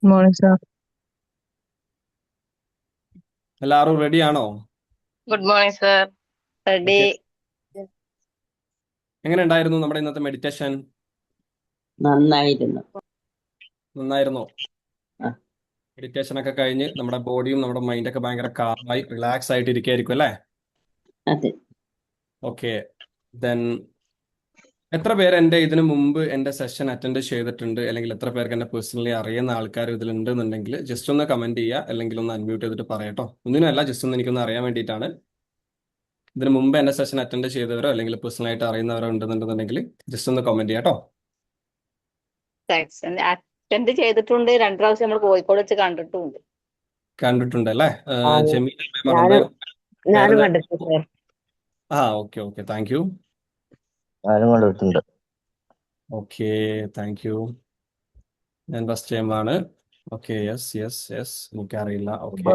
Morning sir. എല്ലാവരും ready ആണോ? Good morning sir. Ready. Okay. എങ്ങനെ ഉണ്ടായിരുന്നു നമ്മുടെ ഇന്നത്തെ മെഡിറ്റേഷൻ? നന്നായിരുന്നു. നന്നായിരുന്നോ? ആ, മെഡിറ്റേഷൻ ഒക്കെ കഴിഞ്ഞ് നമ്മുടെ ബോഡിയും നമ്മുടെ മൈൻഡൊക്കെ ഭയങ്കര കാമായി റിലാക്സ് ആയിട്ട് ഇരിക്കായിരിക്കും അല്ലേ? അതെ. ഓക്കെ. ദെൻ എത്ര പേര് ഇതിനു മുമ്പ് എൻ്റെ സെഷൻ അറ്റൻഡ് ചെയ്തിട്ടുണ്ട്, അല്ലെങ്കിൽ എത്ര പേർക്ക് എന്നെ പേഴ്സണലി അറിയുന്ന ആൾക്കാർ ഇതിലുണ്ടെന്നുണ്ടെങ്കിൽ ജസ്റ്റ് ഒന്ന് കമന്റ് ചെയ്യുക, അല്ലെങ്കിൽ ഒന്ന് അൺമ്യൂട്ട് ചെയ്തിട്ട് പറയട്ടോ. ഒന്നിനുമല്ല, ജസ്റ്റ് ഒന്ന് എനിക്കൊന്ന് അറിയാൻ വേണ്ടിയിട്ടാണ്. ഇതിനു മുമ്പ് എൻ്റെ സെഷൻ അറ്റൻഡ് ചെയ്തവരോ അല്ലെങ്കിൽ പേഴ്സണലായിട്ട് അറിയുന്നവരോ ഉണ്ടെന്നുണ്ടെന്നുണ്ടെങ്കിൽ ജസ്റ്റ് ഒന്ന് കമന്റ് ചെയ്യാട്ടോ. താങ്ക്സ്. അറ്റൻഡ് ചെയ്തിട്ടുണ്ട്. 2 പ്രാവശ്യം നമ്മൾ കോഴിക്കോട് വെച്ച് കണ്ടിട്ടുണ്ട്. കണ്ടിട്ടുണ്ടല്ലേ? ഞാനും ജമീല മാം ഉണ്ട്. ഞാനും ഞാനും വേറെ? കണ്ടിട്ടുണ്ട് sir. Okay okay, thank U. ഞാനും കണ്ടിട്ടുണ്ട്. Okay, thank U. ഞാൻ ഫസ്റ്റ് ടൈം ആണ്. ഓക്കെ, യെസ് യെസ് യെസ്, എനിക്കറിയില്ല. Okay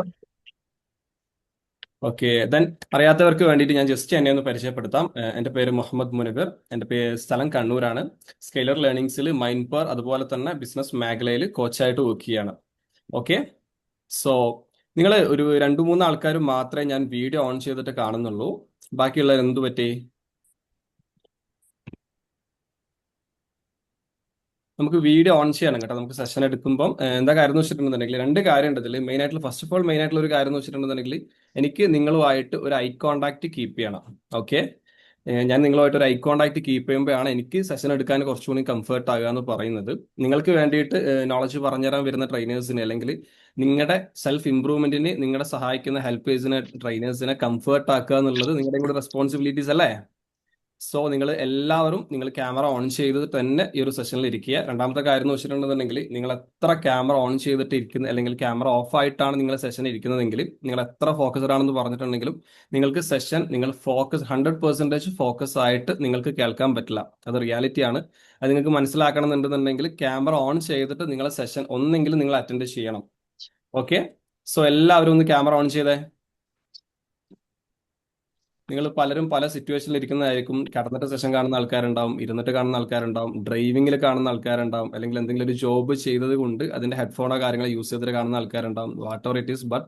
okay. ദെൻ അറിയാത്തവർക്ക് വേണ്ടിയിട്ട് ഞാൻ ജസ്റ്റ് എന്നെ ഒന്ന് പരിചയപ്പെടുത്താം. എൻ്റെ പേര് മുഹമ്മദ് മുനവർ. എൻ്റെ സ്ഥലം കണ്ണൂരാണ്. സ്കെയിലർ ലേണിംഗ്സിൽ മൈൻഡ് പവർ അതുപോലെ തന്നെ ബിസിനസ് മേഖലയിൽ കോച്ചായിട്ട് വർക്ക് ചെയ്യാണ്. ഓക്കെ. സോ നിങ്ങൾ ഒരു 2-3 ആൾക്കാർ മാത്രമേ ഞാൻ വീഡിയോ ഓൺ ചെയ്തിട്ട് കാണുന്നുള്ളൂ. ബാക്കിയുള്ളവർ എന്തു പറ്റി? നമുക്ക് വീഡിയോ ഓൺ ചെയ്യണം കേട്ടോ. നമുക്ക് സെഷൻ എടുക്കുമ്പോൾ എന്താ കാര്യം എന്ന് വെച്ചിട്ടുണ്ടെന്നുണ്ടെങ്കിൽ 2 കാര്യം ഉണ്ട് ഇതിൽ. മെയിൻ ആയിട്ടുള്ള ഫസ്റ്റ് ഓഫ് ഓൾ മെയിൻ ആയിട്ടുള്ള ഒരു കാര്യം എന്ന് വെച്ചിട്ടുണ്ടെന്നുണ്ടെങ്കിൽ എനിക്ക് നിങ്ങളുമായിട്ട് ഒരു ഐ കോണ്ടാക്ട് കീപ്പ് ചെയ്യണം. ഓക്കെ. ഞാൻ നിങ്ങളുമായിട്ട് ഒരു ഐ കോണ്ടാക്ട് കീപ്പ് ചെയ്യുമ്പോഴാണ് എനിക്ക് സെഷൻ എടുക്കാൻ കുറച്ചുകൂടി കംഫർട്ട് ആകുക എന്ന് പറയുന്നത്. നിങ്ങൾക്ക് വേണ്ടിയിട്ട് നോളജ് പറഞ്ഞുതരാൻ വരുന്ന ട്രെയിനേഴ്സിന് അല്ലെങ്കിൽ നിങ്ങളുടെ സെൽഫ് ഇംപ്രൂവ്മെന്റിന് നിങ്ങളെ സഹായിക്കുന്ന ഹെൽപ്പേഴ്സിനെ ട്രെയിനേഴ്സിനെ കംഫർട്ട് ആക്കുക എന്നുള്ളത് നിങ്ങളുടെ കൂടെ റെസ്പോൺസിബിലിറ്റീസ് അല്ലേ? സോ നിങ്ങൾ എല്ലാവരും നിങ്ങൾ ക്യാമറ ഓൺ ചെയ്ത് തന്നെ ഈ ഒരു സെഷനിൽ ഇരിക്കുക. രണ്ടാമത്തെ കാര്യം എന്ന് വെച്ചിട്ടുണ്ടെന്നുണ്ടെങ്കിൽ നിങ്ങൾ എത്ര ക്യാമറ ഓൺ ചെയ്തിട്ട് ഇരിക്കുന്ന അല്ലെങ്കിൽ ക്യാമറ ഓഫ് ആയിട്ടാണ് നിങ്ങൾ സെഷൻ ഇരിക്കുന്നതെങ്കിൽ നിങ്ങൾ എത്ര ഫോക്കസ്ഡ് ആണെന്ന് പറഞ്ഞിട്ടുണ്ടെങ്കിലും നിങ്ങൾക്ക് സെഷൻ നിങ്ങൾ 100% ഫോക്കസ് ആയിട്ട് നിങ്ങൾക്ക് കേൾക്കാൻ പറ്റില്ല. അത് റിയാലിറ്റിയാണ്. അത് നിങ്ങൾക്ക് മനസ്സിലാക്കണം എന്നുണ്ടെന്നുണ്ടെങ്കിൽ ക്യാമറ ഓൺ ചെയ്തിട്ട് നിങ്ങളെ സെഷൻ ഒന്നെങ്കിലും നിങ്ങൾ അറ്റൻഡ് ചെയ്യണം. ഓക്കെ. സോ എല്ലാവരും ഒന്ന് ക്യാമറ ഓൺ ചെയ്തേ. നിങ്ങൾ പലരും പല സിറ്റുവേഷനിൽ ഇരിക്കുന്നതായിരിക്കും. കിടന്നിട്ട് സെഷൻ കാണുന്ന ആൾക്കാരുണ്ടാവും, ഇരുന്നിട്ട് കാണുന്ന ആൾക്കാരുണ്ടാവും, ഡ്രൈവിംഗിൽ കാണുന്ന ആൾക്കാരുണ്ടാവും, അല്ലെങ്കിൽ എന്തെങ്കിലും ഒരു ജോബ് ചെയ്തത് കൊണ്ട് അതിന്റെ ഹെഡ്ഫോണോ കാര്യങ്ങളോ യൂസ് ചെയ്തിട്ട് കാണുന്ന ആൾക്കാരുണ്ടാവും. What ever it is, but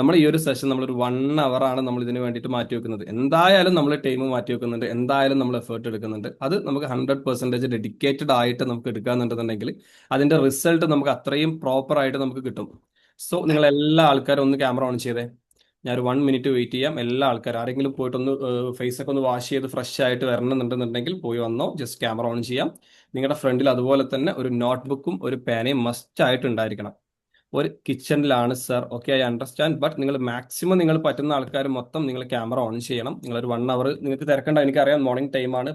നമ്മൾ ഈ ഒരു സെഷൻ നമ്മളൊരു 1 hour ആണ് നമ്മൾ ഇതിന് വേണ്ടിയിട്ട് മാറ്റി വെക്കുന്നത്. എന്തായാലും നമ്മൾ ടൈം മാറ്റി വെക്കുന്നുണ്ട്, എന്തായാലും നമ്മൾ എഫേർട്ട് എടുക്കുന്നുണ്ട്. അത് നമുക്ക് 100% ഡെഡിക്കേറ്റഡ് ആയിട്ട് നമുക്ക് എടുക്കാന്നുണ്ടെന്നുണ്ടെങ്കിൽ അതിന്റെ റിസൾട്ട് നമുക്ക് അത്രയും പ്രോപ്പർ ആയിട്ട് നമുക്ക് കിട്ടും. സോ നിങ്ങൾ എല്ലാ ആൾക്കാരും ഒന്ന് ക്യാമറ ഓൺ ചെയ്തേ. ഞാൻ ഒരു 1 minute വെയിറ്റ് ചെയ്യാം. എല്ലാ ആൾക്കാരും ആരെങ്കിലും പോയിട്ടൊന്ന് ഫേസ് ഒക്കെ ഒന്ന് വാഷ് ചെയ്ത് ഫ്രഷ് ആയിട്ട് വരണമെന്നുണ്ടെന്നുണ്ടെങ്കിൽ പോയി വന്നോ. ജസ്റ്റ് ക്യാമറ ഓൺ ചെയ്യാം. നിങ്ങളുടെ ഫ്രണ്ടിൽ അതുപോലെ തന്നെ ഒരു നോട്ട്ബുക്കും ഒരു പേനയും മസ്റ്റ് ആയിട്ട് ഉണ്ടായിരിക്കണം. ഒരു കിച്ചണിലാണ് sir, okay, I understand, but നിങ്ങൾ മാക്സിമം നിങ്ങൾ പറ്റുന്ന ആൾക്കാർ മൊത്തം നിങ്ങൾ ക്യാമറ ഓൺ ചെയ്യണം. നിങ്ങളൊരു 1 hour നിങ്ങൾക്ക് തിരക്കണ്ട. എനിക്കറിയാം മോർണിംഗ് ടൈമാണ്,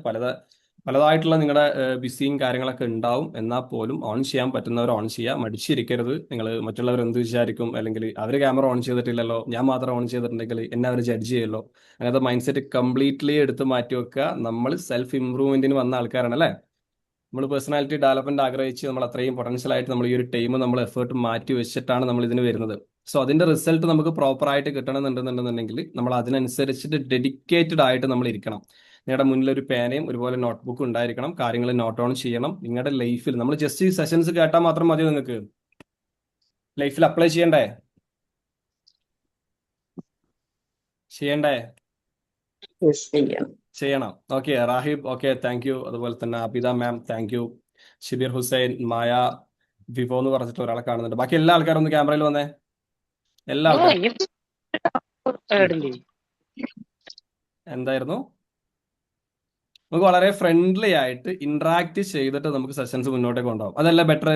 പലതായിട്ടുള്ള നിങ്ങളുടെ ബിസിയും കാര്യങ്ങളൊക്കെ ഉണ്ടാവും. എന്നാൽ പോലും ഓൺ ചെയ്യാൻ പറ്റുന്നവർ ഓൺ ചെയ്യുക. മടിച്ചിരിക്കരുത്. നിങ്ങൾ മറ്റുള്ളവർ എന്ത് വിചാരിക്കും, അല്ലെങ്കിൽ അവർ ക്യാമറ ഓൺ ചെയ്തിട്ടില്ലല്ലോ, ഞാൻ മാത്രം ഓൺ ചെയ്തിട്ടുണ്ടെങ്കിൽ എന്നെ അവർ ജഡ്ജ് ചെയ്യുമല്ലോ, അങ്ങനത്തെ മൈൻഡ് സെറ്റ് കംപ്ലീറ്റ്ലി എടുത്ത് മാറ്റി വെക്കുക. നമ്മൾ സെൽഫ് ഇംപ്രൂവ്മെന്റിന് വന്ന ആൾക്കാരാണ് അല്ലേ? നമ്മൾ പേഴ്സണാലിറ്റി ഡെവലപ്മെന്റ് ആഗ്രഹിച്ച് നമ്മൾ അത്രയും പൊട്ടൻഷ്യൽ ആയിട്ട് നമ്മൾ ഈ ഒരു ടൈം നമ്മൾ എഫേർട്ട് മാറ്റി വെച്ചിട്ടാണ് നമ്മൾ ഇതിന് വരുന്നത്. സോ അതിന്റെ റിസൾട്ട് നമുക്ക് പ്രോപ്പർ ആയിട്ട് കിട്ടണമെന്നുണ്ടെന്നുണ്ടെങ്കിൽ നമ്മൾ അതിനനുസരിച്ചിട്ട് ഡെഡിക്കേറ്റഡ് ആയിട്ട് നമ്മൾ ഇരിക്കണം. നിങ്ങളുടെ മുന്നിൽ ഒരു പേനയും ഒരുപോലെ നോട്ട്ബുക്കും ഉണ്ടായിരിക്കണം. കാര്യങ്ങൾ നോട്ട് ഓൺ ചെയ്യണം. നിങ്ങളുടെ ലൈഫിൽ നമ്മൾ ജസ്റ്റ് ഈ സെഷൻസ് കേട്ടാൽ മാത്രം മതി. നിങ്ങൾക്ക് ലൈഫിൽ അപ്ലൈ ചെയ്യണ്ടേ? ചെയ്യണ്ടേ? ചെയ്യാം. ചെയ്യണം. Okay. Rahib, okay, thank you. അതുപോലെ തന്നെ Abitha ma'am, thank you. Shibir Hussain, Maya, വിവോ എന്ന് പറഞ്ഞിട്ട് ഒരാളെ കാണുന്നുണ്ട്. ബാക്കി എല്ലാ ആൾക്കാരും ഒന്ന് ക്യാമറയിൽ വന്നേ. എല്ലാ ആൾക്കാരും. എന്തായിരുന്നു? നമുക്ക് വളരെ ഫ്രണ്ട്ലി ആയിട്ട് ഇന്ററാക്ട് ചെയ്തിട്ട് നമുക്ക് സെഷൻസ് മുന്നോട്ടേക്ക് കൊണ്ടുപോകും. അതല്ല ബെറ്റർ?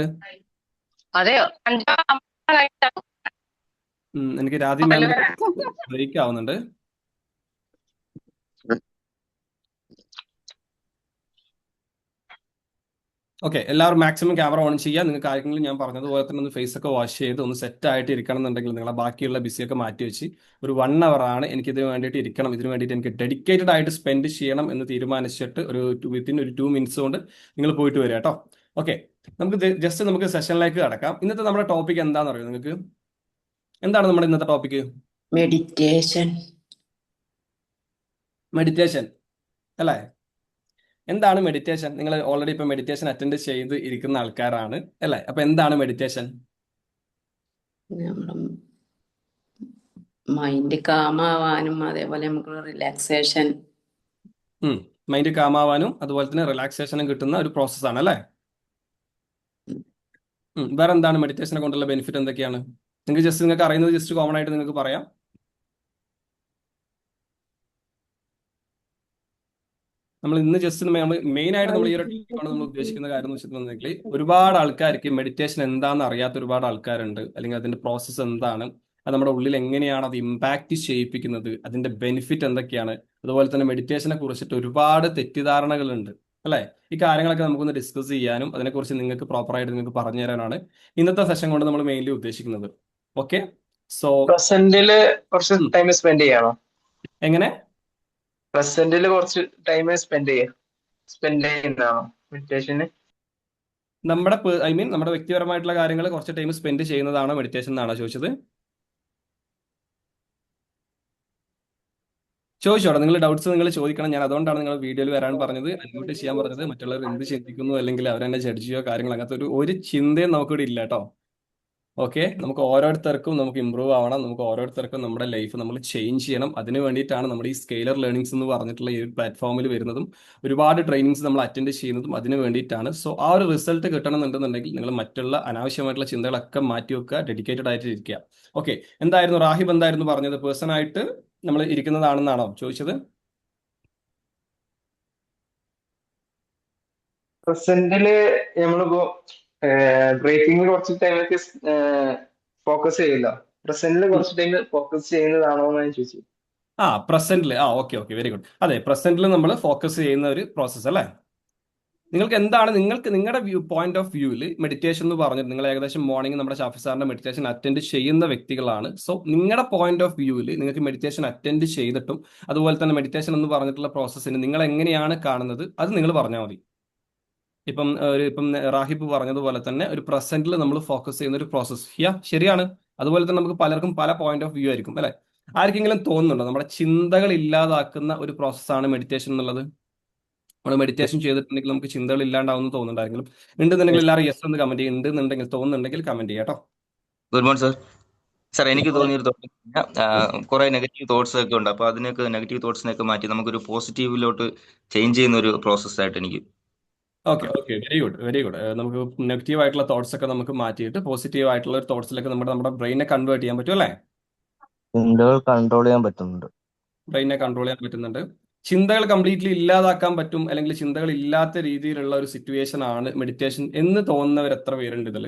അതെയോ? എനിക്ക് രാധി മാമിന്റെ ബ്രേക്ക് ആവുന്നുണ്ട്. ഓക്കെ, എല്ലാവരും മാക്സിമം ക്യാമറ ഓൺ ചെയ്യുക. നിങ്ങൾക്ക് കാര്യങ്ങൾ ഞാൻ പറഞ്ഞതുപോലെ തന്നെ ഒന്ന് ഫേസ് ഒക്കെ വാഷ് ചെയ്ത് ഒന്ന് സെറ്റ് ആയിട്ട് ഇരിക്കണം എന്നുണ്ടെങ്കിൽ നിങ്ങളെ ബാക്കിയുള്ള ബിസിയൊക്കെ മാറ്റി വെച്ച് ഒരു 1 hour ആണ് എനിക്ക് ഇതിന് വേണ്ടിയിട്ട് ഇരിക്കണം, ഇതിന് വേണ്ടിയിട്ട് എനിക്ക് ഡെഡിക്കേറ്റഡ് ആയിട്ട് സ്പെൻഡ് ചെയ്യണം എന്ന് തീരുമാനിച്ചിട്ട് ഒരു വിത്തിൻ ഒരു 2 minutes കൊണ്ട് നിങ്ങൾ പോയിട്ട് വരിക കേട്ടോ. ഓക്കെ, നമുക്ക് ജസ്റ്റ് നമുക്ക് സെഷനിലേക്ക് കടക്കാം. ഇന്നത്തെ നമ്മുടെ ടോപ്പിക് എന്താണെന്ന് അറിയോ നിങ്ങൾക്ക്? എന്താണ് നമ്മുടെ ഇന്നത്തെ ടോപ്പിക്? മെഡിറ്റേഷൻ. മെഡിറ്റേഷൻ അല്ലേ? എന്താണ് മെഡിറ്റേഷൻ? നിങ്ങൾ ഓൾറെഡി ഇപ്പൊ മെഡിറ്റേഷൻ അറ്റൻഡ് ചെയ്ത് ഇരിക്കുന്ന ആൾക്കാരാണ് അല്ലേ? അപ്പൊ എന്താണ് മെഡിറ്റേഷൻ? നമ്മുടെ മൈൻഡ് കാമാവാനും അതേപോലെ നമുക്ക് റിലാക്സേഷൻ. മൈൻഡ് കാമാവാനും അതുപോലെ തന്നെ റിലാക്സേഷനും കിട്ടുന്ന ഒരു പ്രോസസ്സാണ് അല്ലേ? വേറെ എന്താണ് മെഡിറ്റേഷനെ കൊണ്ടുള്ള ബെനിഫിറ്റ് എന്തൊക്കെയാണ്? നിങ്ങൾക്ക് അറിയുന്നത് ജസ്റ്റ് കോമൺ ആയിട്ട് നിങ്ങൾക്ക് പറയാം. നമ്മൾ ഇന്ന് ജസ്റ്റ് മെയിൻ ആയിട്ട് നമ്മൾ ഈ ഒരു ടോപ്പിക്കാണ് നമ്മൾ ഉദ്ദേശിക്കുന്ന കാര്യം എന്ന് വെച്ചിട്ടുണ്ടെങ്കിൽ ഒരുപാട് ആൾക്കാർക്ക് മെഡിറ്റേഷൻ എന്താണെന്ന് അറിയാത്ത ഒരുപാട് ആൾക്കാരുണ്ട്, അല്ലെങ്കിൽ അതിന്റെ പ്രോസസ്സ് എന്താണ്, അത് നമ്മുടെ ഉള്ളിൽ എങ്ങനെയാണ് അത് ഇമ്പാക്ട് ചെയ്യിപ്പിക്കുന്നത്, അതിന്റെ ബെനിഫിറ്റ് എന്തൊക്കെയാണ്, അതുപോലെ തന്നെ മെഡിറ്റേഷനെ കുറിച്ചിട്ട് ഒരുപാട് തെറ്റിദ്ധാരണകളുണ്ട് അല്ലേ? ഈ കാര്യങ്ങളൊക്കെ നമുക്കൊന്ന് ഡിസ്കസ് ചെയ്യാനും അതിനെക്കുറിച്ച് നിങ്ങൾക്ക് പ്രോപ്പറായിട്ട് നിങ്ങൾക്ക് പറഞ്ഞു തരാനാണ് ഇന്നത്തെ സെഷൻ കൊണ്ട് നമ്മൾ മെയിൻലി ഉദ്ദേശിക്കുന്നത്. ഓക്കെ, സോ പ്രസന്റില് കുറച്ച് ടൈം സ്പെൻഡ് ചെയ്യണോ? എങ്ങനെ പ്രസന്റില് കുറച്ച് ടൈം സ്പെൻഡ് ചെയ്യുന്നതാണോ മെഡിറ്റേഷന്? നമ്മുടെ വ്യക്തിപരമായിട്ടുള്ള കാര്യങ്ങൾ കുറച്ച് ടൈം സ്പെൻഡ് ചെയ്യുന്നതാണോ മെഡിറ്റേഷൻ എന്നാണോ ചോദിച്ചത്? ചോദിച്ചോട്ടെ, നിങ്ങൾ ഡൗട്ട്സ് നിങ്ങൾ ചോദിക്കണം. ഞാൻ അതുകൊണ്ടാണ് നിങ്ങൾ വീഡിയോയിൽ വരാൻ പറഞ്ഞത്, അൺമ്യൂട്ട് ചെയ്യാൻ പറഞ്ഞത്. മറ്റുള്ളവർ എന്ത് ചിന്തിക്കുന്നു അല്ലെങ്കിൽ അവരെന്നെ ജഡ്ജ് ചെയ്യോ കാര്യങ്ങൾ അങ്ങനത്തെ ഒരു ചിന്തയും നമുക്കിവിടെ ഇല്ല കേട്ടോ. ഓക്കെ, നമുക്ക് ഓരോരുത്തർക്കും നമുക്ക് ഇമ്പ്രൂവ് ആവണം, നമുക്ക് ഓരോരുത്തർക്കും നമ്മുടെ ലൈഫ് നമ്മൾ ചേഞ്ച് ചെയ്യണം. അതിന് വേണ്ടിയിട്ടാണ് നമ്മുടെ ഈ സ്കെയിലർ ലേണിംഗ്സ് എന്ന് പറഞ്ഞിട്ടുള്ള ഈ ഒരു പ്ലാറ്റ്ഫോമിൽ വരുന്നതും ഒരുപാട് ട്രെയിനിങ്സ് നമ്മൾ അറ്റൻഡ് ചെയ്യുന്നതും അതിന് വേണ്ടിയിട്ടാണ്. സോ ആ ഒരു റിസൾട്ട് കിട്ടണമെന്നുണ്ടെന്നുണ്ടെങ്കിൽ നിങ്ങൾ മറ്റുള്ള അനാവശ്യമായിട്ടുള്ള ചിന്തകളൊക്കെ മാറ്റി വെക്കുക, ഡെഡിക്കേറ്റഡ് ആയിട്ട് ഇരിക്കുക. ഓക്കെ, എന്തായിരുന്നു റാഹിബ് എന്തായിരുന്നു പറഞ്ഞത്? പേഴ്സൺ ആയിട്ട് നമ്മൾ ഇരിക്കുന്നതാണെന്നാണോ ചോദിച്ചത്? പ്രസന്റില് നമ്മളിപ്പോ ബ്രേക്കിംഗ് കുറച്ച് ടൈമൊക്കെ ഫോക്കസ് ചെയ്യില്ല. പ്രസന്റില് കുറച്ച് ടൈം ഫോക്കസ് ചെയ്യുന്നതാണോ എന്ന് ചോദിച്ചു. പ്രസന്റിൽ ഓക്കെ വെരി ഗുഡ്. അതെ, പ്രസന്റിൽ നമ്മൾ ഫോക്കസ് ചെയ്യുന്ന ഒരു പ്രോസസ്സ് അല്ലേ? നിങ്ങളുടെ പോയിന്റ് ഓഫ് വ്യൂവിൽ മെഡിറ്റേഷൻ എന്ന് പറഞ്ഞിട്ട് നിങ്ങൾ ഏകദേശം മോർണിംഗ് നമ്മുടെ ഷാഫി സാറിന്റെ മെഡിറ്റേഷൻ അറ്റൻഡ് ചെയ്യുന്ന വ്യക്തികളാണ്. സോ നിങ്ങളുടെ പോയിന്റ് ഓഫ് വ്യൂവിൽ നിങ്ങൾക്ക് മെഡിറ്റേഷൻ അറ്റൻഡ് ചെയ്തിട്ടും അതുപോലെ തന്നെ മെഡിറ്റേഷൻ എന്ന് പറഞ്ഞിട്ടുള്ള പ്രോസസ്സിന് നിങ്ങൾ എങ്ങനെയാണ് കാണുന്നത് അത് നിങ്ങൾ പറഞ്ഞാൽ മതി. ഇപ്പം റാഹിബ് പറഞ്ഞതുപോലെ തന്നെ ഒരു പ്രസന്റിൽ നമ്മൾ ഫോക്കസ് ചെയ്യുന്ന ഒരു പ്രോസസ്സ് ശരിയാണ്. അതുപോലെ തന്നെ നമുക്ക് പലർക്കും പല പോയിന്റ് ഓഫ് വ്യൂ ആയിരിക്കും അല്ലെ? ആർക്കെങ്കിലും തോന്നുന്നുണ്ടോ നമ്മുടെ ചിന്തകൾ ഇല്ലാതാക്കുന്ന ഒരു പ്രോസസ്സാണ് മെഡിറ്റേഷൻ എന്നുള്ളത്? നമ്മൾ മെഡിറ്റേഷൻ ചെയ്തിട്ടുണ്ടെങ്കിൽ നമുക്ക് ചിന്തകൾ ഇല്ലാണ്ടാവുമെന്ന് തോന്നുന്നുണ്ടായിരുന്നെങ്കിലും ഉണ്ടെന്നുണ്ടെങ്കിൽ എല്ലാവരും യെസ് എന്ന് കമന്റ് ചെയ്യും. ഉണ്ടെന്നുണ്ടെങ്കിൽ തോന്നുന്നുണ്ടെങ്കിൽ കമന്റ് ചെയ്യാം കേട്ടോ. Good morning sir. സാർ എനിക്ക് തോന്നിയൊരു തോട്ട്, കുറെ നെഗറ്റീവ് തോട്ട്സ് ഒക്കെ ഉണ്ട്. അപ്പൊ അതിനൊക്കെ നെഗറ്റീവ് തോട്ട്സിനൊക്കെ മാറ്റി നമുക്കൊരു പോസിറ്റീവിലോട്ട് ചേഞ്ച് ചെയ്യുന്ന ഒരു പ്രോസസ് ആയിട്ട് എനിക്ക്. Okay very good. നമുക്ക് നെഗറ്റീവ് ആയിട്ടുള്ള തോട്ട്സ് ഒക്കെ നമുക്ക് മാറ്റിയിട്ട് പോസിറ്റീവ് ആയിട്ടുള്ള ഒരു തോട്ട്സിലേക്ക് നമ്മുടെ ബ്രെയിനെ കൺവേർട്ട് ചെയ്യാൻ പറ്റും അല്ലേ? ചിന്തകൾ കൺട്രോൾ ചെയ്യാൻ പറ്റുന്നുണ്ട്. ബ്രെയിനെ കൺട്രോൾ ചെയ്യാൻ പറ്റുന്നുണ്ട്. ചിന്തകൾ കംപ്ലീറ്റ്ലി ഇല്ലാതാക്കാൻ പറ്റും, അല്ലെങ്കിൽ ചിന്തകൾ ഇല്ലാത്ത രീതിയിലുള്ള ഒരു സിറ്റുവേഷൻ ആണ് മെഡിറ്റേഷൻ എന്ന് തോന്നുന്നവർ എത്ര പേരുണ്ട് ഇതിൽ?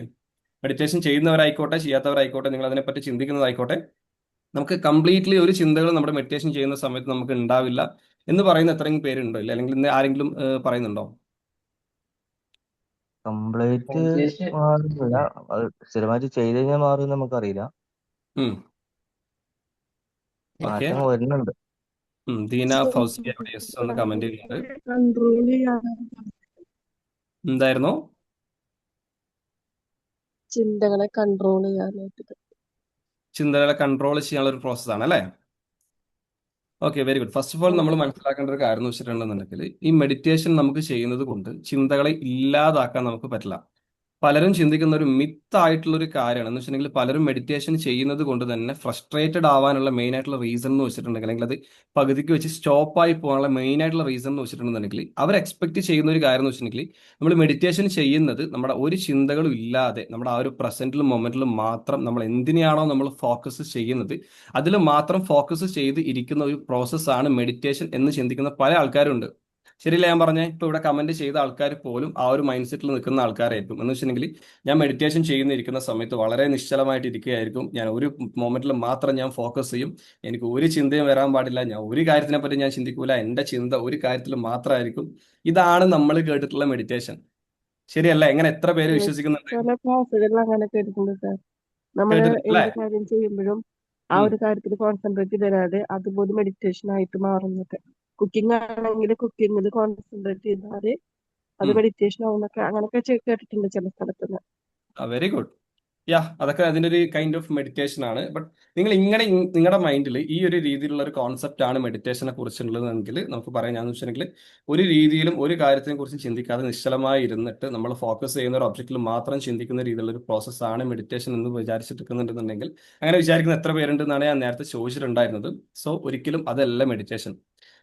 മെഡിറ്റേഷൻ ചെയ്യുന്നവരായിക്കോട്ടെ ചെയ്യാത്തവരായിക്കോട്ടെ, നിങ്ങൾ അതിനെപ്പറ്റി ചിന്തിക്കുന്നതായിക്കോട്ടെ, നമുക്ക് കംപ്ലീറ്റ്ലി ഒരു ചിന്തകൾ നമ്മുടെ മെഡിറ്റേഷൻ ചെയ്യുന്ന സമയത്ത് നമുക്ക് ഉണ്ടാവില്ല എന്ന് പറയുന്ന എത്രയും പേരുണ്ടോ? ഇല്ല അല്ലെങ്കിൽ ഇന്ന് ആരെങ്കിലും പറയുന്നുണ്ടോ? കംപ്ലീറ്റ് മാറില്ല, അത് സ്ഥിരമായിട്ട് ചെയ്ത് കഴിഞ്ഞാൽ മാറും നമുക്കറിയില്ല. ഓക്കെ, മാറ്റം വരുന്നുണ്ട്. ദീന ഫൗസിയ യെസ് എന്ന് കമന്റ് ചെയ്യുന്നുണ്ട്. കൺട്രോൾ ചെയ്യാൻ എന്തായിരുന്നു? ചിന്തകളെ കൺട്രോൾ ചെയ്യാനായിട്ട് ചിന്തകളെ കൺട്രോൾ ചെയ്യാനുള്ള ഒരു പ്രോസസ്സാണ് അല്ലേ? Okay very good. First of all നമ്മൾ മനസ്സിലാക്കേണ്ട ഒരു കാര്യം എന്ന് വെച്ചിട്ടുണ്ടെന്നുണ്ടെങ്കിൽ ഈ മെഡിറ്റേഷൻ നമുക്ക് ചെയ്യുന്നത് കൊണ്ട് ചിന്തകളെ ഇല്ലാതാക്കാൻ നമുക്ക് പറ്റില്ല. പലരും ചിന്തിക്കുന്ന ഒരു മിത്ത് ആയിട്ടുള്ള ഒരു കാര്യമാണ് എന്ന് വെച്ചിട്ടുണ്ടെങ്കിൽ പലരും മെഡിറ്റേഷൻ ചെയ്യുന്നത് കൊണ്ട് തന്നെ ഫ്രസ്ട്രേറ്റഡ് ആവാനുള്ള മെയിൻ ആയിട്ടുള്ള റീസൺ എന്ന് വെച്ചിട്ടുണ്ടെങ്കിൽ, അല്ലെങ്കിൽ അത് പകുതിക്ക് വെച്ച് സ്റ്റോപ്പായി പോകാനുള്ള മെയിൻ ആയിട്ടുള്ള റീസൺ എന്ന് വെച്ചിട്ടുണ്ടെന്നുണ്ടെങ്കിൽ അവർ എക്സ്പെക്ട് ചെയ്യുന്ന ഒരു കാര്യം എന്ന് വെച്ചിട്ടുണ്ടെങ്കിൽ നമ്മൾ മെഡിറ്റേഷൻ ചെയ്യുന്നത് നമ്മുടെ ഒരു ചിന്തകളും ഇല്ലാതെ നമ്മുടെ ആ ഒരു പ്രസന്റിലും മൊമെന്റിലും മാത്രം നമ്മൾ എന്തിനെയാണോ നമ്മൾ ഫോക്കസ് ചെയ്യുന്നത് അതിൽ മാത്രം ഫോക്കസ് ചെയ്ത് ഇരിക്കുന്ന ഒരു പ്രോസസ്സാണ് മെഡിറ്റേഷൻ എന്ന് ചിന്തിക്കുന്ന പല ആൾക്കാരുണ്ട്. ശരിയല്ല ഞാൻ പറഞ്ഞേ? ഇപ്പൊ ഇവിടെ കമന്റ് ചെയ്ത ആൾക്കാർ പോലും ആ ഒരു മൈൻഡ് സെറ്റിൽ നിൽക്കുന്ന ആൾക്കാരായിരിക്കും. എന്ന് വെച്ചിട്ടുണ്ടെങ്കിൽ ഞാൻ മെഡിറ്റേഷൻ ഇരിക്കുന്ന സമയത്ത് വളരെ നിശ്ചലമായിട്ട് ഇരിക്കുകയായിരിക്കും, ഞാൻ ഒരു മൊമെന്റിൽ മാത്രം ഞാൻ ഫോക്കസ് ചെയ്യും, എനിക്ക് ഒരു ചിന്തയും വരാൻ പാടില്ല, ഞാൻ ഒരു കാര്യത്തിനെ പറ്റി ഞാൻ ചിന്തിക്കൂല, എന്റെ ചിന്ത ഒരു കാര്യത്തിൽ മാത്രമായിരിക്കും. ഇതാണ് നമ്മൾ കേട്ടിട്ടുള്ള മെഡിറ്റേഷൻ. ശരിയല്ല? എങ്ങനെ എത്ര പേര് വിശ്വസിക്കുന്നുണ്ട്? ചില ക്ലാസ്സുകളിൽ അങ്ങനെ കേട്ടിട്ടുണ്ട് സാർ. നമ്മൾ കേട്ടിട്ടില്ലേ? എന്ത് കാര്യം ചെയ്യുമ്പോഴും ആ ഒരു കാര്യത്തിൽ കോൺസെൻട്രേറ്റ് തരാതെ അതുപോലെ മെഡിറ്റേഷൻ ആയിട്ട് മാറുന്നൊക്കെ. കുക്കിംഗ് ആണെങ്കിൽ കുക്കിങ്ങിൽ കോൺസെൻട്രേറ്റ് ചെയ്താല് അത് മെഡിറ്റേഷൻ ആവുന്നൊക്കെ അങ്ങനെയൊക്കെ കേട്ടിട്ടുണ്ട് ചില സ്ഥലത്തുനിന്ന്. Very good. അതൊക്കെ അതിന്റെ ഒരു കൈൻഡ് ഓഫ് മെഡിറ്റേഷൻ ആണ്. ബട്ട് നിങ്ങൾ ഇങ്ങനെ നിങ്ങളുടെ മൈൻഡിൽ ഈ ഒരു രീതിയിലുള്ള ഒരു കോൺസെപ്റ്റ് ആണ് മെഡിറ്റേഷനെ കുറിച്ചുള്ളതെങ്കിൽ നമുക്ക് പറയാം, ഞാൻ വെച്ചിട്ടുണ്ടെങ്കിൽ ഒരു രീതിയിലും ഒരു കാര്യത്തിനെ കുറിച്ച് ചിന്തിക്കാതെ നിശ്ചലമായി ഇരുന്നിട്ട് നമ്മൾ ഫോക്കസ് ചെയ്യുന്ന ഒരു ഒബ്ജക്റ്റിൽ മാത്രം ചിന്തിക്കുന്ന രീതിയിലുള്ള ഒരു പ്രോസസ്സാണ് മെഡിറ്റേഷൻ എന്ന് വിചാരിച്ചിരിക്കുന്നുണ്ടെന്നുണ്ടെങ്കിൽ, അങ്ങനെ വിചാരിക്കുന്ന എത്ര പേരുണ്ടെന്നാണ് ഞാൻ നേരത്തെ ചോദിച്ചിട്ടുണ്ടായിരുന്നത്. സോ ഒരിക്കലും അതല്ല മെഡിറ്റേഷൻ.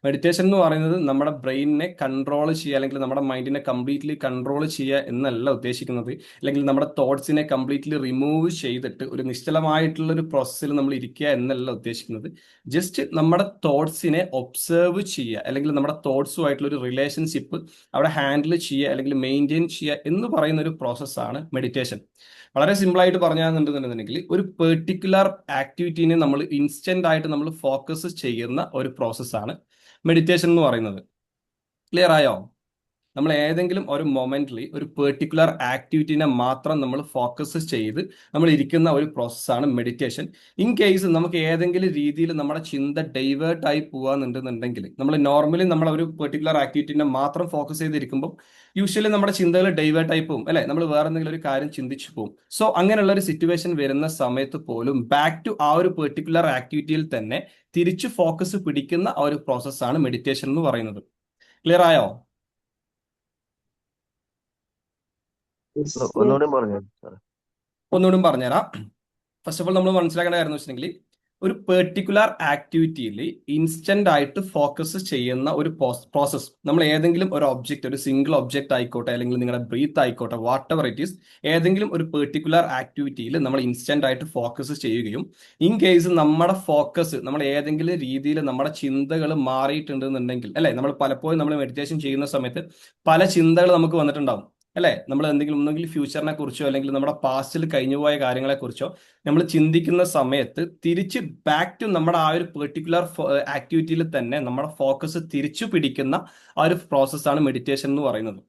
മെഡിറ്റേഷൻ എന്ന് പറയുന്നത് നമ്മുടെ ബ്രെയിനിനെ കൺട്രോൾ ചെയ്യുക, അല്ലെങ്കിൽ നമ്മുടെ മൈൻഡിനെ കംപ്ലീറ്റ്ലി കൺട്രോൾ ചെയ്യുക എന്നല്ല ഉദ്ദേശിക്കുന്നത്. അല്ലെങ്കിൽ നമ്മുടെ തോട്ട്സിനെ കംപ്ലീറ്റ്ലി റിമൂവ് ചെയ്തിട്ട് ഒരു നിശ്ചലമായിട്ടുള്ള ഒരു പ്രോസസ്സിൽ നമ്മൾ ഇരിക്കുക എന്നല്ല ഉദ്ദേശിക്കുന്നത്. ജസ്റ്റ് നമ്മുടെ തോട്ട്സിനെ ഒബ്സേർവ് ചെയ്യുക, അല്ലെങ്കിൽ നമ്മുടെ തോട്ട്സുമായിട്ടുള്ള ഒരു റിലേഷൻഷിപ്പ് അവിടെ ഹാൻഡിൽ ചെയ്യുക അല്ലെങ്കിൽ മെയിൻറ്റെയിൻ ചെയ്യുക എന്ന് പറയുന്ന ഒരു പ്രോസസ്സാണ് മെഡിറ്റേഷൻ. വളരെ സിമ്പിൾ ആയിട്ട് പറഞ്ഞാന്നുണ്ടെന്നുണ്ടെങ്കിൽ ഒരു പെർട്ടിക്കുലർ ആക്ടിവിറ്റീനെ നമ്മൾ ഇൻസ്റ്റന്റ് ആയിട്ട് നമ്മൾ ഫോക്കസ് ചെയ്യുന്ന ഒരു പ്രോസസ്സാണ് മെഡിറ്റേഷൻ എന്ന് പറയുന്നത്. ക്ലിയർ ആയോ? നമ്മൾ ഏതെങ്കിലും ഒരു മൊമെന്റിൽ ഒരു പെർട്ടിക്കുലർ ആക്ടിവിറ്റീനെ മാത്രം നമ്മൾ ഫോക്കസ് ചെയ്ത് നമ്മൾ ഇരിക്കുന്ന ഒരു പ്രോസസ്സാണ് മെഡിറ്റേഷൻ. ഇൻ കേസ് നമുക്ക് ഏതെങ്കിലും രീതിയിൽ നമ്മുടെ ചിന്ത ഡൈവേർട്ട് ആയി പോകാന്നുണ്ടെന്നുണ്ടെങ്കിൽ, നമ്മൾ നോർമലി നമ്മൾ ഒരു പെർട്ടിക്കുലർ ആക്ടിവിറ്റീനെ മാത്രം ഫോക്കസ് ചെയ്തിരിക്കുമ്പോൾ യൂഷ്വലി നമ്മുടെ ചിന്തകൾ ഡൈവേർട്ട് ആയി പോകും, അല്ലെ? നമ്മൾ വേറെ എന്തെങ്കിലും ഒരു കാര്യം ചിന്തിച്ചു പോകും. സോ അങ്ങനെയുള്ള ഒരു സിറ്റുവേഷൻ വരുന്ന സമയത്ത് പോലും ബാക്ക് ടു ആ ഒരു പെർട്ടിക്കുലർ ആക്ടിവിറ്റിയിൽ തന്നെ തിരിച്ചു ഫോക്കസ് പിടിക്കുന്ന ആ ഒരു പ്രോസസ്സാണ് മെഡിറ്റേഷൻ എന്ന് പറയുന്നത്. ക്ലിയർ ആയോ? ഒന്നുകൂടി പറഞ്ഞു സാറേ. ഒന്നുകൂടി പറഞ്ഞുതരാം. ഫസ്റ്റ് ഓഫ് ഓൾ നമ്മൾ മനസ്സിലാക്കേണ്ട കാര്യം എന്ന് വെച്ചിട്ടുണ്ടെങ്കിൽ, ഒരു പെർട്ടിക്കുലർ ആക്ടിവിറ്റിയിൽ ഇൻസ്റ്റന്റ് ആയിട്ട് ഫോക്കസ് ചെയ്യുന്ന ഒരു പ്രോസസ്, നമ്മൾ ഏതെങ്കിലും ഒരു ഒബ്ജക്റ്റ്, ഒരു സിംഗിൾ ഒബ്ജക്റ്റ് ആയിക്കോട്ടെ, അല്ലെങ്കിൽ നിങ്ങളുടെ ബ്രീത്ത് ആയിക്കോട്ടെ, വാട്ട് എവർ ഇറ്റ് ഈസ്, ഏതെങ്കിലും ഒരു പെർട്ടിക്കുലർ ആക്ടിവിറ്റിയിൽ നമ്മൾ ഇൻസ്റ്റന്റ് ആയിട്ട് ഫോക്കസ് ചെയ്യുകയും ഇൻ കേസ് നമ്മുടെ ഫോക്കസ് നമ്മൾ ഏതെങ്കിലും രീതിയിൽ നമ്മുടെ ചിന്തകൾ മാറിയിട്ടുണ്ടെന്നുണ്ടെങ്കിൽ, അല്ലെ, നമ്മൾ പലപ്പോഴും നമ്മൾ മെഡിറ്റേഷൻ ചെയ്യുന്ന സമയത്ത് പല ചിന്തകൾ നമുക്ക് വന്നിട്ടുണ്ടാവും, അല്ലെ? നമ്മൾ എന്തെങ്കിലും ഒന്നെങ്കിൽ ഫ്യൂച്ചറിനെ കുറിച്ചോ അല്ലെങ്കിൽ നമ്മുടെ പാസ്റ്റിൽ കഴിഞ്ഞുപോയ കാര്യങ്ങളെ കുറിച്ചോ നമ്മൾ ചിന്തിക്കുന്ന സമയത്ത് തിരിച്ച് ബാക്ക് ടു നമ്മുടെ ആ ഒരു പെർട്ടിക്കുലർ ആക്ടിവിറ്റിയിൽ തന്നെ നമ്മുടെ ഫോക്കസ് തിരിച്ചു പിടിക്കുന്ന ആ ഒരു പ്രോസസ്സാണ് മെഡിറ്റേഷൻ എന്ന് പറയുന്നത്.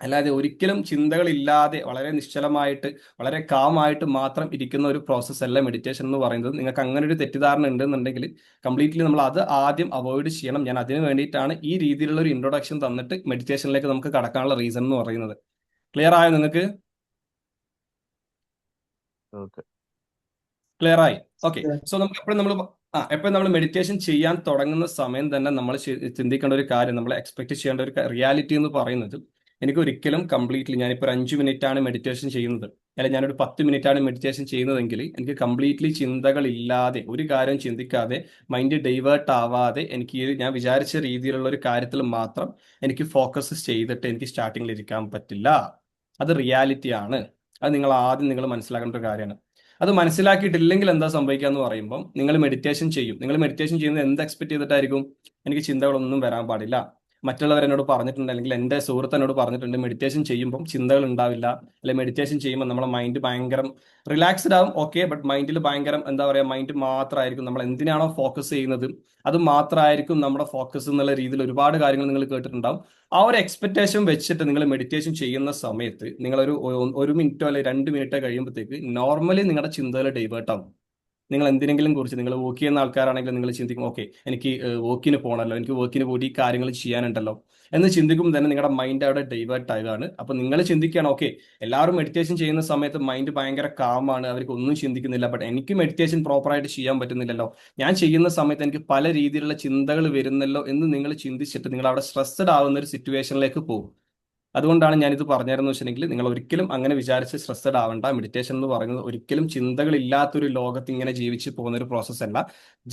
അല്ലാതെ ഒരിക്കലും ചിന്തകളില്ലാതെ വളരെ നിശ്ചലമായിട്ട് വളരെ കാമായിട്ട് മാത്രം ഇരിക്കുന്ന ഒരു പ്രോസസ്സ് അല്ല മെഡിറ്റേഷൻ എന്ന് പറയുന്നത്. നിങ്ങൾക്ക് അങ്ങനെ ഒരു തെറ്റിദ്ധാരണ ഉണ്ടെന്നുണ്ടെങ്കിൽ കംപ്ലീറ്റ്ലി നമ്മൾ അത് ആദ്യം അവോയ്ഡ് ചെയ്യണം. ഞാൻ അതിന് വേണ്ടിയിട്ടാണ് ഈ രീതിയിലുള്ള ഒരു ഇൻട്രൊഡക്ഷൻ തന്നിട്ട് മെഡിറ്റേഷനിലേക്ക് നമുക്ക് കടക്കാനുള്ള റീസൺ എന്ന് പറയുന്നത്. ക്ലിയർ ആയോ നിങ്ങൾക്ക്? ഓക്കെ. ക്ലിയർ ആയി? ഓക്കെ. സോ നമുക്ക് എപ്പോഴും നമ്മൾ മെഡിറ്റേഷൻ ചെയ്യാൻ തുടങ്ങുന്ന സമയം തന്നെ നമ്മൾ ചിന്തിക്കേണ്ട ഒരു കാര്യം, നമ്മൾ എക്സ്പെക്ട് ചെയ്യേണ്ട ഒരു റിയാലിറ്റി എന്ന് പറയുന്നത്, എനിക്ക് ഒരിക്കലും കംപ്ലീറ്റ്ലി ഞാനിപ്പോൾ ഒരു 5 മിനിറ്റ് ആണ് മെഡിറ്റേഷൻ ചെയ്യുന്നത്, അല്ലെങ്കിൽ ഞാനൊരു 10 മിനിറ്റ് ആണ് മെഡിറ്റേഷൻ ചെയ്യുന്നതെങ്കിൽ എനിക്ക് കംപ്ലീറ്റ്ലി ചിന്തകളില്ലാതെ ഒരു കാര്യം ചിന്തിക്കാതെ മൈൻഡ് ഡൈവേർട്ട് ആവാതെ എനിക്ക് ഞാൻ വിചാരിച്ച രീതിയിലുള്ള ഒരു കാര്യത്തിൽ മാത്രം എനിക്ക് ഫോക്കസ് ചെയ്തിട്ട് എനിക്ക് സ്റ്റാർട്ടിങ്ങിൽ ഇരിക്കാൻ പറ്റില്ല. അത് റിയാലിറ്റി ആണ്. അത് നിങ്ങൾ മനസ്സിലാക്കേണ്ട ഒരു കാര്യമാണ്. അത് മനസ്സിലാക്കിയിട്ടില്ലെങ്കിൽ എന്താ സംഭവിക്കുക എന്ന് പറയുമ്പോൾ, നിങ്ങൾ മെഡിറ്റേഷൻ ചെയ്യും. നിങ്ങൾ മെഡിറ്റേഷൻ ചെയ്യുന്നത് എന്ത് എക്സ്പെക്ട് ചെയ്തിട്ടായിരിക്കും? എനിക്ക് ചിന്തകളൊന്നും വരാൻ പാടില്ല. മറ്റുള്ളവർ എന്നോട് പറഞ്ഞിട്ടുണ്ട്, അല്ലെങ്കിൽ എൻ്റെ സുഹൃത്ത് എന്നോട് പറഞ്ഞിട്ടുണ്ട്, മെഡിറ്റേഷൻ ചെയ്യുമ്പോൾ ചിന്തകൾ ഉണ്ടാവില്ല, അല്ലെങ്കിൽ മെഡിറ്റേഷൻ ചെയ്യുമ്പോൾ നമ്മുടെ മൈൻഡ് ഭയങ്കര റിലാക്സ്ഡ് ആവും. ഓക്കെ, ബട്ട് മൈൻഡിൽ ഭയങ്കര എന്താ പറയുക, മൈൻഡ് മാത്രമായിരിക്കും, നമ്മൾ എന്തിനാണോ ഫോക്കസ് ചെയ്യുന്നത് അത് മാത്രമായിരിക്കും നമ്മുടെ ഫോക്കസ് എന്നുള്ള രീതിയിൽ ഒരുപാട് കാര്യങ്ങൾ നിങ്ങൾ കേട്ടിട്ടുണ്ടാവും. ആ ഒരു എക്സ്പെക്ടേഷൻ വെച്ചിട്ട് നിങ്ങൾ മെഡിറ്റേഷൻ ചെയ്യുന്ന സമയത്ത് നിങ്ങളൊരു 1 മിനിറ്റോ അല്ലെങ്കിൽ 2 മിനിറ്റോ കഴിയുമ്പോഴത്തേക്ക് നോർമലി നിങ്ങളുടെ ചിന്തകൾ ഡൈവേർട്ട് ആവും. നിങ്ങൾ എന്തിനെങ്കിലും കുറിച്ച്, നിങ്ങൾ വർക്ക് ചെയ്യുന്ന ആൾക്കാരാണെങ്കിൽ നിങ്ങൾ ചിന്തിക്കും, ഓക്കെ എനിക്ക് വർക്കിന് പോകണമല്ലോ, എനിക്ക് വർക്കിന് പോയി ഈ കാര്യങ്ങൾ ചെയ്യാനുണ്ടല്ലോ എന്ന് ചിന്തിക്കുമ്പോൾ തന്നെ നിങ്ങളുടെ മൈൻഡ് അവിടെ ഡൈവേർട്ട് ആവുകയാണ്. അപ്പൊ നിങ്ങൾ ചിന്തിക്കുകയാണ്, ഓക്കെ എല്ലാവരും മെഡിറ്റേഷൻ ചെയ്യുന്ന സമയത്ത് മൈൻഡ് ഭയങ്കര കാമാണ്, അവർക്ക് ഒന്നും ചിന്തിക്കുന്നില്ല, ബട്ട് എനിക്ക് മെഡിറ്റേഷൻ പ്രോപ്പറായിട്ട് ചെയ്യാൻ പറ്റുന്നില്ലല്ലോ, ഞാൻ ചെയ്യുന്ന സമയത്ത് എനിക്ക് പല രീതിയിലുള്ള ചിന്തകൾ വരുന്നല്ലോ എന്ന് നിങ്ങൾ ചിന്തിച്ചിട്ട് നിങ്ങൾ അവിടെ സ്ട്രെസ്ഡ് ആവുന്ന ഒരു സിറ്റുവേഷനിലേക്ക് പോകും. അതുകൊണ്ടാണ് ഞാനിത് പറഞ്ഞതെന്ന് വെച്ചിട്ടുണ്ടെങ്കിൽ, നിങ്ങൾ ഒരിക്കലും അങ്ങനെ വിചാരിച്ച് സ്ട്രെസ്ഡ് ആവണ്ട. മെഡിറ്റേഷൻ എന്ന് പറയുന്നത് ഒരിക്കലും ചിന്തകളില്ലാത്തൊരു ലോകത്ത് ഇങ്ങനെ ജീവിച്ച് പോകുന്ന ഒരു പ്രോസസ്സ് അല്ല.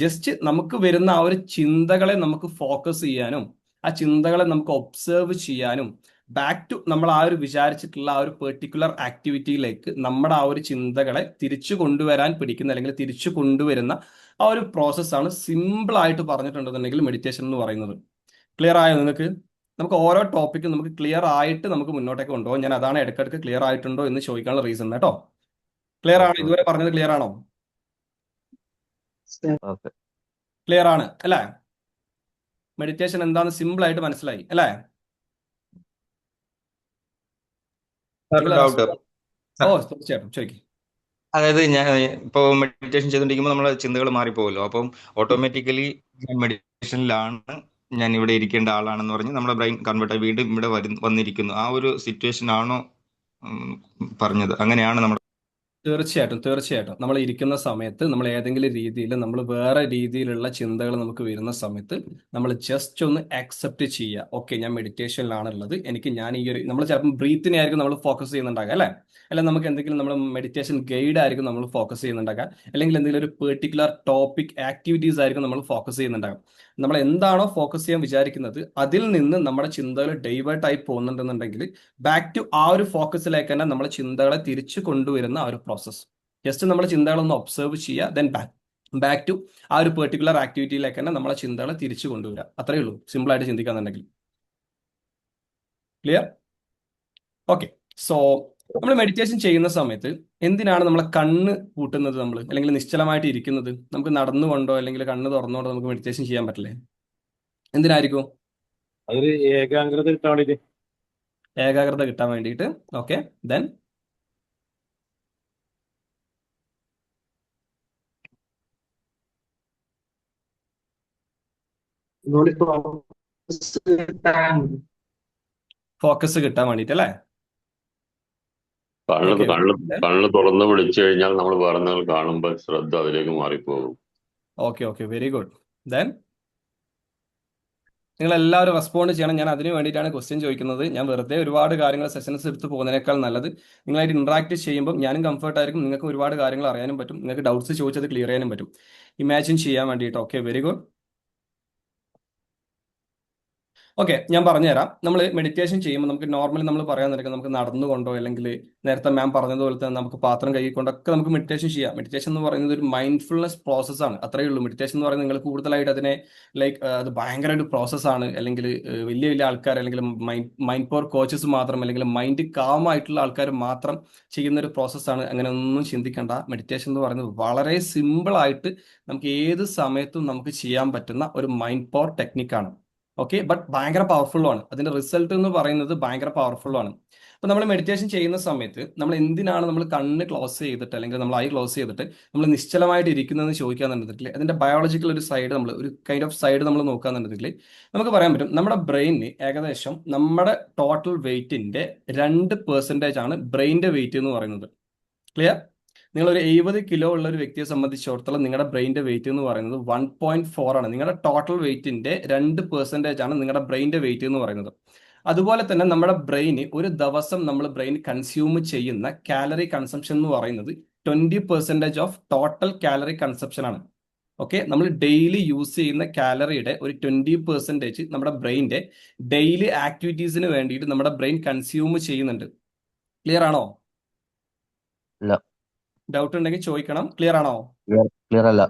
ജസ്റ്റ് നമുക്ക് വരുന്ന ആ ഒരു ചിന്തകളെ നമുക്ക് ഫോക്കസ് ചെയ്യാനും ആ ചിന്തകളെ നമുക്ക് ഒബ്സേർവ് ചെയ്യാനും ബാക്ക് ടു നമ്മൾ ആ ഒരു വിചാരിച്ചിട്ടുള്ള ആ ഒരു പെർട്ടിക്കുലർ ആക്ടിവിറ്റിയിലേക്ക് നമ്മുടെ ആ ഒരു ചിന്തകളെ തിരിച്ചു കൊണ്ടുവരാൻ പിടിക്കുന്ന, അല്ലെങ്കിൽ തിരിച്ചു കൊണ്ടുവരുന്ന ആ ഒരു പ്രോസസ്സാണ് സിമ്പിൾ ആയിട്ട് പറഞ്ഞിട്ടുണ്ടെന്നുണ്ടെങ്കിൽ മെഡിറ്റേഷൻ എന്ന് പറയുന്നത്. ക്ലിയർ ആയോ നിങ്ങൾക്ക്? നമുക്ക് ഓരോ ടോപ്പിക്കും നമുക്ക് ക്ലിയർ ആയിട്ട് നമുക്ക് മുന്നോട്ടേക്ക് കൊണ്ടുപോകാം. ഞാൻ അതാണ് ഇടയ്ക്കിടയ്ക്ക് ക്ലിയർ ആയിട്ടുണ്ടോ എന്ന് ചോദിക്കാനുള്ള റീസൺ കേട്ടോ. ക്ലിയർ ആണ്? ഇതുവരെ പറഞ്ഞത് ക്ലിയർ ആണോ? ഓക്കെ. ക്ലിയർ ആണ് അല്ലേ? മെഡിറ്റേഷൻ എന്താന്ന് സിമ്പിൾ ആയിട്ട് മനസ്സിലായി അല്ലേ? ഡൗട്ട്. ഓ തീർച്ചയായിട്ടും ചോദിക്കും. അതായത് ഞാൻ ഇപ്പോൾ മെഡിറ്റേഷൻ ചെയ്തുകൊണ്ടിരിക്കുമ്പോൾ നമ്മുടെ ചിന്തകൾ മാറിപ്പോകുമല്ലോ. അപ്പം ഓട്ടോമാറ്റിക്കലി ഞാൻ മെഡിറ്റേഷനിലാണ്, ഞാൻ ഇവിടെ ഇരിക്കേണ്ട ആളാണെന്ന് പറഞ്ഞ് നമ്മുടെ ബ്രെയിൻ കൺവേർട്ട് വീണ്ടും ഇവിടെ വന്നിരിക്കുന്നു. ആ ഒരു സിറ്റുവേഷൻ ആണോ പറഞ്ഞത്? അങ്ങനെയാണ് നമ്മുടെ തീർച്ചയായിട്ടും തീർച്ചയായിട്ടും നമ്മൾ ഇരിക്കുന്ന സമയത്ത് നമ്മൾ ഏതെങ്കിലും രീതിയിൽ നമ്മൾ വേറെ രീതിയിലുള്ള ചിന്തകൾ നമുക്ക് വരുന്ന സമയത്ത് നമ്മൾ ജസ്റ്റ് ഒന്ന് അക്സെപ്റ്റ് ചെയ്യുക. ഓക്കെ, ഞാൻ മെഡിറ്റേഷനിലാണുള്ളത്, എനിക്ക് ഞാൻ ഈ ഒരു നമ്മൾ ചിലപ്പോൾ ബ്രീത്തിനെ ആയിരിക്കും നമ്മൾ ഫോക്കസ് ചെയ്യുന്നുണ്ടാകുക അല്ലേ, അല്ലെങ്കിൽ നമുക്ക് എന്തെങ്കിലും നമ്മൾ മെഡിറ്റേഷൻ ഗൈഡ് ആയിരിക്കും നമ്മൾ ഫോക്കസ് ചെയ്യുന്നുണ്ടാകുക, അല്ലെങ്കിൽ എന്തെങ്കിലും ഒരു പെർട്ടിക്കുലർ ടോപ്പിക് ആക്ടിവിറ്റീസ് ആയിരിക്കും നമ്മൾ ഫോക്കസ് ചെയ്യുന്നുണ്ടാകും. നമ്മൾ എന്താണോ ഫോക്കസ് ചെയ്യാൻ വിചാരിക്കുന്നത് അതിൽ നിന്ന് നമ്മുടെ ചിന്തകൾ ഡൈവേർട്ട് ആയി പോകുന്നുണ്ടെന്നുണ്ടെങ്കിൽ ബാക്ക് ടു ആ ഒരു ഫോക്കസിലേക്ക് തന്നെ നമ്മുടെ ചിന്തകളെ തിരിച്ചു കൊണ്ടുവരുന്ന ആ ഒരു പ്രോസസ്സ്. ജസ്റ്റ് നമ്മുടെ ചിന്തകളൊന്ന് ഒബ്സർവ് ചെയ്യുക, ദെൻ ബാക്ക് ടു ആ ഒരു പെർട്ടിക്കുലർ ആക്ടിവിറ്റിയിലേക്ക് തന്നെ നമ്മളെ ചിന്തകളെ തിരിച്ചു കൊണ്ടുവരിക. അത്രയേ ഉള്ളൂ, സിമ്പിൾ ആയിട്ട് ചിന്തിക്കാന്നുണ്ടെങ്കിൽ. ക്ലിയർ? ഓക്കെ. സോ നമ്മൾ മെഡിറ്റേഷൻ ചെയ്യുന്ന സമയത്ത് എന്തിനാണ് നമ്മളെ കണ്ണ് പൂട്ടുന്നത്, നമ്മൾ അല്ലെങ്കിൽ നിശ്ചലമായിട്ട് ഇരിക്കുന്നത്? നമുക്ക് നടന്നുകൊണ്ടോ അല്ലെങ്കിൽ കണ്ണ് തുറന്നുകൊണ്ടോ നമുക്ക് മെഡിറ്റേഷൻ ചെയ്യാൻ പറ്റില്ലേ? എന്തിനായിരിക്കും? അതൊരു ഏകാഗ്രത കിട്ടാൻ വേണ്ടിട്ട്. ഏകാഗ്രത കിട്ടാൻ വേണ്ടിയിട്ട്. ഓക്കെ, ദെൻ ഫോക്കസ് കിട്ടാൻ വേണ്ടിയിട്ട് അല്ലേ? കണ്ണ് ഓക്കെ കണ്ണ് കണ്ണ് തുറന്ന് വിളിച്ചു കഴിഞ്ഞാൽ നമ്മൾ വേറെ എന്തെങ്കിലും കാണുമ്പോൾ ശ്രദ്ധ അതിലേക്ക് മാറിപ്പോകും. Okay okay, very good. Then നിങ്ങൾ എല്ലാവരും റെസ്പോണ്ട് ചെയ്യണം. ഞാൻ അതിന് വേണ്ടിയിട്ടാണ് ക്വസ്റ്റ്യൻ ചോദിക്കുന്നത്. ഞാൻ വെറുതെ ഒരുപാട് കാര്യങ്ങൾ സെഷൻസ് എടുത്ത് പോകുന്നതിനേക്കാൾ നല്ലത് നിങ്ങളായിട്ട് ഇന്ററാക്ട് ചെയ്യുമ്പോൾ ഞാനും കംഫർട്ട് ആയിരിക്കും, നിങ്ങൾക്ക് ഒരുപാട് കാര്യങ്ങൾ അറിയാനും പറ്റും, നിങ്ങൾക്ക് ഡൗട്ട്സ് ചോദിച്ചത് ക്ലിയർ ചെയ്യാനും പറ്റും, ഇമാജിൻ ചെയ്യാൻ വേണ്ടിയിട്ട്. Okay, very good. ഓക്കെ, ഞാൻ പറഞ്ഞുതരാം. നമ്മൾ മെഡിറ്റേഷൻ ചെയ്യുമ്പോൾ നമുക്ക് നോർമലി നമ്മൾ പറയാൻ നിൽക്കുക നമുക്ക് നടന്നുകൊണ്ടോ അല്ലെങ്കിൽ നേരത്തെ മാം പറഞ്ഞതുപോലെ തന്നെ നമുക്ക് പാത്രം കഴുകിക്കൊണ്ടൊക്കെ നമുക്ക് മെഡിറ്റേഷൻ ചെയ്യാം. മെഡിറ്റേഷൻ എന്ന് പറയുന്നത് ഒരു മൈൻഡ്ഫുൾനെസ് പ്രോസസ്സാണ്, അത്രയേ ഉള്ളൂ. മെഡിറ്റേഷൻ എന്ന് പറയുന്നത് നിങ്ങൾ കൂടുതലായിട്ട് അതിനെ അത് ഭയങ്കര ഒരു പ്രോസസ്സാണ്, അല്ലെങ്കിൽ വലിയ വലിയ ആൾക്കാർ അല്ലെങ്കിൽ മൈൻഡ് പവർ കോച്ചസ് മാത്രം അല്ലെങ്കിൽ മൈൻഡ് കാം ആയിട്ടുള്ള ആൾക്കാർ മാത്രം ചെയ്യുന്ന ഒരു പ്രോസസ്സാണ്. അങ്ങനെ ഒന്നും ചിന്തിക്കേണ്ട. മെഡിറ്റേഷൻ എന്ന് പറയുന്നത് വളരെ സിമ്പിൾ ആയിട്ട് നമുക്ക് ഏത് സമയത്തും നമുക്ക് ചെയ്യാൻ പറ്റുന്ന ഒരു മൈൻഡ് പവർ ടെക്നിക്കാണ്. ഓക്കെ, ബട്ട് ഭയങ്കര പവർഫുള്ളുമാണ്. അതിന്റെ റിസൾട്ട് എന്ന് പറയുന്നത് ഭയങ്കര പവർഫുള്ളുമാണ്. അപ്പൊ നമ്മൾ മെഡിറ്റേഷൻ ചെയ്യുന്ന സമയത്ത് നമ്മൾ എന്തിനാണ് നമ്മൾ കണ്ണ് ക്ലോസ് ചെയ്തിട്ട് അല്ലെങ്കിൽ നമ്മൾ ഐ ക്ലോസ് ചെയ്തിട്ട് നമ്മൾ നിശ്ചലമായിട്ട് ഇരിക്കുന്നതെന്ന് ചോദിക്കാന്നുണ്ടെങ്കിൽ അതിന്റെ ബയോളജിക്കൽ ഒരു സൈഡ്, നമ്മൾ ഒരു കൈൻഡ് ഓഫ് സൈഡ് നമ്മൾ നോക്കാന്നുണ്ടെങ്കിൽ നമുക്ക് പറയാൻ പറ്റും നമ്മുടെ ബ്രെയിനിന് ഏകദേശം നമ്മുടെ ടോട്ടൽ വെയിറ്റിന്റെ 2% ആണ് ബ്രെയിനിന്റെ വെയിറ്റ് എന്ന് പറയുന്നത്. ക്ലിയർ? നിങ്ങൾ ഒരു 70 കിലോ ഉള്ള ഒരു വ്യക്തിയെ സംബന്ധിച്ചിടത്തോളം നിങ്ങളുടെ ബ്രെയിനിന്റെ വെയിറ്റ് എന്ന് പറയുന്നത് 1.4 ആണ്. നിങ്ങളുടെ ടോട്ടൽ വെയിറ്റിന്റെ 2% ആണ് നിങ്ങളുടെ ബ്രെയിനിന്റെ വെയിറ്റ് എന്ന് പറയുന്നത്. അതുപോലെ തന്നെ നമ്മുടെ ബ്രെയിന് ഒരു ദിവസം നമ്മൾ ബ്രെയിൻ കൺസ്യൂം ചെയ്യുന്ന കാലറി കൺസംഷൻ എന്ന് പറയുന്നത് 20% ഓഫ് ടോട്ടൽ കാലറി കൺസംഷൻ ആണ്. ഓക്കെ, നമ്മൾ ഡെയിലി യൂസ് ചെയ്യുന്ന കാലറിയുടെ ഒരു 20% നമ്മുടെ ബ്രെയിനിന്റെ ഡെയിലി ആക്ടിവിറ്റീസിന് വേണ്ടിയിട്ട് നമ്മുടെ ബ്രെയിൻ കൺസ്യൂം ചെയ്യുന്നുണ്ട്. ക്ലിയർ ആണോ? ഇല്ല. ഡൗട്ട് ഉണ്ടെങ്കിൽ ചോദിക്കണം. ക്ലിയർ ആണോ? ക്ലിയർ അല്ല.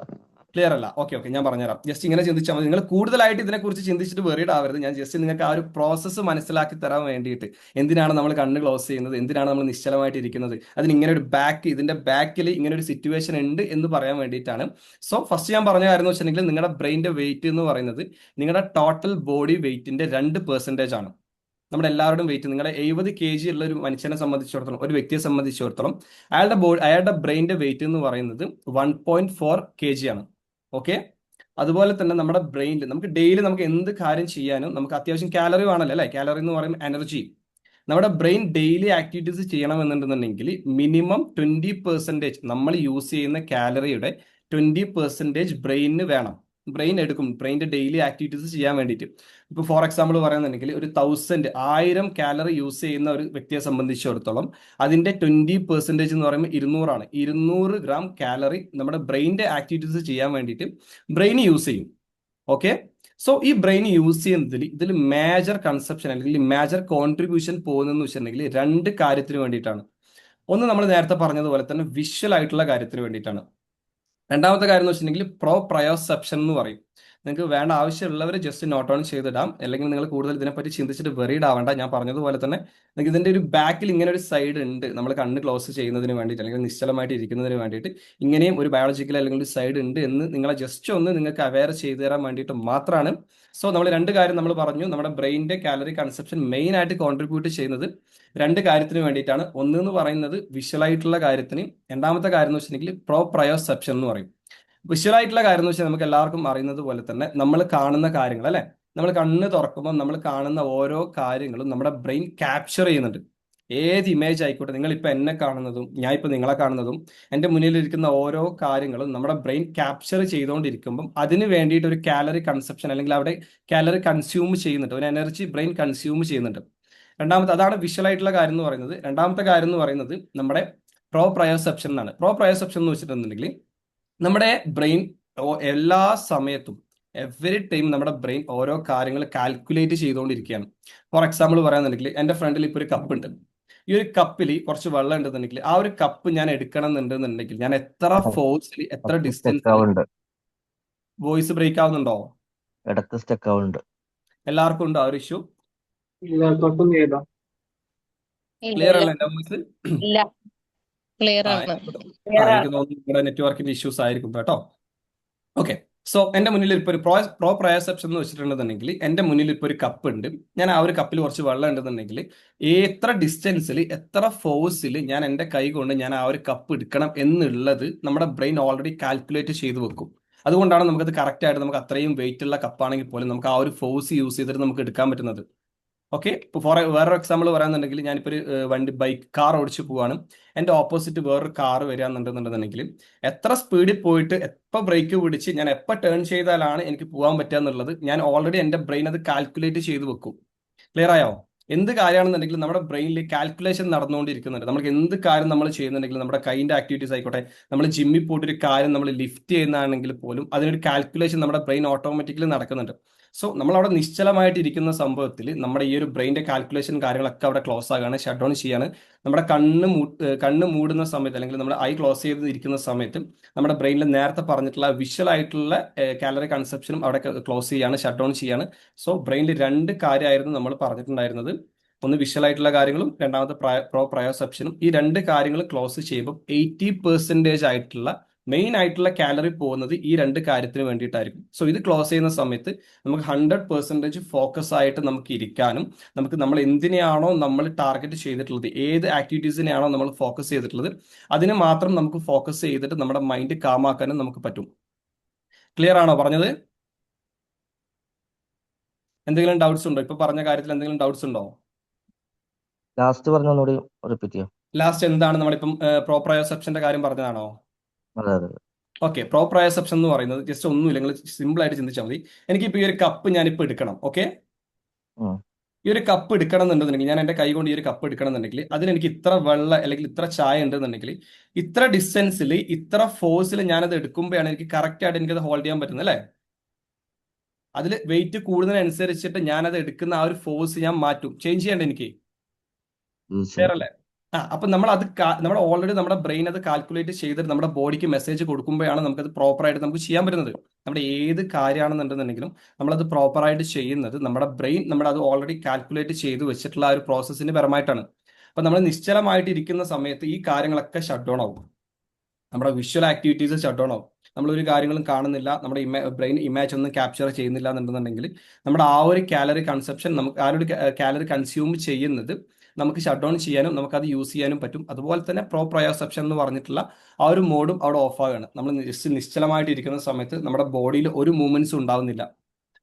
ക്ലിയർ അല്ല? ഓക്കെ ഓക്കെ, ഞാൻ പറഞ്ഞുതരാം. ജസ്റ്റ് ഇങ്ങനെ ചിന്തിച്ചാൽ മതി. നിങ്ങൾ കൂടുതലായിട്ട് ഇതിനെക്കുറിച്ച് ചിന്തിച്ചിട്ട് വെറിഡ് ആവരുത്. ഞാൻ ജസ്റ്റ് നിങ്ങൾക്ക് ആ ഒരു പ്രോസസ്സ് മനസ്സിലാക്കി തരാൻ വേണ്ടിയിട്ട് എന്തിനാണ് നമ്മൾ കണ്ണ് ക്ലോസ് ചെയ്യുന്നത്, എന്തിനാണ് നമ്മൾ നിശ്ചലമായിട്ട് ഇരിക്കുന്നത്, അതിന് ഇങ്ങനെ ഒരു ഇതിന്റെ ബാക്കിൽ ഇങ്ങനെ ഒരു സിറ്റുവേഷൻ ഉണ്ട് എന്ന് പറയാൻ വേണ്ടിയിട്ടാണ്. സോ ഫസ്റ്റ് ഞാൻ പറഞ്ഞ കാര്യം എന്ന് വെച്ചിട്ടുണ്ടെങ്കിൽ നിങ്ങളുടെ ബ്രെയിനിന്റെ വെയിറ്റ് എന്ന് പറയുന്നത് നിങ്ങളുടെ ടോട്ടൽ ബോഡി വെയിറ്റിന്റെ 2% ആണ്. നമ്മുടെ എല്ലാവരുടെയും വെയിറ്റ്, നിങ്ങളുടെ 70 kg ഉള്ള ഒരു മനുഷ്യനെ സംബന്ധിച്ചിടത്തോളം, ഒരു വ്യക്തിയെ സംബന്ധിച്ചിടത്തോളം അയാളുടെ ബ്രെയിനിന്റെ വെയിറ്റ് എന്ന് പറയുന്നത് 1.4 kg ആണ്. ഓക്കെ, അതുപോലെ തന്നെ നമ്മുടെ ബ്രെയിനിൽ നമുക്ക് ഡെയിലി നമുക്ക് എന്ത് കാര്യം ചെയ്യാനും നമുക്ക് അത്യാവശ്യം കാലറി വേണമല്ലോ അല്ലെ? കാലറി എന്ന് പറയുമ്പോൾ എനർജി. നമ്മുടെ ബ്രെയിൻ ഡെയിലി ആക്ടിവിറ്റീസ് ചെയ്യണമെന്നുണ്ടെന്നുണ്ടെങ്കിൽ മിനിമം 20% നമ്മൾ യൂസ് ചെയ്യുന്ന കാലറിയുടെ 20% ബ്രെയിനിന് വേണം. ബ്രെയിൻ എടുക്കും ബ്രെയിനിന്റെ ഡെയിലി ആക്ടിവിറ്റീസ് ചെയ്യാൻ വേണ്ടിയിട്ട്. ഇപ്പൊ ഫോർ എക്സാമ്പിൾ പറയുന്നുണ്ടെങ്കിൽ ഒരു 1000 കാലറി യൂസ് ചെയ്യുന്ന ഒരു വ്യക്തിയെ സംബന്ധിച്ചിടത്തോളം അതിന്റെ 20% എന്ന് പറയുമ്പോൾ 200 ആണ്. 200 ഗ്രാം കാലറി നമ്മുടെ ബ്രെയിനിന്റെ ആക്ടിവിറ്റീസ് ചെയ്യാൻ വേണ്ടിയിട്ട് ബ്രെയിൻ യൂസ് ചെയ്യും. ഓക്കെ, സോ ഈ ബ്രെയിൻ യൂസ് ചെയ്യുന്നതിൽ ഇതിൽ മേജർ കൺസെപ്ഷൻ അല്ലെങ്കിൽ മേജർ കോൺട്രിബ്യൂഷൻ പോകുന്നതെന്ന് വെച്ചിട്ടുണ്ടെങ്കിൽ 2 കാര്യത്തിന് വേണ്ടിയിട്ടാണ്. ഒന്ന്, നമ്മൾ നേരത്തെ പറഞ്ഞതുപോലെ തന്നെ വിഷ്വൽ ആയിട്ടുള്ള കാര്യത്തിന് വേണ്ടിയിട്ടാണ്. രണ്ടാമത്തെ കാര്യം എന്ന് വെച്ചിട്ടുണ്ടെങ്കിൽ പ്രയോസെപ്ഷൻ എന്ന് പറയും. നിങ്ങൾക്ക് വേണ്ട ആവശ്യമുള്ളവർ ജസ്റ്റ് നോട്ട് ഓൺ ചെയ്തിടാം, അല്ലെങ്കിൽ നിങ്ങൾ കൂടുതൽ ഇതിനെപ്പറ്റി ചിന്തിച്ചിട്ട് വെറീഡ് ആവേണ്ട. ഞാൻ പറഞ്ഞതുപോലെ തന്നെ നിങ്ങൾക്ക് ഇതിന്റെ ഒരു ബാക്കിൽ ഇങ്ങനെ ഒരു സൈഡ് ഉണ്ട്. നമ്മൾ കണ്ണ് ക്ലോസ് ചെയ്യുന്നതിന് വേണ്ടിയിട്ട് അല്ലെങ്കിൽ നിശ്ചലമായിട്ട് ഇരിക്കുന്നതിന് വേണ്ടിയിട്ട് ഇങ്ങനെയും ഒരു ബയോളജിക്കൽ അല്ലെങ്കിൽ ഒരു സൈഡ് ഉണ്ട് എന്ന് നിങ്ങളെ ജസ്റ്റ് ഒന്ന് നിങ്ങൾക്ക് അവെയർ ചെയ്തു തരാൻ വേണ്ടിയിട്ട് മാത്രമാണ്. സോ നമ്മൾ 2 കാര്യം നമ്മൾ പറഞ്ഞു. നമ്മുടെ ബ്രെയിനിന്റെ കാലറി കൺസപ്ഷൻ മെയിൻ ആയിട്ട് കോൺട്രിബ്യൂട്ട് ചെയ്യുന്നത് 2 കാര്യത്തിന് വേണ്ടിയിട്ടാണ്. ഒന്ന് എന്ന് പറയുന്നത് വിഷ്വൽ ആയിട്ടുള്ള കാര്യത്തിന്, രണ്ടാമത്തെ കാര്യം എന്ന് വെച്ചിട്ടുണ്ടെങ്കിൽ പ്രയോസെപ്ഷൻ എന്ന് പറയും. വിഷ്വൽ ആയിട്ടുള്ള കാര്യം എന്ന് വെച്ചാൽ നമുക്ക് എല്ലാവർക്കും അറിയുന്നത് പോലെ തന്നെ നമ്മൾ കാണുന്ന കാര്യങ്ങൾ അല്ലെ, നമ്മൾ കണ്ണ് തുറക്കുമ്പോൾ നമ്മൾ കാണുന്ന ഓരോ കാര്യങ്ങളും നമ്മുടെ ബ്രെയിൻ ക്യാപ്ചർ ചെയ്യുന്നുണ്ട്. ഏത് ഇമേജ് ആയിക്കോട്ടെ, നിങ്ങൾ ഇപ്പൊ എന്നെ കാണുന്നതും ഞാൻ ഇപ്പൊ നിങ്ങളെ കാണുന്നതും എൻ്റെ മുന്നിലിരിക്കുന്ന ഓരോ കാര്യങ്ങളും നമ്മുടെ ബ്രെയിൻ ക്യാപ്ചർ ചെയ്തുകൊണ്ടിരിക്കുമ്പം അതിന് വേണ്ടിയിട്ട് ഒരു കാലറി കൺസപ്ഷൻ അല്ലെങ്കിൽ അവിടെ കാലറി കൺസ്യൂം ചെയ്യുന്നുണ്ട്, ഒരു എനർജി ബ്രെയിൻ കൺസ്യൂം ചെയ്യുന്നുണ്ട്. രണ്ടാമത്തെ അതാണ് വിഷ്വൽ ആയിട്ടുള്ള കാര്യം എന്ന് പറയുന്നത്. രണ്ടാമത്തെ കാര്യം എന്ന് പറയുന്നത് നമ്മുടെ പ്രോ പ്രയോസെപ്ഷൻ എന്നാണ്. പ്രോ പ്രയോസെപ്ഷൻ എന്ന് വെച്ചിട്ടുണ്ടെങ്കിൽ നമ്മുടെ ബ്രെയിൻ എല്ലാ സമയത്തും എവറി ടൈം നമ്മുടെ ബ്രെയിൻ ഓരോ കാര്യങ്ങൾ കാൽക്കുലേറ്റ് ചെയ്തുകൊണ്ടിരിക്കുകയാണ്. ഫോർ എക്സാമ്പിൾ പറയാന്നുണ്ടെങ്കിൽ എൻ്റെ ഫ്രണ്ടിൽ ഇപ്പോൾ ഒരു കപ്പ് ഉണ്ട്. ഈ ഒരു കപ്പിൽ കുറച്ച് വെള്ളം ഉണ്ടെന്നുണ്ടെങ്കിൽ ആ ഒരു കപ്പ് ഞാൻ എടുക്കണം എന്നുണ്ടെന്നുണ്ടെങ്കിൽ ഞാൻ എത്ര ഫോഴ്സിൽ എത്ര സ്റ്റക്ക് ഡിസ്റ്റൻസിൽ, ആവുന്നുണ്ട്. വോയിസ് ബ്രേക്ക് ആവുന്നുണ്ടോ? ഇടക്ക് സ്റ്റക്ക് ആവുന്നുണ്ട്. എല്ലാവർക്കും ഉണ്ടോ ആ ഒരു ഇഷ്യൂ? ഇല്ല, കുഴപ്പമൊന്നും ചെയ്തോ? ക്ലിയർ അല്ല എൻ്റെ വോയിസ്? ഇല്ല, ക്ലിയർ ആ ആണ്. എനിക്ക് തോന്നുന്നു ഇവിടെ നെറ്റ്വർക്കിന്റെ ഇഷ്യൂസ് ആയിരിക്കും കേട്ടോ. ഓക്കെ, സോ എൻ്റെ മുന്നിൽ ഇപ്പോൾ ഒരു പ്രോ പ്രയോസെപ്ഷൻ എന്ന് വെച്ചിട്ടുണ്ടെന്നുണ്ടെങ്കിൽ എൻ്റെ മുന്നിൽ ഇപ്പോൾ ഒരു കപ്പ് ഉണ്ട്. ഞാൻ ആ ഒരു കപ്പിൽ കുറച്ച് വെള്ളം ഉണ്ടെന്നുണ്ടെങ്കിൽ എത്ര ഡിസ്റ്റൻസിൽ എത്ര ഫോഴ്സിൽ ഞാൻ എൻ്റെ കൈ കൊണ്ട് ഞാൻ ആ ഒരു കപ്പ് എടുക്കണം എന്നുള്ളത് നമ്മുടെ ബ്രെയിൻ ഓൾറെഡി കാൽക്കുലേറ്റ് ചെയ്ത് വെക്കും. അതുകൊണ്ടാണ് നമുക്കത് കറക്റ്റ് ആയിട്ട് നമുക്ക് അത്രയും വെയിറ്റ് ഉള്ള കപ്പാണെങ്കിൽ പോലും നമുക്ക് ആ ഒരു ഫോഴ്സ് യൂസ് ചെയ്തിട്ട് നമുക്ക് എടുക്കാൻ പറ്റുന്നത്. ഓക്കെ, ഇപ്പോൾ വേറൊരു എക്സാമ്പിൾ പറയാന്നുണ്ടെങ്കിൽ ഞാനിപ്പോൾ ഒരു കാർ ഓടിച്ച് പോവാണ്. എൻ്റെ ഓപ്പോസിറ്റ് വേറൊരു കാർ വരികയാണെന്നുണ്ടെന്നുണ്ടെങ്കിൽ എത്ര സ്പീഡിൽ പോയിട്ട് എപ്പോൾ ബ്രേക്ക് പിടിച്ച് ഞാൻ എപ്പോൾ ടേൺ ചെയ്താലാണ് എനിക്ക് പോകാൻ പറ്റുക എന്നുള്ളത് ഞാൻ ഓൾറെഡി എൻ്റെ ബ്രെയിൻ അത് കാൽക്കുലേറ്റ് ചെയ്ത് വെക്കും. ക്ലിയർ ആയോ? എന്ത് കാര്യമാണെന്നുണ്ടെങ്കിൽ നമ്മുടെ ബ്രെയിനിൽ കാൽക്കുലേഷൻ നടന്നുകൊണ്ടിരിക്കുന്നുണ്ട്. നമുക്ക് എന്ത് കാര്യം നമ്മൾ ചെയ്യുന്നുണ്ടെങ്കിൽ നമ്മുടെ കൈൻ്റെ ആക്ടിവിറ്റീസ് ആയിക്കോട്ടെ, നമ്മൾ ജിമ്മിൽ പോയിട്ട് ഒരു കാര്യം നമ്മൾ ലിഫ്റ്റ് ചെയ്യുന്നതാണെങ്കിൽ പോലും അതിനൊരു കാൽക്കുലേഷൻ നമ്മുടെ ബ്രെയിൻ ഓട്ടോമാറ്റിക്കലി നടക്കുന്നുണ്ട്. സോ നമ്മൾ അവിടെ നിശ്ചലമായിട്ട് ഇരിക്കുന്ന സംഭവത്തിൽ നമ്മുടെ ഈ ഒരു ബ്രെയിൻ്റെ കാൽക്കുലേഷൻ കാര്യങ്ങളൊക്കെ അവിടെ ക്ലോസ് ആകാണ്, ഷട്ട് ഡൗൺ ചെയ്യാണ്. നമ്മുടെ കണ്ണ് മൂടുന്ന സമയത്ത് അല്ലെങ്കിൽ നമ്മുടെ ഐ ക്ലോസ് ചെയ്ത് ഇരിക്കുന്ന സമയത്ത് നമ്മുടെ ബ്രെയിനിൽ നേരത്തെ പറഞ്ഞിട്ടുള്ള വിഷ്വൽ ആയിട്ടുള്ള കാലറി കൺസെപ്ഷനും അവിടെ ക്ലോസ് ചെയ്യാണ്, ഷട്ട് ഡൗൺ ചെയ്യാണ്. സോ ബ്രെയിനിൽ രണ്ട് കാര്യമായിരുന്നു നമ്മൾ പറഞ്ഞിട്ടുണ്ടായിരുന്നത്. ഒന്ന് വിഷ്വൽ ആയിട്ടുള്ള കാര്യങ്ങളും രണ്ടാമത്തെ പ്രോ പ്രയോസെപ്ഷനും. ഈ രണ്ട് കാര്യങ്ങൾ ക്ലോസ് ചെയ്യുമ്പോൾ 80% ആയിട്ടുള്ള മെയിൻ ആയിട്ടുള്ള കാലറി പോകുന്നത് ഈ രണ്ട് കാര്യത്തിന് വേണ്ടിയിട്ടായിരിക്കും. സോ ഇത് ക്ലോസ് ചെയ്യുന്ന സമയത്ത് നമുക്ക് 100% ഫോക്കസ് ആയിട്ട് നമുക്ക് ഇരിക്കാനും നമുക്ക് നമ്മൾ എന്തിനെയാണോ നമ്മൾ ടാർഗറ്റ് ചെയ്തിട്ടുള്ളത്, ഏത് ആക്ടിവിറ്റീസിനെയാണോ നമ്മൾ ഫോക്കസ് ചെയ്തിട്ടുള്ളത് അതിന് മാത്രം നമുക്ക് ഫോക്കസ് ചെയ്തിട്ട് നമ്മുടെ മൈൻഡ് കാമാക്കാനും നമുക്ക് പറ്റും. ക്ലിയർ ആണോ പറഞ്ഞത്? എന്തെങ്കിലും ഡൗട്ട്സ് ഉണ്ടോ? ഇപ്പൊ പറഞ്ഞ കാര്യത്തിൽ എന്തെങ്കിലും ഡൗട്ട്സ് ഉണ്ടോ? ലാസ്റ്റ് പറഞ്ഞ ഒന്നുകൂടി റിപ്പീറ്റ് ചെയ്യാം. ലാസ്റ്റ് എന്താണ് നമ്മളിപ്പം പ്രോ പ്രയോസെപ്ഷന്റെ കാര്യം പറഞ്ഞതാണോ? അതെ അതെ. ഓക്കെ, പ്രോ പ്രയോസെപ്ഷൻ എന്ന് പറയുന്നത് ജസ്റ്റ് ഒന്നുമില്ല, നിങ്ങൾ സിമ്പിൾ ആയിട്ട് ചിന്തിച്ചാൽ മതി. എനിക്കിപ്പോൾ ഈ ഒരു കപ്പ് ഞാനിപ്പോൾ എടുക്കണം. ഓക്കെ, ഈ ഒരു കപ്പ് എടുക്കണം എന്നുണ്ടെന്നുണ്ടെങ്കിൽ ഞാൻ എൻ്റെ കൈ കൊണ്ട് ഈ ഒരു കപ്പ് എടുക്കണം എന്നുണ്ടെങ്കിൽ അതിനെനിക്ക് ഇത്ര വെള്ളം അല്ലെങ്കിൽ ഇത്ര ചായ ഉണ്ടെന്നുണ്ടെങ്കിൽ ഇത്ര ഡിസ്റ്റൻസിൽ ഇത്ര ഫോഴ്സിൽ ഞാനത് എടുക്കുമ്പോഴാണ് എനിക്ക് കറക്റ്റ് ആയിട്ട് എനിക്കത് ഹോൾഡ് ചെയ്യാൻ പറ്റുന്നത് അല്ലേ? അതിൽ വെയിറ്റ് കൂടുന്നതിനനുസരിച്ചിട്ട് ഞാനത് എടുക്കുന്ന ആ ഒരു ഫോഴ്സ് ഞാൻ മാറ്റും, ചേഞ്ച് ചെയ്യേണ്ട എനിക്ക്. ക്ലിയർ അല്ലേ? അപ്പൊ നമ്മൾ ഓൾറെഡി നമ്മുടെ ബ്രെയിൻ അത് കാൽക്കുലേറ്റ് ചെയ്തിട്ട് നമ്മുടെ ബോഡിക്ക് മെസ്സേജ് കൊടുക്കുമ്പോഴാണ് നമുക്കത് പ്രോപ്പറായിട്ട് നമുക്ക് ചെയ്യാൻ പറ്റുന്നത്. നമ്മുടെ ഏത് കാര്യമാണെന്നുണ്ടെന്നുണ്ടെങ്കിലും നമ്മളത് പ്രോപ്പറായിട്ട് ചെയ്യുന്നത് നമ്മുടെ ബ്രെയിൻ അത് ഓൾറെഡി കാൽക്കുലേറ്റ് ചെയ്ത് വെച്ചിട്ടുള്ള ആ ഒരു പ്രോസസ്സിന് പരമായിട്ടാണ്. അപ്പൊ നമ്മൾ നിശ്ചലമായിട്ട് ഇരിക്കുന്ന സമയത്ത് ഈ കാര്യങ്ങളൊക്കെ ഷട്ട് ഡൗൺ ആവും. നമ്മുടെ വിഷ്വൽ ആക്ടിവിറ്റീസ് ഷട്ട് ഡൗൺ ആവും. നമ്മളൊരു കാര്യങ്ങളും കാണുന്നില്ല, നമ്മുടെ ബ്രെയിൻ ഇമേജ് ഒന്നും ക്യാപ്ചർ ചെയ്യുന്നില്ല എന്നുണ്ടെന്നുണ്ടെങ്കിൽ നമ്മുടെ ആ ഒരു കാലറി കൺസെപ്ഷൻ നമുക്ക് ആ ഒരു കാലറി കൺസ്യൂം ചെയ്യുന്നത് നമുക്ക് ഷട്ട് ഡൗൺ ചെയ്യാനും നമുക്കത് യൂസ് ചെയ്യാനും പറ്റും. അതുപോലെ തന്നെ പ്രോ പ്രയോസെപ്ഷൻ എന്ന് പറഞ്ഞിട്ടുള്ള ആ ഒരു മോഡും അവിടെ ഓഫ് ആവുകയാണ്. നമ്മൾ നിശ്ചലമായിട്ട് ഇരിക്കുന്ന സമയത്ത് നമ്മുടെ ബോഡിയിൽ ഒരു മൂവ്മെന്റ്സും ഉണ്ടാവുന്നില്ല.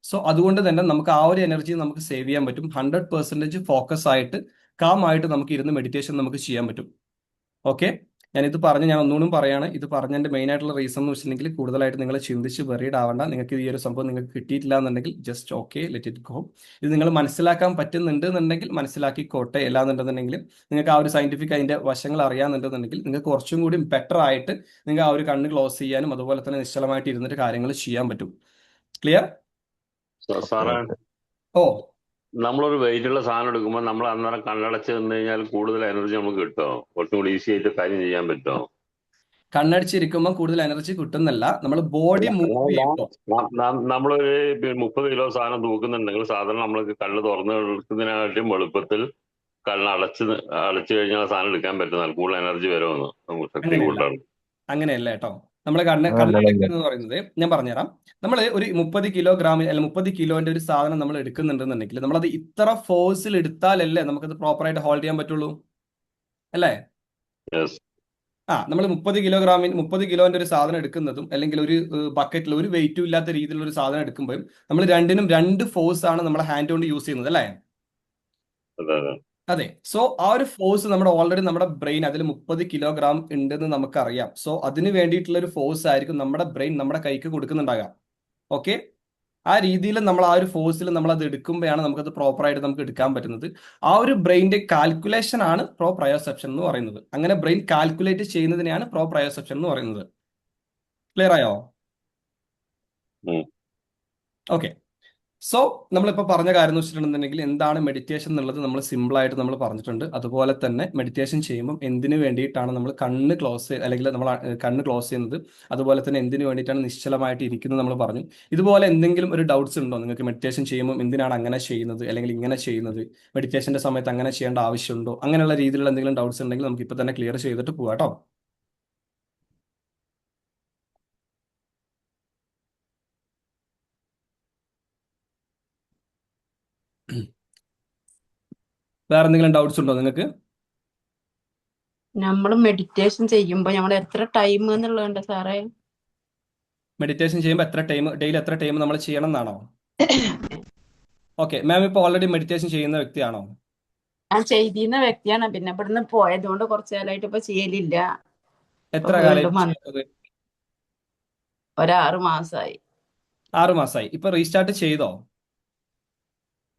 സോ അതുകൊണ്ട് തന്നെ നമുക്ക് ആ ഒരു എനർജി നമുക്ക് സേവ് ചെയ്യാൻ പറ്റും. 100% ഫോക്കസ് ആയിട്ട് കാമായിട്ട് നമുക്ക് ഇരുന്ന് മെഡിറ്റേഷൻ നമുക്ക് ചെയ്യാൻ പറ്റും. ഓക്കെ, ഞാൻ ഒന്നുകൂടി പറയാണ്. ഇത് പറഞ്ഞതിന്റെ മെയിൻ ആയിട്ടുള്ള റീസൺ എന്ന് വെച്ചിട്ടുണ്ടെങ്കിൽ കൂടുതലായിട്ട് നിങ്ങൾ ചിന്തിച്ച് വെറീഡ് ആവണ്ട. നിങ്ങൾക്ക് ഈ ഒരു സംഭവം നിങ്ങൾക്ക് കിട്ടിയിട്ടില്ല എന്നുണ്ടെങ്കിൽ just okay, let it go. ഇത് നിങ്ങൾ മനസ്സിലാക്കാൻ പറ്റുന്നുണ്ട് എന്നുണ്ടെങ്കിൽ മനസ്സിലാക്കിക്കോട്ടെ. അല്ലാന്നുണ്ടെന്നുണ്ടെങ്കിൽ നിങ്ങൾക്ക് ആ ഒരു സയന്റിഫിക് അതിന്റെ വശങ്ങൾ അറിയാന്നുണ്ടെന്നുണ്ടെങ്കിൽ നിങ്ങൾക്ക് കുറച്ചും കൂടി ബെറ്റർ ആയിട്ട് നിങ്ങൾക്ക് ആ ഒരു കണ്ണ് ക്ലോസ് ചെയ്യാനും അതുപോലെ തന്നെ നിശ്ചലമായിട്ട് ഇരുന്നിട്ട് കാര്യങ്ങൾ ചെയ്യാൻ പറ്റും. ക്ലിയർ? സാറേ, ഓ, നമ്മളൊരു വെയിറ്റ് ഉള്ള സാധനം എടുക്കുമ്പോൾ നമ്മൾ അന്നേരം കണ്ണടച്ച് നിന്ന് കഴിഞ്ഞാൽ കൂടുതൽ എനർജി നമുക്ക് കിട്ടുമോ? കുറച്ചും കൂടി ഈസി ആയിട്ട് കാര്യം ചെയ്യാൻ പറ്റുമോ? കണ്ണടിച്ചിരിക്കുമ്പോൾ കൂടുതൽ എനർജി കിട്ടുന്നല്ല, നമ്മൾ ബോഡി മൂവ് ചെയ്യുമ്പോൾ. നമ്മളൊരു 30 കിലോ സാധനം തൂക്കുന്നുണ്ടെങ്കിൽ സാധാരണ നമ്മൾക്ക് കണ്ണ് തുറന്ന് എടുക്കുന്നതിനായിട്ടും എളുപ്പത്തിൽ അടച്ചു കഴിഞ്ഞാൽ സാധനം എടുക്കാൻ പറ്റുന്ന കൂടുതൽ എനർജി വരുമെന്ന് നമുക്ക് ശക്തി കൂട്ടാണ്. അങ്ങനെയല്ല കേട്ടോ. നമ്മൾ കണ്ണടക്കുക എന്ന് പറയുന്നത് ഞാൻ പറഞ്ഞുതരാം. നമ്മൾ ഒരു 30 കിലോഗ്രാമിൽ അല്ല 30 കിലോന്റെ ഒരു സാധനം നമ്മൾ എടുക്കുന്നുണ്ടെന്നുണ്ടെങ്കിൽ നമ്മളത് ഇത്ര ഫോഴ്സിൽ എടുത്താലല്ലേ നമുക്കത് പ്രോപ്പറായിട്ട് ഹോൾഡ് ചെയ്യാൻ പറ്റുള്ളൂ അല്ലേ? നമ്മൾ 30 കിലോന്റെ ഒരു സാധനം എടുക്കുന്നതും അല്ലെങ്കിൽ ഒരു ബക്കറ്റിൽ ഒരു വെയിറ്റും ഇല്ലാത്ത രീതിയിലുള്ള ഒരു സാധനം എടുക്കുമ്പോഴും നമ്മൾ രണ്ടിനും രണ്ട് ഫോഴ്സ് ആണ് നമ്മുടെ ഹാൻഡ് കൊണ്ട് യൂസ് ചെയ്യുന്നത് അല്ലേ? അതെ. സോ ആ ഒരു ഫോഴ്സ് നമ്മുടെ ഓൾറെഡി നമ്മുടെ ബ്രെയിൻ അതിൽ 30 കിലോഗ്രാം ഉണ്ടെന്ന് നമുക്കറിയാം. സോ അതിന് വേണ്ടിയിട്ടുള്ള ഒരു ഫോഴ്സ് ആയിരിക്കും നമ്മുടെ ബ്രെയിൻ നമ്മുടെ കൈക്ക് കൊടുക്കുന്നുണ്ടാകാം. ഓക്കെ, ആ രീതിയിൽ നമ്മൾ ആ ഒരു ഫോഴ്സിൽ നമ്മൾ അത് എടുക്കുമ്പോഴാണ് നമുക്കത് പ്രോപ്പറായിട്ട് നമുക്ക് എടുക്കാൻ പറ്റുന്നത്. ആ ഒരു ബ്രെയിൻ്റെ കാൽക്കുലേഷൻ ആണ് പ്രോ പ്രയോസെപ്ഷൻ എന്ന് പറയുന്നത്. അങ്ങനെ ബ്രെയിൻ കാൽക്കുലേറ്റ് ചെയ്യുന്നതിനെയാണ് പ്രോ പ്രയോസെപ്ഷൻ എന്ന് പറയുന്നത്. ക്ലിയർ ആയോ? ഉം. ഓക്കെ. സോ നമ്മളിപ്പോൾ പറഞ്ഞ കാര്യം എന്ന് വെച്ചിട്ടുണ്ടെന്നുണ്ടെങ്കിൽ എന്താണ് മെഡിറ്റേഷൻ എന്നുള്ളത് നമ്മൾ സിമ്പിൾ ആയിട്ട് നമ്മൾ പറഞ്ഞിട്ടുണ്ട്. അതുപോലെ തന്നെ മെഡിറ്റേഷൻ ചെയ്യുമ്പോൾ എന്തിനു വേണ്ടിയിട്ടാണ് നമ്മൾ കണ്ണ് ക്ലോസ് അല്ലെങ്കിൽ നമ്മൾ കണ്ണ് ക്ലോസ് ചെയ്യുന്നത്, അതുപോലെ തന്നെ എന്തിനു വേണ്ടിയിട്ടാണ് നിശ്ചലമായിട്ട് ഇരിക്കുന്നത് നമ്മൾ പറഞ്ഞു. ഇതുപോലെ എന്തെങ്കിലും ഒരു ഡൗട്ട്സ് ഉണ്ടോ നിങ്ങൾക്ക്? മെഡിറ്റേഷൻ ചെയ്യുമ്പോൾ എന്തിനാണ് അങ്ങനെ ചെയ്യുന്നത് അല്ലെങ്കിൽ ഇങ്ങനെ ചെയ്യുന്നത്, മെഡിറ്റേഷന്റെ സമയത്ത് അങ്ങനെ ചെയ്യേണ്ട ആവശ്യമുണ്ടോ, അങ്ങനെയുള്ള രീതിയിലുള്ള എന്തെങ്കിലും ഡൗട്ട്സ് ഉണ്ടെങ്കിൽ നമുക്ക് ഇപ്പോൾ തന്നെ ക്ലിയർ ചെയ്തിട്ട് പോകാം കേട്ടോ. വേറെ എന്തെങ്കിലും ഡൗട്ട്സ് ഉണ്ടോ നിങ്ങൾക്ക്? നമ്മൾ മെഡിറ്റേഷൻ ചെയ്യുമ്പോ നമ്മൾ എത്ര ടൈം എന്നുള്ളതുണ്ട് സാറേ? മെഡിറ്റേഷൻ ചെയ്യുമ്പോൾ എത്ര ടൈം, ഡെയിലി എത്ര ടൈം നമ്മൾ ചെയ്യണം എന്നാണോ? ഓക്കെ, മാം ഇപ്പോൾ ഓൾറെഡി മെഡിറ്റേഷൻ ചെയ്യുന്ന വ്യക്തിയാണോ? ഞാൻ ചെയ്തിരുന്ന വ്യക്തിയാണ്, പിന്നെ ഇവിടുന്ന് പോയതുകൊണ്ട് കുറച്ചു കാലമായിട്ട് ഇപ്പൊ ചെയ്യലില്ല. എത്ര ഇപ്പൊ കാലമായി വീണ്ടും വന്നു. ചെയ്യുന്നത്? 6 മാസമായി. 6 മാസമായി. ഇപ്പൊ റീസ്റ്റാർട്ട് ചെയ്തോ?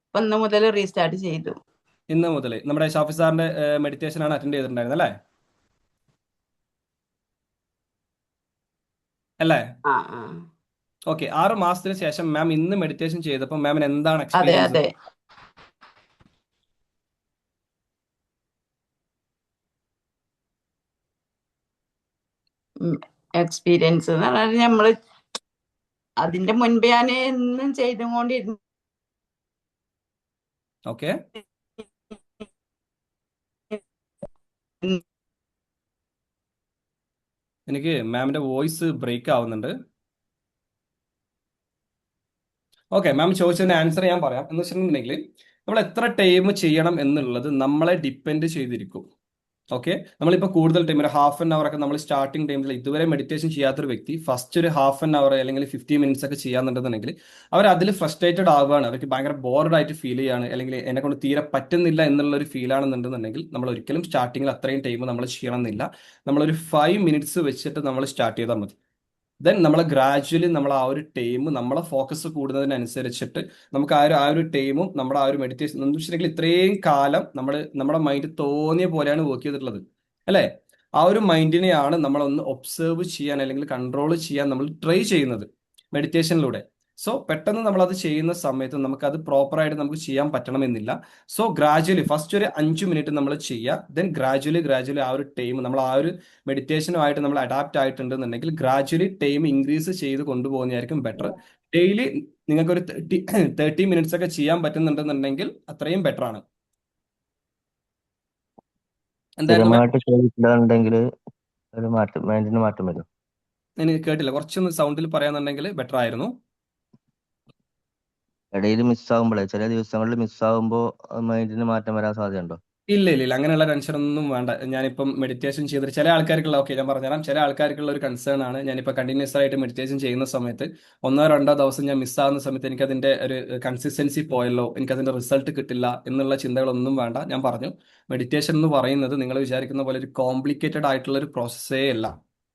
ഇപ്പൊ ഇന്ന് മുതൽ റീസ്റ്റാർട്ട് ചെയ്തു. ഇന്ന് മുതൽ നമ്മുടെ ഷാഫി സാറിന്റെ മെഡിറ്റേഷൻ ആണ് അറ്റൻഡ് ചെയ്തിട്ടുണ്ടായിരുന്നത് അല്ലേ? അല്ലേ? ആ ആ ഓക്കെ. 6 മാസത്തിന് ശേഷം മാം ഇന്ന് മെഡിറ്റേഷൻ ചെയ്തപ്പോൾ മാമിന് എന്താണ് അതെ എക്സ്പീരിയൻസ്? അതെ. എക്സ്പീരിയൻസ് എന്ന് പറഞ്ഞാൽ നമ്മള് അതിന്റെ മുൻപ് ഞാൻ എന്നും ചെയ്തുകൊണ്ടിരുന്നു. ഓക്കെ, എനിക്ക് മാമിന്റെ വോയിസ് ബ്രേക്ക് ആവുന്നുണ്ട്. ഓക്കെ, മാം ചോദിച്ചതിന്റെ ആൻസർ ഞാൻ പറയാം. എന്ന് വെച്ചിട്ടുണ്ടെങ്കിൽ നമ്മൾ എത്ര ടൈം ചെയ്യണം എന്നുള്ളത് നമ്മളെ ഡിപ്പെൻഡ് ചെയ്തിരിക്കും. ഓക്കെ, നമ്മളിപ്പോൾ കൂടുതൽ ടൈം ഒരു ഹാഫ് ആൻ അവർ ഒക്കെ നമ്മൾ സ്റ്റാർട്ടിംഗ് ടൈമിൽ ഇതുവരെ മെഡിറ്റേഷൻ ചെയ്യാത്തൊരു വ്യക്തി ഫസ്റ്റ് ഒരു ഹാഫ് ആൻ അവർ അല്ലെങ്കിൽ 50 മിനിറ്റ്സ് ഒക്കെ ചെയ്യാന്നുണ്ടെന്നുണ്ടെങ്കിൽ അവർ അതിൽ ഫ്രസ്ട്രേറ്റഡ് ആവുകയാണ്, അവർക്ക് ഭയങ്കര ബോർഡ് ആയിട്ട് ഫീൽ ചെയ്യാണ്, അല്ലെങ്കിൽ എന്നെ കൊണ്ട് തീരെ പറ്റുന്നില്ല എന്നുള്ള ഒരു ഫീൽ ആണെന്നുണ്ടെന്നുണ്ടെങ്കിൽ നമ്മൾ ഒരിക്കലും സ്റ്റാർട്ടിങ്ങിൽ അത്രയും ടൈം നമ്മൾ ചെയ്യണമെന്നില്ല. നമ്മളൊരു 5 മിനിറ്റ്സ് വെച്ചിട്ട് നമ്മൾ സ്റ്റാർട്ട് ചെയ്താൽ മതി. ദെൻ നമ്മൾ ഗ്രാജുവലി നമ്മൾ ആ ഒരു ടൈം നമ്മളെ ഫോക്കസ് കൂടുന്നതിനനുസരിച്ചിട്ട് നമുക്ക് ആ ഒരു ടൈമും നമ്മുടെ ആ ഒരു മെഡിറ്റേഷൻ എന്ന് വെച്ചിട്ടുണ്ടെങ്കിൽ ഇത്രയും കാലം നമ്മുടെ മൈൻഡ് തോന്നിയ പോലെയാണ് വർക്ക് ചെയ്തിട്ടുള്ളത് അല്ലേ? ആ ഒരു മൈൻഡിനെയാണ് നമ്മളൊന്ന് ഒബ്സേർവ് ചെയ്യാൻ അല്ലെങ്കിൽ കൺട്രോൾ ചെയ്യാൻ നമ്മൾ ട്രൈ ചെയ്യുന്നത് മെഡിറ്റേഷനിലൂടെ. സോ പെട്ടെന്ന് നമ്മൾ അത് ചെയ്യുന്ന സമയത്ത് നമുക്ക് അത് പ്രോപ്പറായിട്ട് നമുക്ക് ചെയ്യാൻ പറ്റണമെന്നില്ല. സോ ഗ്രാജുവലി ഫസ്റ്റ് ഒരു 5 മിനിറ്റ് നമ്മൾ ചെയ്യുക. ദെൻ ഗ്രാജുവലി ആ ഒരു ടൈം നമ്മൾ ആ ഒരു മെഡിറ്റേഷനുമായിട്ട് നമ്മൾ അഡാപ്റ്റ് ആയിട്ടുണ്ടെന്നുണ്ടെങ്കിൽ ഗ്രാജുവലി ടൈം ഇൻക്രീസ് ചെയ്ത് കൊണ്ടുപോകുന്നതായിരിക്കും ബെറ്റർ. ഡെയിലി നിങ്ങൾക്ക് ഒരു 30 മിനിറ്റ്സ് ഒക്കെ ചെയ്യാൻ പറ്റുന്നുണ്ടെന്നുണ്ടെങ്കിൽ അത്രയും ബെറ്റർ ആണ്. എന്തായിരുന്നു മാം? സ്ഥിരമായിട്ട് ചെയ്തിട്ടുണ്ടെങ്കിൽ ഒരു മാറ്റം, മൈൻഡിന് മാറ്റം വരും. എനിക്ക് കേട്ടില്ല, കുറച്ചൊന്ന് സൗണ്ടിൽ പറയാന്നുണ്ടെങ്കിൽ ബെറ്റർ ആയിരുന്നു. ഇടയിൽ മിസ്സാകുമ്പോഴേ ചില ദിവസങ്ങളിൽ മിസ്സാകുമ്പോൾ മൈൻഡിന് മാറ്റം വരാൻ സാധ്യതയുണ്ടോ? ഇല്ല ഇല്ല ഇല്ല, അങ്ങനെയുള്ള ടെൻഷൻ ഒന്നും വേണ്ട. ഞാനിപ്പം മെഡിറ്റേഷൻ ചെയ്തിട്ട് ചില ആൾക്കാർക്കുള്ള, ഓക്കെ ഞാൻ പറഞ്ഞുതരാം, ചില ആൾക്കാർക്കുള്ള ഒരു കൺസേൺ ആണ്. ഞാനിപ്പോൾ കണ്ടിന്യൂസ് ആയിട്ട് മെഡിറ്റേഷൻ ചെയ്യുന്ന സമയത്ത് 1-2 ദിവസം ഞാൻ മിസ്സാകുന്ന സമയത്ത് എനിക്ക് അതിന്റെ ഒരു കൺസിസ്റ്റൻസി പോയല്ലോ, എനിക്ക് അതിന്റെ റിസൾട്ട് കിട്ടില്ല എന്നുള്ള ചിന്തകളൊന്നും വേണ്ട. ഞാൻ പറഞ്ഞു, മെഡിറ്റേഷൻ എന്ന് പറയുന്നത് നിങ്ങൾ വിചാരിക്കുന്ന പോലെ ഒരു കോംപ്ലിക്കേറ്റഡ് ആയിട്ടുള്ള ഒരു പ്രോസസ്സേ അല്ല.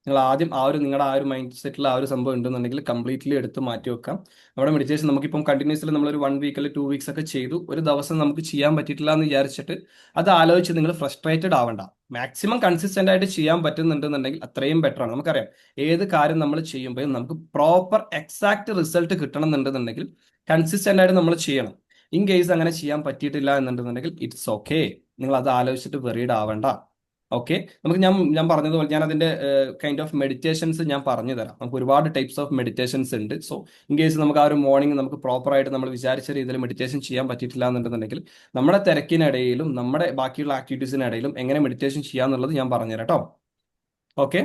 നിങ്ങൾ ആദ്യം നിങ്ങളുടെ ആ ഒരു മൈൻഡ് സെറ്റിൽ ആ ഒരു സംഭവം ഉണ്ടെന്നുണ്ടെങ്കിൽ കംപ്ലീറ്റ്ലി എടുത്ത് മാറ്റി വെക്കാം. നമ്മുടെ മെഡിറ്റേഷൻ നമുക്കിപ്പം കണ്ടിന്യൂസ്ലി നമ്മളൊരു 1 വീക്ക് അല്ലെങ്കിൽ 2 വീക്സ് ഒക്കെ ചെയ്തു, ഒരു ദിവസം നമുക്ക് ചെയ്യാൻ പറ്റിയിട്ടില്ല എന്ന് വിചാരിച്ചിട്ട് അത് ആലോചിച്ച് നിങ്ങൾ ഫ്രസ്ട്രേറ്റഡ് ആവണ്ട. മാക്സിമം കൺസിസ്റ്റന്റ് ആയിട്ട് ചെയ്യാൻ പറ്റുന്നുണ്ടെന്നുണ്ടെങ്കിൽ അത്രയും ബെറ്റർ ആണ്. നമുക്കറിയാം ഏത് കാര്യം നമ്മൾ ചെയ്യുമ്പോഴും നമുക്ക് പ്രോപ്പർ എക്സാക്ട് റിസൾട്ട് കിട്ടണം എന്നുണ്ടെന്നുണ്ടെങ്കിൽ കൺസിസ്റ്റന്റ് ആയിട്ട് നമ്മൾ ചെയ്യണം. ഇൻ കേസ് അങ്ങനെ ചെയ്യാൻ പറ്റിയിട്ടില്ല എന്നുണ്ടെന്നുണ്ടെങ്കിൽ ഇറ്റ്സ് ഓക്കെ, നിങ്ങൾ അത് ആലോചിച്ചിട്ട് വെറീഡ് ആവണ്ട. ഓക്കെ, നമുക്ക് ഞാൻ പറഞ്ഞതുപോലെ ഞാൻ അതിന്റെ കൈൻഡ് ഓഫ് മെഡിറ്റേഷൻസ് ഞാൻ പറഞ്ഞു തരാം. നമുക്ക് ഒരുപാട് ടൈപ്സ് ഓഫ് മെഡിറ്റേഷൻസ് ഉണ്ട്. സോ ഇൻ കേസ് നമുക്ക് ആ ഒരു മോർണിംഗ് നമുക്ക് പ്രോപ്പറായിട്ട് നമ്മൾ വിചാരിച്ച രീതിയിൽ മെഡിറ്റേഷൻ ചെയ്യാൻ പറ്റിയിട്ടില്ല എന്നുണ്ടെന്നുണ്ടെങ്കിൽ നമ്മുടെ തിരക്കിനിടയിലും നമ്മുടെ ബാക്കിയുള്ള ആക്ടിവിറ്റീസിനിടയിലും എങ്ങനെ മെഡിറ്റേഷൻ ചെയ്യാന്നുള്ളത് ഞാൻ പറഞ്ഞുതരാം കേട്ടോ. ഓക്കെ,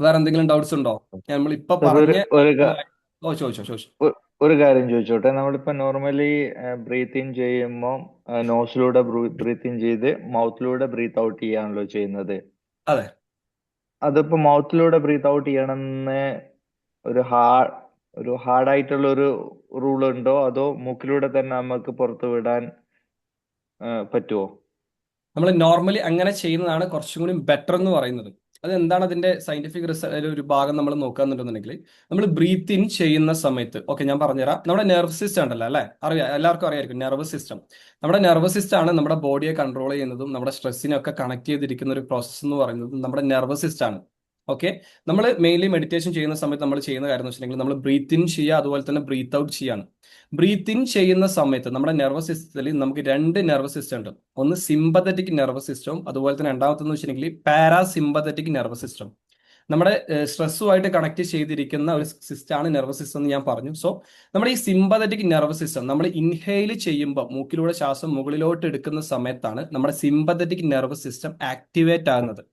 വേറെ എന്തെങ്കിലും ഡൗട്ട്സ് ഉണ്ടോ? നമ്മൾ ഇപ്പൊ ഒരു പറഞ്ഞ ഒരു കാ- ചോദിച്ചോ. ഒരു കാര്യം ചോദിച്ചോട്ടെ. നമ്മളിപ്പോ നോർമലി ബ്രീത്ത് ഇൻ ചെയ്യുമ്പോൾ നോസിലൂടെ ബ്രീത്ത് ഇൻ ചെയ്ത് മൗത്തിലൂടെ ബ്രീത്ത് ഔട്ട് ചെയ്യാണല്ലോ ചെയ്യുന്നത്. അതെ, അതിപ്പോ മൗത്തിലൂടെ ബ്രീത്ത് ഔട്ട് ചെയ്യണമെന്ന് ഒരു ഹാർഡായിട്ടുള്ള ഒരു റൂൾ ഉണ്ടോ, അതോ മൂക്കിലൂടെ തന്നെ നമുക്ക് പുറത്തു വിടാൻ പറ്റുമോ? നമ്മൾ നോർമലി അങ്ങനെ ചെയ്യുന്നതാണ് കുറച്ചും കൂടി ബെറ്റർ എന്ന് പറയുന്നത്. അത് എന്താണ് അതിന്റെ സയന്റിഫിക് റിസൾട്ട് ഒരു ഭാഗം നമ്മൾ നോക്കുകയെന്നുണ്ടെന്നുണ്ടെങ്കിൽ, നമ്മൾ ബ്രീത്ത് ഇൻ ചെയ്യുന്ന സമയത്ത്, ഓക്കെ ഞാൻ പറഞ്ഞുതരാം, നമ്മുടെ നെർവ് സിസ്റ്റം ഉണ്ടല്ലോ അല്ലെ, അറിയാം, എല്ലാവർക്കും അറിയായിരിക്കും നെർവ് സിസ്റ്റം. നമ്മുടെ നെർവ് സിസ്റ്റം ആണ് നമ്മുടെ ബോഡിയെ കൺട്രോൾ ചെയ്യുന്നതും നമ്മുടെ സ്ട്രെസ്സിനൊക്കെ കണക്ട് ചെയ്തിരിക്കുന്ന ഒരു പ്രോസസ്സ് എന്ന് പറയുന്നത് നമ്മുടെ നെർവ് സിസ്റ്റം ആണ്. ഓക്കെ, നമ്മൾ മെയിൻലി മെഡിറ്റേഷൻ ചെയ്യുന്ന സമയത്ത് നമ്മൾ ചെയ്യുന്ന കാര്യം എന്ന് വെച്ചിട്ടുണ്ടെങ്കിൽ നമ്മൾ ബ്രീത്ത് ഇൻ ചെയ്യുക, അതുപോലെ തന്നെ ബ്രീത്ത് ഔട്ട് ചെയ്യാണ്. ബ്രീത്ത് ഇൻ ചെയ്യുന്ന സമയത്ത് നമ്മുടെ നെർവസ് സിസ്റ്റത്തിൽ നമുക്ക് രണ്ട് നെർവസ് സിസ്റ്റം ഉണ്ട്. ഒന്ന് സിമ്പത്തറ്റിക് നെർവസ് സിസ്റ്റവും അതുപോലെ തന്നെ രണ്ടാമത്തെന്ന് വെച്ചിട്ടുണ്ടെങ്കിൽ പാരാസിമ്പത്തറ്റിക് നെർവസ് സിസ്റ്റം. നമ്മുടെ സ്ട്രെസ്സുമായിട്ട് കണക്ട് ചെയ്തിരിക്കുന്ന ഒരു സിസ്റ്റമാണ് നെർവസ് സിസ്റ്റം എന്ന് ഞാൻ പറഞ്ഞു. സോ നമ്മുടെ ഈ സിമ്പത്തറ്റിക് നെർവസ് സിസ്റ്റം നമ്മൾ ഇൻഹെയിൽ ചെയ്യുമ്പോൾ മൂക്കിലൂടെ ശ്വാസം മുകളിലോട്ട് എടുക്കുന്ന സമയത്താണ് നമ്മുടെ സിമ്പത്തറ്റിക് നെർവസ് സിസ്റ്റം ആക്ടിവേറ്റ് ആകുന്നത്.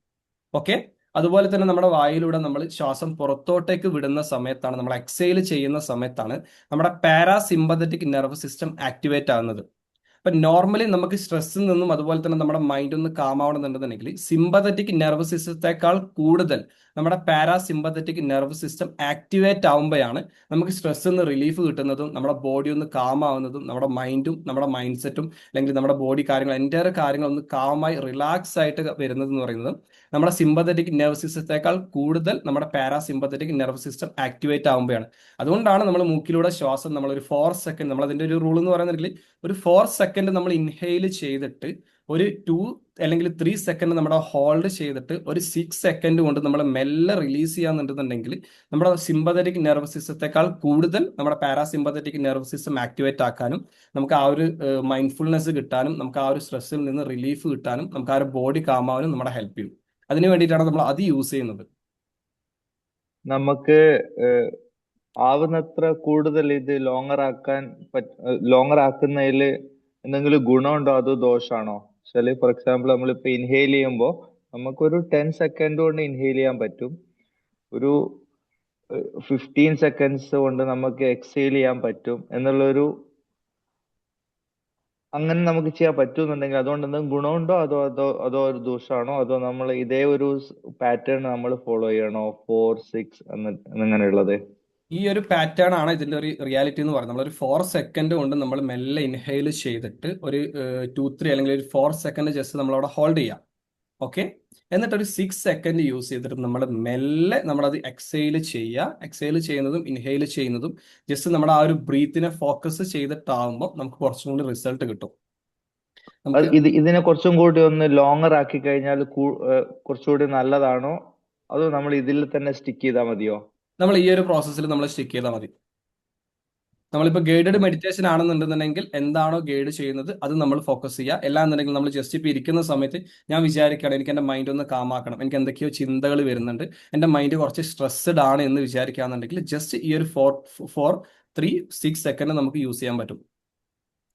ഓക്കെ, അതുപോലെ തന്നെ നമ്മുടെ വായിലൂടെ നമ്മൾ ശ്വാസം പുറത്തോട്ടേക്ക് വിടുന്ന സമയത്താണ്, നമ്മൾ എക്സെയിൽ ചെയ്യുന്ന സമയത്താണ് നമ്മുടെ പാരാസിമ്പത്തറ്റിക് നെർവ് സിസ്റ്റം ആക്ടിവേറ്റ് ആകുന്നത്. അപ്പൊ നോർമലി നമുക്ക് സ്ട്രെസ്സിൽ നിന്നും അതുപോലെ തന്നെ നമ്മുടെ മൈൻഡ് ഒന്ന് കാം ആവണമെന്നുണ്ടെന്നുണ്ടെങ്കിൽ സിമ്പത്തറ്റിക് നെർവ് സിസ്റ്റത്തെക്കാൾ കൂടുതൽ നമ്മുടെ പാരാസിമ്പത്തറ്റിക് നെർവ് സിസ്റ്റം ആക്ടിവേറ്റ് ആവുമ്പോഴാണ് നമുക്ക് സ്ട്രെസ്സിൽ നിന്ന് റിലീഫ് കിട്ടുന്നതും നമ്മുടെ ബോഡി ഒന്ന് കാം ആവുന്നതും നമ്മുടെ മൈൻഡും നമ്മുടെ മൈൻഡ് സെറ്റും അല്ലെങ്കിൽ നമ്മുടെ ബോഡി കാര്യങ്ങൾ എൻ്റെ കാര്യങ്ങൾ ഒന്ന് കാമായി റിലാക്സ് ആയിട്ട് വരുന്നത് എന്ന് പറയുന്നത് നമ്മുടെ സിമ്പത്തറ്റിക് നെർവ് സിസ്റ്റത്തെക്കാൾ കൂടുതൽ നമ്മുടെ പാരാസിമ്പത്തറ്റിക് നെർവ് സിസ്റ്റം ആക്ടിവേറ്റ് ആവുമ്പോഴാണ്. അതുകൊണ്ടാണ് നമ്മൾ മൂക്കിലൂടെ ശ്വാസം നമ്മൾ ഒരു 4 സെക്കൻഡ്, നമ്മൾ അതിന്റെ ഒരു റൂൾ എന്ന് പറയുന്നുണ്ടെങ്കിൽ ഒരു 4 സെക്കൻഡ് നമ്മൾ ഇൻഹെയിൽ ചെയ്തിട്ട് ഒരു 2 അല്ലെങ്കിൽ 3 സെക്കൻഡ് നമ്മുടെ ഹോൾഡ് ചെയ്തിട്ട് ഒരു 6 സെക്കൻഡ് കൊണ്ട് നമ്മൾ മെല്ലെ റിലീസ് ചെയ്യാന്നുണ്ടെന്നുണ്ടെങ്കിൽ നമ്മുടെ സിമ്പത്തറ്റിക് നെർവ് സിസ്റ്റത്തെക്കാൾ കൂടുതൽ നമ്മുടെ പാരാസിമ്പത്തറ്റിക് നെർവ് സിസ്റ്റം ആക്ടിവേറ്റ് ആക്കാനും നമുക്ക് ആ ഒരു മൈൻഡ്ഫുൾനെസ് കിട്ടാനും നമുക്ക് ആ ഒരു സ്ട്രെസ്സിൽ നിന്ന് റിലീഫ് കിട്ടാനും നമുക്ക് ആ ഒരു ബോഡി കാമാവാനും നമ്മളെ ഹെൽപ്പ് ചെയ്യും. അതിന് വേണ്ടിയിട്ടാണ് നമ്മൾ അത് യൂസ് ചെയ്യുന്നത്. നമുക്ക് ആവുന്നത്ര കൂടുതൽ ഇത് ലോങ്ങർ ആക്കുന്നതിൽ എന്തെങ്കിലും ഗുണമുണ്ടോ അതോ ദോഷമാണോ? വെച്ചാല് ഫോർ എക്സാമ്പിൾ നമ്മളിപ്പോ ഇൻഹെയിൽ ചെയ്യുമ്പോൾ നമുക്കൊരു 10 സെക്കൻഡ് കൊണ്ട് ഇൻഹെയിൽ ചെയ്യാൻ പറ്റും, ഒരു 15 സെക്കൻഡ്സ് കൊണ്ട് നമുക്ക് എക്സെയിൽ ചെയ്യാൻ പറ്റും എന്നുള്ളൊരു, അങ്ങനെ നമുക്ക് ചെയ്യാൻ പറ്റുന്നുണ്ടെങ്കിൽ അതുകൊണ്ട് എന്തെങ്കിലും ഗുണമുണ്ടോ അതോ ഒരു ദോഷമാണോ? അതോ നമ്മൾ ഇതേ ഒരു പാറ്റേൺ നമ്മൾ ഫോളോ ചെയ്യണോ 4, 6 അങ്ങനെയുള്ളത്? ഈ ഒരു പാറ്റേൺ ആണ് ഇതിന്റെ ഒരു റിയാലിറ്റി എന്ന് പറയുന്നത്. നമ്മളൊരു 4 സെക്കൻഡ് കൊണ്ട് നമ്മൾ മെല്ലെ ഇൻഹെയിൽ ചെയ്തിട്ട് ഒരു 2, 3 അല്ലെങ്കിൽ ഒരു 4 സെക്കൻഡ് ജസ്റ്റ് നമ്മളവിടെ ഹോൾഡ് ചെയ്യാം. ഓക്കെ, എന്നിട്ട് ഒരു 6 സെക്കൻഡ് യൂസ് ചെയ്തിട്ട് നമ്മൾ മെല്ലെ നമ്മളത് എക്സെയിൽ ചെയ്യുക. എക്സെയിൽ ചെയ്യുന്നതും ഇൻഹെയിൽ ചെയ്യുന്നതും ജസ്റ്റ് നമ്മുടെ ആ ഒരു ബ്രീത്തിനെ ഫോക്കസ് ചെയ്തിട്ടാവുമ്പോൾ നമുക്ക് കുറച്ചും കൂടി റിസൾട്ട് കിട്ടും. ഇതിനെ കുറച്ചും കൂടി ഒന്ന് ലോങ്ങർ ആക്കി കഴിഞ്ഞാൽ കുറച്ചുകൂടി നല്ലതാണോ അതോ നമ്മൾ ഇതിൽ തന്നെ സ്റ്റിക്ക് ചെയ്താൽ മതിയോ? നമ്മൾ ഈ ഒരു പ്രോസസ്സിൽ നമ്മൾ സ്റ്റിക്ക് ചെയ്താൽ മതി. നമ്മളിപ്പോൾ ഗൈഡഡ് മെഡിറ്റേഷൻ ആണെന്നുണ്ടെന്നുണ്ടെങ്കിൽ എന്താണോ ഗൈഡ് ചെയ്യുന്നത് അത് നമ്മൾ ഫോക്കസ് ചെയ്യുക. എന്നുണ്ടെങ്കിൽ നമ്മൾ ജസ്റ്റ് ഇപ്പോൾ ഇരിക്കുന്ന സമയത്ത് ഞാൻ വിചാരിക്കുകയാണ് എനിക്ക് എൻ്റെ മൈൻഡ് ഒന്ന് കാമാക്കണം, എനിക്ക് എന്തൊക്കെയോ ചിന്തകൾ വരുന്നുണ്ട്, എൻ്റെ മൈൻഡ് കുറച്ച് സ്ട്രെസ്ഡ് ആണ് എന്ന് വിചാരിക്കുകയാണെന്നുണ്ടെങ്കിൽ ജസ്റ്റ് ഈ ഒരു 4, 3, 6 സെക്കൻഡ് നമുക്ക് യൂസ് ചെയ്യാൻ പറ്റും.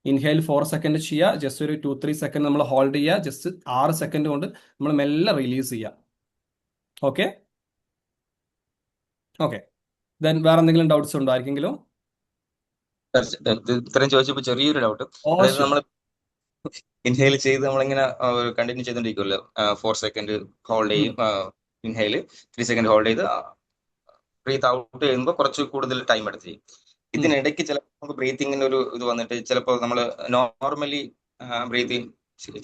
ഇൻഹെയിൽ 4 സെക്കൻഡ് ചെയ്യുക, ജസ്റ്റ് ഒരു 2, 3 സെക്കൻഡ് നമ്മൾ ഹോൾഡ് ചെയ്യുക, ജസ്റ്റ് 6 സെക്കൻഡ് കൊണ്ട് നമ്മൾ മെല്ലെ റിലീസ് ചെയ്യുക. ഓക്കെ ഓക്കെ, ദെൻ വേറെ എന്തെങ്കിലും ഡൗട്ട്സ് ഉണ്ടോ ആർക്കെങ്കിലും? ഇത്രയും ചോദിച്ചപ്പോൾ ചെറിയൊരു ഡൗട്ട്. അതായത് നമ്മൾ ഇൻഹെയിൽ ചെയ്ത് നമ്മളിങ്ങനെ കണ്ടിന്യൂ ചെയ്തോണ്ടിരിക്കുമല്ലോ, 4 സെക്കൻഡ് ഹോൾഡ് ചെയ്യും, ഇൻഹെയിൽ 3 സെക്കൻഡ് ഹോൾഡ് ചെയ്ത് ബ്രീത്ത് ഔട്ട് ചെയ്യുമ്പോൾ കുറച്ച് കൂടുതൽ ടൈം എടുത്ത് ചെയ്യും. ഇതിനിടയ്ക്ക് ചിലപ്പോൾ നമുക്ക് ബ്രീത്തിങ്ങിന് ഒരു ഇത് വന്നിട്ട് ചിലപ്പോൾ നമ്മൾ നോർമലി ബ്രീത്തിങ്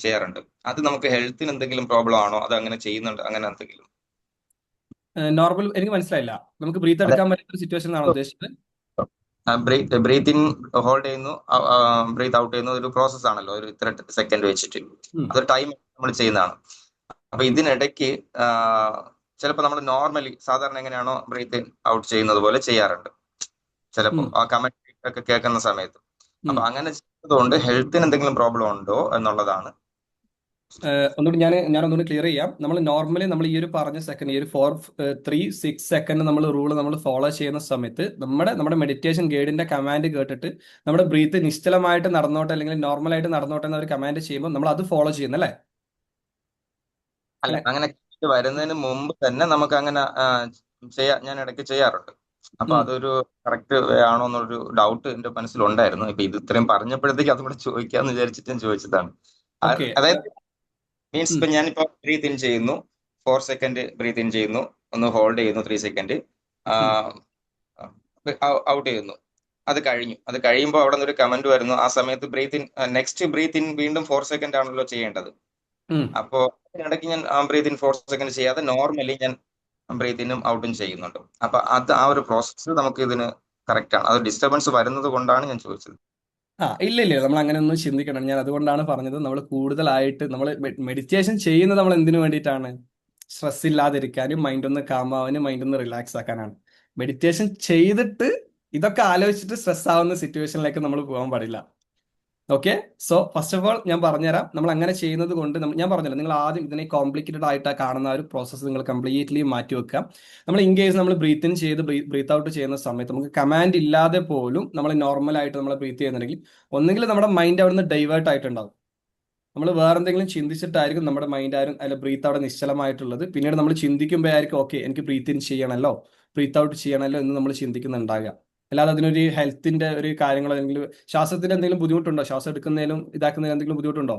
ചെയ്യാറുണ്ട്. അത് നമുക്ക് ഹെൽത്തിന് എന്തെങ്കിലും പ്രോബ്ലം ആണോ അത് അങ്ങനെ ചെയ്യുന്നുണ്ട് അങ്ങനെ എന്തെങ്കിലും? നോർമൽ എനിക്ക് മനസ്സിലായില്ല. നമുക്ക് ബ്രീത്ത് എടുക്കാൻ പറ്റുന്ന സിറ്റുവേഷൻ ആണോ ഉദ്ദേശിച്ചത്? ബ്രീത്ത് ഇൻ ഹോൾഡ് ചെയ്യുന്നു, ബ്രീത്ത് ഔട്ട് ചെയ്യുന്നു, ഒരു പ്രോസസ് ആണല്ലോ, ഒരു ഇത്ര സെക്കൻഡ് വെച്ചിട്ട് അതൊരു ടൈം നമ്മൾ ചെയ്യുന്നതാണ്. അപ്പൊ ഇതിനിടയ്ക്ക് ചിലപ്പോൾ നമ്മൾ നോർമലി സാധാരണ എങ്ങനെയാണോ ബ്രീത്ത് ഇൻ ഔട്ട് ചെയ്യുന്നത് പോലെ ചെയ്യാറുണ്ട് ചിലപ്പോൾ ആ കമന്റ് ഒക്കെ കേൾക്കുന്ന സമയത്ത്. അപ്പൊ അങ്ങനെ ചെയ്തതുകൊണ്ട് ഹെൽത്തിന് എന്തെങ്കിലും പ്രോബ്ലം ഉണ്ടോ എന്നുള്ളതാണ്. ഒന്നുകൂടി ഞാനൊന്നുകൂടി ക്ലിയർ ചെയ്യാം. നമ്മൾ നോർമലി നമ്മൾ ഈ ഒരു പറഞ്ഞ സെക്കൻഡ്, ഈ ഒരു 4, 3, 6 സെക്കൻഡ് നമ്മൾ റൂള് നമ്മൾ ഫോളോ ചെയ്യുന്ന സമയത്ത് നമ്മുടെ മെഡിറ്റേഷൻ ഗൈഡിന്റെ കമാൻഡ് കേട്ടിട്ട് നമ്മുടെ ബ്രീത്ത് നിശ്ചലമായിട്ട് നടന്നോട്ടെ അല്ലെങ്കിൽ നോർമലായിട്ട് നടന്നോട്ടെ എന്ന ഒരു കമാൻഡ് ചെയ്യുമ്പോൾ നമ്മൾ അത് ഫോളോ ചെയ്യുന്നല്ലേ? അല്ല, അങ്ങനെ വരുന്നതിന് മുമ്പ് തന്നെ നമുക്ക് അങ്ങനെ ഞാൻ ഇടയ്ക്ക് ചെയ്യാറുണ്ട്. അപ്പൊ അതൊരു കറക്റ്റ് ആണോ എന്നൊരു ഡൗട്ട് എന്റെ മനസ്സിലുണ്ടായിരുന്നു. ഇപ്പൊ ഇത് ഇത്രയും പറഞ്ഞപ്പോഴത്തേക്ക് അതും കൂടെ ചോദിക്കാന്ന് വിചാരിച്ചിട്ട് ഞാൻ ചോദിച്ചതാണ്. അതായത് മീൻസ് ഇപ്പൊ ഞാനിപ്പോ ബ്രീത്ത് ഇൻ ചെയ്യുന്നു, 4 സെക്കൻഡ് ബ്രീത്ത് ഇൻ ചെയ്യുന്നു, ഒന്ന് ഹോൾഡ് ചെയ്യുന്നു 3 സെക്കൻഡ്, ഔട്ട് ചെയ്യുന്നു, അത് കഴിയുമ്പോൾ അവിടെ നിന്ന് ഒരു കമന്റ് വരുന്നു. ആ സമയത്ത് നെക്സ്റ്റ് ബ്രീത്ത് ഇൻ വീണ്ടും 4 സെക്കൻഡ് ആണല്ലോ ചെയ്യേണ്ടത്. ഉം. അപ്പോ ഇടയ്ക്ക് ഞാൻ ബ്രീത്ത് ഇൻ 4 സെക്കൻഡ് ചെയ്യാതെ നോർമലി ഞാൻ ബ്രീത്ത് ഇന്നും ഔട്ടും ചെയ്യുന്നുണ്ട്. അപ്പൊ അത് ആ ഒരു പ്രോസസ്സ് നമുക്ക് ഇതിന് കറക്റ്റ് ആണ്. അത് ഡിസ്റ്റർബൻസ് വരുന്നത് കൊണ്ടാണ് ഞാൻ ചോദിച്ചത്. ഇല്ല ഇല്ല, നമ്മൾ അങ്ങനെ ഒന്നും ചിന്തിക്കണം. ഞാൻ അതുകൊണ്ടാണ് പറഞ്ഞത് നമ്മൾ കൂടുതലായിട്ട് നമ്മൾ മെഡിറ്റേഷൻ ചെയ്യുന്നത് നമ്മൾ എന്തിനു വേണ്ടിയിട്ടാണ്? സ്ട്രെസ് ഇല്ലാതിരിക്കാനും മൈൻഡ് ഒന്ന് കാമാവാനും മൈൻഡ് ഒന്ന് റിലാക്സ് ആക്കാനാണ്. മെഡിറ്റേഷൻ ചെയ്തിട്ട് ഇതൊക്കെ ആലോചിച്ചിട്ട് സ്ട്രെസ് ആവുന്ന സിറ്റുവേഷനിലേക്ക് നമ്മൾ പോകാൻ പാടില്ല. Okay, so first of all ഞാൻ പറഞ്ഞുതരാം. നമ്മൾ അങ്ങനെ ചെയ്യുന്നത് കൊണ്ട് ഞാൻ പറഞ്ഞല്ലോ, നിങ്ങൾ ആദ്യം ഇതിനെ കോംപ്ലിക്കേറ്റഡ് ആയിട്ട് കാണുന്ന ഒരു പ്രോസസ്സ് നിങ്ങൾ കംപ്ലീറ്റ്ലി മാറ്റി വെക്കുക. നമ്മൾ ഇൻ കേസ് നമ്മൾ ബ്രീത്ത് ഇൻ ചെയ്ത് ബ്രീത്ത് ഔട്ട് ചെയ്യുന്ന സമയത്ത് നമുക്ക് കമാൻഡ് ഇല്ലാതെ പോലും നമ്മൾ നോർമലായിട്ട് നമ്മൾ ബ്രീത്ത് ചെയ്യുന്നുണ്ടെങ്കിൽ ഒന്നെങ്കിൽ നമ്മുടെ മൈൻഡ് അവിടുന്ന് ഡൈവേർട്ട് ആയിട്ടുണ്ടാവും. നമ്മൾ വേറെ എന്തെങ്കിലും ചിന്തിച്ചിട്ടായിരിക്കും നമ്മുടെ മൈൻഡ് ആരും അല്ല ബ്രീത്ത് അവിടെ നിശ്ചലമായിട്ടുള്ളത്. പിന്നീട് നമ്മൾ ചിന്തിക്കുമ്പോഴായിരിക്കും ഓക്കെ എനിക്ക് ബ്രീത്ത് ഇൻ ചെയ്യണമല്ലോ ബ്രീത്ത് ഔട്ട് ചെയ്യണമല്ലോ എന്ന് നമ്മൾ ചിന്തിക്കുന്നുണ്ടാകുക. അല്ലാതെ അതിനൊരു ഹെൽത്തിന്റെ ഒരു കാര്യങ്ങളോ അല്ലെങ്കിൽ ശ്വാസത്തിന് എന്തെങ്കിലും ബുദ്ധിമുട്ടുണ്ടോ? ശ്വാസം എടുക്കുന്നതിലും ഇതാക്കുന്നതിലും എന്തെങ്കിലും ബുദ്ധിമുട്ടുണ്ടോ?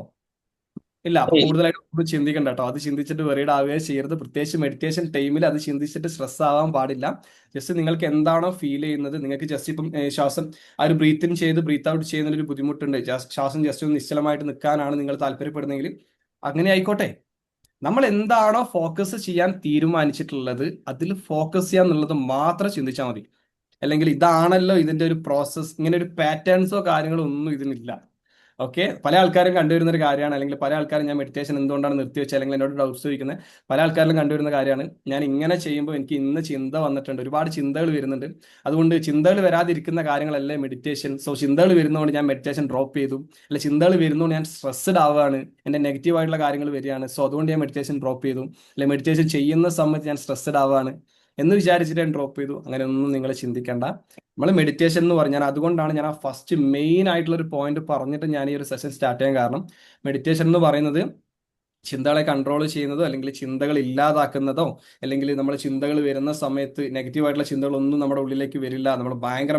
ഇല്ല. അപ്പൊ കൂടുതലായിട്ട് ഒന്നും ചിന്തിക്കണ്ട കേട്ടോ. അത് ചിന്തിച്ചിട്ട് വെറീഡ് ആവുകയോ ചെയ്യരുത്. പ്രത്യേകിച്ച് മെഡിറ്റേഷൻ ടൈമിൽ അത് ചിന്തിച്ചിട്ട് സ്ട്രെസ് ആവാൻ പാടില്ല. ജസ്റ്റ് നിങ്ങൾക്ക് എന്താണോ ഫീൽ ചെയ്യുന്നത്, നിങ്ങൾക്ക് ജസ്റ്റ് ഇപ്പം ശ്വാസം ആ ഒരു ബ്രീത്ത് ഇൻ ചെയ്ത് ബ്രീത്ത് ഔട്ട് ചെയ്യുന്നതിൽ ഒരു ബുദ്ധിമുട്ടുണ്ട്, ശ്വാസം ജസ്റ്റ് ഒന്ന് നിശ്ചലമായിട്ട് നിൽക്കാനാണ് നിങ്ങൾ താല്പര്യപ്പെടുന്നതെങ്കിൽ അങ്ങനെ ആയിക്കോട്ടെ. നമ്മൾ എന്താണോ ഫോക്കസ് ചെയ്യാൻ തീരുമാനിച്ചിട്ടുള്ളത് അതിൽ ഫോക്കസ് ചെയ്യാൻ എന്നുള്ളത് മാത്രം ചിന്തിച്ചാൽ മതി. അല്ലെങ്കിൽ ഇതാണല്ലോ ഇതിന്റെ ഒരു പ്രോസസ്സ്, ഇങ്ങനെ ഒരു പാറ്റേൺസോ കാര്യങ്ങളോ ഒന്നും ഇതിനില്ല. ഓക്കെ, പല ആൾക്കാരും കണ്ടുവരുന്ന ഒരു കാര്യമാണ്, അല്ലെങ്കിൽ പല ആൾക്കാരും ഞാൻ മെഡിറ്റേഷൻ എന്തുകൊണ്ടാണ് നിർത്തിവെച്ചത് അല്ലെങ്കിൽ എന്നോട് ഡൗട്ട്സ് ചോദിക്കുന്നത് പല ആൾക്കാരിലും കണ്ടുവരുന്ന കാര്യമാണ്, ഞാൻ ഇങ്ങനെ ചെയ്യുമ്പോൾ എനിക്ക് ഇന്ന് ചിന്ത വന്നിട്ടുണ്ട്, ഒരുപാട് ചിന്തകൾ വരുന്നുണ്ട്, അതുകൊണ്ട് ചിന്തകൾ വരാതിരിക്കുന്ന കാര്യങ്ങളല്ലേ മെഡിറ്റേഷൻ. സോ ചിന്തകൾ വരുന്നതുകൊണ്ട് ഞാൻ മെഡിറ്റേഷൻ ഡ്രോപ്പ് ചെയ്തു, അല്ലെ ചിന്തകൾ വരുന്നതുകൊണ്ട് ഞാൻ സ്ട്രെസ്ഡ് ആവുകയാണ്, എൻ്റെ നെഗറ്റീവ് ആയിട്ടുള്ള കാര്യങ്ങൾ വരികയാണ്, സോ അതുകൊണ്ട് ഞാൻ മെഡിറ്റേഷൻ ഡ്രോപ്പ് ചെയ്തു, അല്ലെ മെഡിറ്റേഷൻ ചെയ്യുന്ന സമയത്ത് ഞാൻ സ്ട്രെസ്ഡ് ആവുകയാണ് എന്ന് വിചാരിച്ചിട്ട് ഞാൻ ഡ്രോപ്പ് ചെയ്തു. അങ്ങനെ ഒന്നും നിങ്ങൾ ചിന്തിക്കേണ്ട. നമ്മൾ മെഡിറ്റേഷൻ എന്ന് പറഞ്ഞാൽ അതുകൊണ്ടാണ് ഞാൻ ആ ഫസ്റ്റ് മെയിൻ ആയിട്ടുള്ള ഒരു പോയിന്റ് പറഞ്ഞിട്ട് ഞാൻ ഈ ഒരു സെഷൻ സ്റ്റാർട്ട് ചെയ്യാൻ കാരണം, മെഡിറ്റേഷൻ എന്ന് പറയുന്നത് ചിന്തകളെ കൺട്രോൾ ചെയ്യുന്നതോ അല്ലെങ്കിൽ ചിന്തകൾ ഇല്ലാതാക്കുന്നതോ അല്ലെങ്കിൽ നമ്മൾ ചിന്തകൾ വരുന്ന സമയത്ത് നെഗറ്റീവ് ആയിട്ടുള്ള ചിന്തകളൊന്നും നമ്മുടെ ഉള്ളിലേക്ക് വരില്ല. നമ്മൾ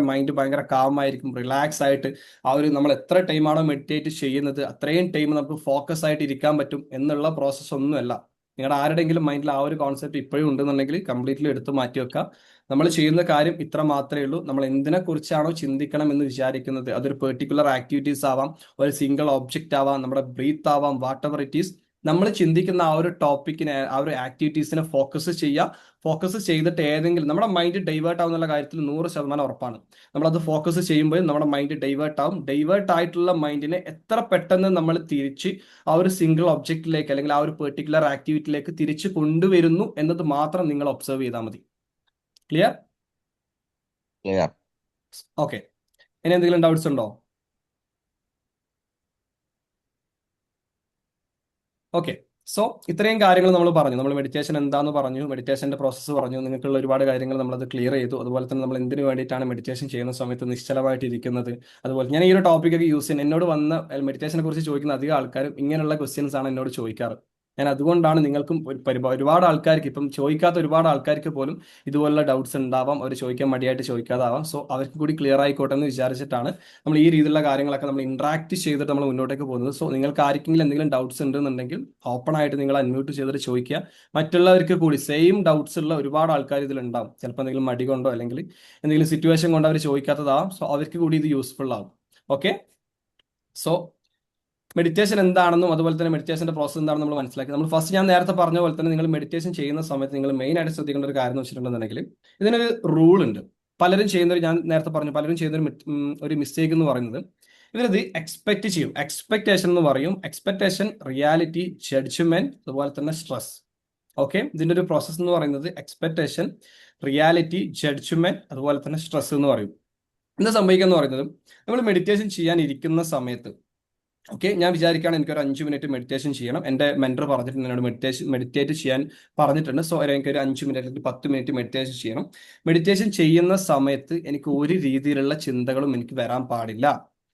മൈൻഡ് ഭയങ്കര കാമായിരിക്കും, റിലാക്സ് ആയിട്ട് ആ ഒരു നമ്മൾ എത്ര ടൈമാണോ മെഡിറ്റേറ്റ് ചെയ്യുന്നത് അത്രയും ടൈം നമുക്ക് ഫോക്കസ് ആയിട്ട് ഇരിക്കാൻ പറ്റും എന്നുള്ള പ്രോസസ്സ് ഒന്നുമല്ല. നിങ്ങളുടെ ആരുടെയെങ്കിലും മൈൻഡിൽ ആ ഒരു കോൺസെപ്റ്റ് ഇപ്പോഴും ഉണ്ടെന്നുണ്ടെങ്കിൽ കംപ്ലീറ്റ്ലി എടുത്ത് മാറ്റി വെക്കുക. നമ്മൾ ചെയ്യുന്ന കാര്യം ഇത്ര മാത്രമേ ഉള്ളൂ. നമ്മൾ എന്തിനെ കുറിച്ചാണോ ചിന്തിക്കണം എന്ന് വിചാരിക്കുന്നത്, അതൊരു പെർട്ടിക്കുലർ ആക്ടിവിറ്റീസ് ആവാം, ഒരു സിംഗിൾ ഒബ്ജക്റ്റ് ആവാം, നമ്മുടെ ബ്രീത്ത് ആവാം, വാട്ട് എവർ ഇറ്റ് ഈസ്, നമ്മൾ ചിന്തിക്കുന്ന ആ ഒരു ടോപ്പിക്കിനെ ആ ഒരു ആക്ടിവിറ്റീസിനെ ഫോക്കസ് ചെയ്യുക. ഫോക്കസ് ചെയ്തിട്ട് ഏതെങ്കിലും നമ്മുടെ മൈൻഡ് ഡൈവേർട്ട് ആവുന്നുള്ള കാര്യത്തിൽ 100% ഉറപ്പാണ്. നമ്മളത് ഫോക്കസ് ചെയ്യുമ്പോൾ നമ്മുടെ മൈൻഡ് ഡൈവേർട്ട് ആവും. ഡൈവേർട്ട് ആയിട്ടുള്ള മൈൻഡിനെ എത്ര പെട്ടെന്ന് നമ്മൾ തിരിച്ച് ആ ഒരു സിംഗിൾ ഒബ്ജക്റ്റിലേക്ക് അല്ലെങ്കിൽ ആ ഒരു പെർട്ടിക്കുലർ ആക്ടിവിറ്റിയിലേക്ക് തിരിച്ച് കൊണ്ടുവരുന്നു എന്നത് മാത്രം നിങ്ങൾ ഒബ്സർവ് ചെയ്താൽ മതി. ക്ലിയർ? ക്ലിയർ. ഓക്കെ, ഇനി എന്തെങ്കിലും ഡൗട്ട്സ് ഉണ്ടോ? ഓക്കെ, സോ ഇത്രയും കാര്യങ്ങൾ നമ്മൾ പറഞ്ഞു. നമ്മൾ മെഡിറ്റേഷൻ എന്താന്ന് പറഞ്ഞു, മെഡിറ്റേഷന്റെ പ്രോസസ്സ് പറഞ്ഞു, നിങ്ങൾക്കുള്ള ഒരുപാട് കാര്യങ്ങൾ നമ്മളത് ക്ലിയർ ചെയ്തു. അതുപോലെ തന്നെ നമ്മൾ എന്തിനു വേണ്ടിയിട്ടാണ് മെഡിറ്റേഷൻ ചെയ്യുന്ന സമയത്ത് നിശ്ചലമായിട്ട് ഇരിക്കുന്നത്. അതുപോലെ ഞാൻ ഈ ഒരു ടോപ്പിക്കൊക്കെ യൂസ് ചെയ്യുന്നത്, എന്നോട് വന്ന മെഡിറ്റേഷനെ കുറിച്ച് ചോദിക്കുന്ന അധികം ആൾക്കാരും ഇങ്ങനെയുള്ള ക്വസ്റ്റ്യൻസ് ആണ് എന്നോട് ചോദിക്കാറ്. ഞാൻ അതുകൊണ്ടാണ് നിങ്ങൾക്കും ഒരുപാട് ആൾക്കാർക്ക്, ഇപ്പം ചോദിക്കാത്ത ഒരുപാട് ആൾക്കാർക്ക് പോലും ഇതുപോലുള്ള ഡൗട്ട്സ് ഉണ്ടാവാം, അവർ ചോദിക്കാൻ മടിയായിട്ട് ചോദിക്കാതാവാം. സോ അവർക്ക് കൂടി ക്ലിയർ ആയിക്കോട്ടെ എന്ന് വിചാരിച്ചിട്ടാണ് നമ്മൾ ഈ രീതിയിലുള്ള കാര്യങ്ങളൊക്കെ നമ്മൾ ഇന്ററാക്ട് ചെയ്തിട്ട് നമ്മൾ മുന്നോട്ടേക്ക് പോകുന്നത്. സോ നിങ്ങൾക്ക് ആർക്കെങ്കിലും എന്തെങ്കിലും ഡൗട്ട്സ് ഉണ്ടെന്നുണ്ടെങ്കിൽ ഓപ്പൺ ആയിട്ട് നിങ്ങൾ അൺമ്യൂട്ട് ചെയ്തിട്ട് ചോദിക്കുക. മറ്റുള്ളവർക്ക് കൂടി സെയിം ഡൗട്ട്സ് ഉള്ള ഒരുപാട് ആൾക്കാർ ഇതിലുണ്ടാവും. ചിലപ്പോൾ എന്തെങ്കിലും മടി കൊണ്ടോ അല്ലെങ്കിൽ എന്തെങ്കിലും സിറ്റുവേഷൻ കൊണ്ടോ അവർ ചോദിക്കാത്തതാവാം. സോ അവർക്ക് കൂടി ഇത് യൂസ്ഫുൾ ആവും. ഓക്കെ, സോ മെഡിറ്റേഷൻ എന്താണെന്നും അതുപോലെ തന്നെ മെഡിറ്റേഷന്റെ പ്രോസസ് എന്താണെന്ന് നമ്മൾ മനസ്സിലാക്കി. നമ്മൾ ഫസ്റ്റ് ഞാൻ നേരത്തെ പറഞ്ഞ പോലെ തന്നെ നിങ്ങൾ മെഡിറ്റേഷൻ ചെയ്യുന്ന സമയത്ത് നിങ്ങൾ മെയിൻ ആയിട്ട് ശ്രദ്ധിക്കേണ്ട ഒരു കാര്യം എന്ന് വെച്ചിട്ടുണ്ടെന്നുണ്ടെങ്കിൽ ഇതിനൊരു റൂൾ ഉണ്ട്. പലരും ചെയ്യുന്ന ഞാൻ നേരത്തെ പറഞ്ഞു, പലരും ചെയ്യുന്ന ഒരു മിസ്റ്റേക്ക് എന്ന് പറയുന്നത് ഇവരിത് എക്സ്പെക്ട് ചെയ്യും. എക്സ്പെക്ടേഷൻ എന്ന് പറയും. എക്സ്പെക്ടേഷൻ, റിയാലിറ്റി, ജഡ്ജ്മെന്റ്, അതുപോലെ തന്നെ സ്ട്രെസ്. ഓക്കെ, ഇതിന്റെ ഒരു പ്രോസസ് എന്ന് പറയുന്നത് എക്സ്പെക്ടേഷൻ, റിയാലിറ്റി, ജഡ്ജ്മെന്റ്, അതുപോലെ തന്നെ സ്ട്രെസ് എന്ന് പറയും. എന്താ സംഭവിക്കുക എന്ന് പറയുന്നത്, നമ്മൾ മെഡിറ്റേഷൻ ചെയ്യാൻ ഇരിക്കുന്ന സമയത്ത് ഓക്കെ, ഞാൻ വിചാരിക്കുകയാണ് എനിക്കൊരു 5 മിനിറ്റ് മെഡിറ്റേഷൻ ചെയ്യണം. എൻ്റെ മെൻറ്റർ പറഞ്ഞിട്ടുണ്ട്, എന്നോട് മെഡിറ്റേറ്റ് ചെയ്യാൻ പറഞ്ഞിട്ടുണ്ട്. സോ എനിക്കൊരു 5 മിനിറ്റ് അല്ലെങ്കിൽ 10 മിനിറ്റ് മെഡിറ്റേഷൻ ചെയ്യണം. മെഡിറ്റേഷൻ ചെയ്യുന്ന സമയത്ത് എനിക്ക് ഒരു രീതിയിലുള്ള ചിന്തകളും എനിക്ക് വരാൻ പാടില്ല.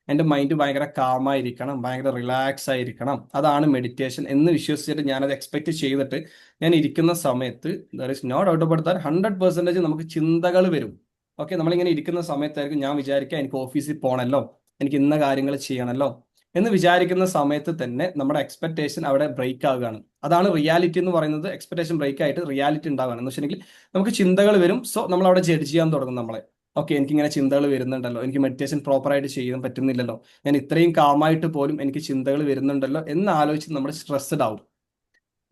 എൻ്റെ മൈൻഡ് ഭയങ്കര കാമായിരിക്കണം, ഭയങ്കര റിലാക്സ് ആയിരിക്കണം. അതാണ് മെഡിറ്റേഷൻ എന്ന് വിശ്വസിച്ചിട്ട് ഞാനത് എക്സ്പെക്ട് ചെയ്തിട്ട് ഞാൻ ഇരിക്കുന്ന സമയത്ത് there is no doubt about that 100% നമുക്ക് ചിന്തകൾ വരും. ഓക്കെ, നമ്മളിങ്ങനെ ഇരിക്കുന്ന സമയത്തായിരിക്കും ഞാൻ വിചാരിക്കുക എനിക്ക് ഓഫീസിൽ പോകണമല്ലോ, എനിക്ക് ഇന്ന കാര്യങ്ങൾ ചെയ്യണമല്ലോ എന്ന് വിചാരിക്കുന്ന സമയത്ത് തന്നെ നമ്മുടെ എക്സ്പെക്ടേഷൻ അവിടെ ബ്രേക്ക് ആവുകയാണ്. അതാണ് റിയാലിറ്റി എന്ന് പറയുന്നത്. എക്സ്പെക്ടേഷൻ ബ്രേക്ക് ആയിട്ട് റിയാലിറ്റി ഉണ്ടാവുകയാണ് എന്ന് വെച്ചിട്ടുണ്ടെങ്കിൽ നമുക്ക് ചിന്തകൾ വരും. സോ നമ്മൾ അവിടെ ജഡ്ജ് ചെയ്യാൻ തുടങ്ങും നമ്മളെ. ഓക്കെ, എനിക്ക് ഇങ്ങനെ ചിന്തകൾ വരുന്നുണ്ടല്ലോ, എനിക്ക് മെഡിറ്റേഷൻ പ്രോപ്പറായിട്ട് ചെയ്യാൻ പറ്റുന്നില്ലല്ലോ, ഞാൻ ഇത്രയും കാമായിട്ട് പോലും എനിക്ക് ചിന്തകൾ വരുന്നുണ്ടല്ലോ എന്ന് ആലോചിച്ച് നമ്മൾ സ്ട്രെസ്ഡ് ആവും.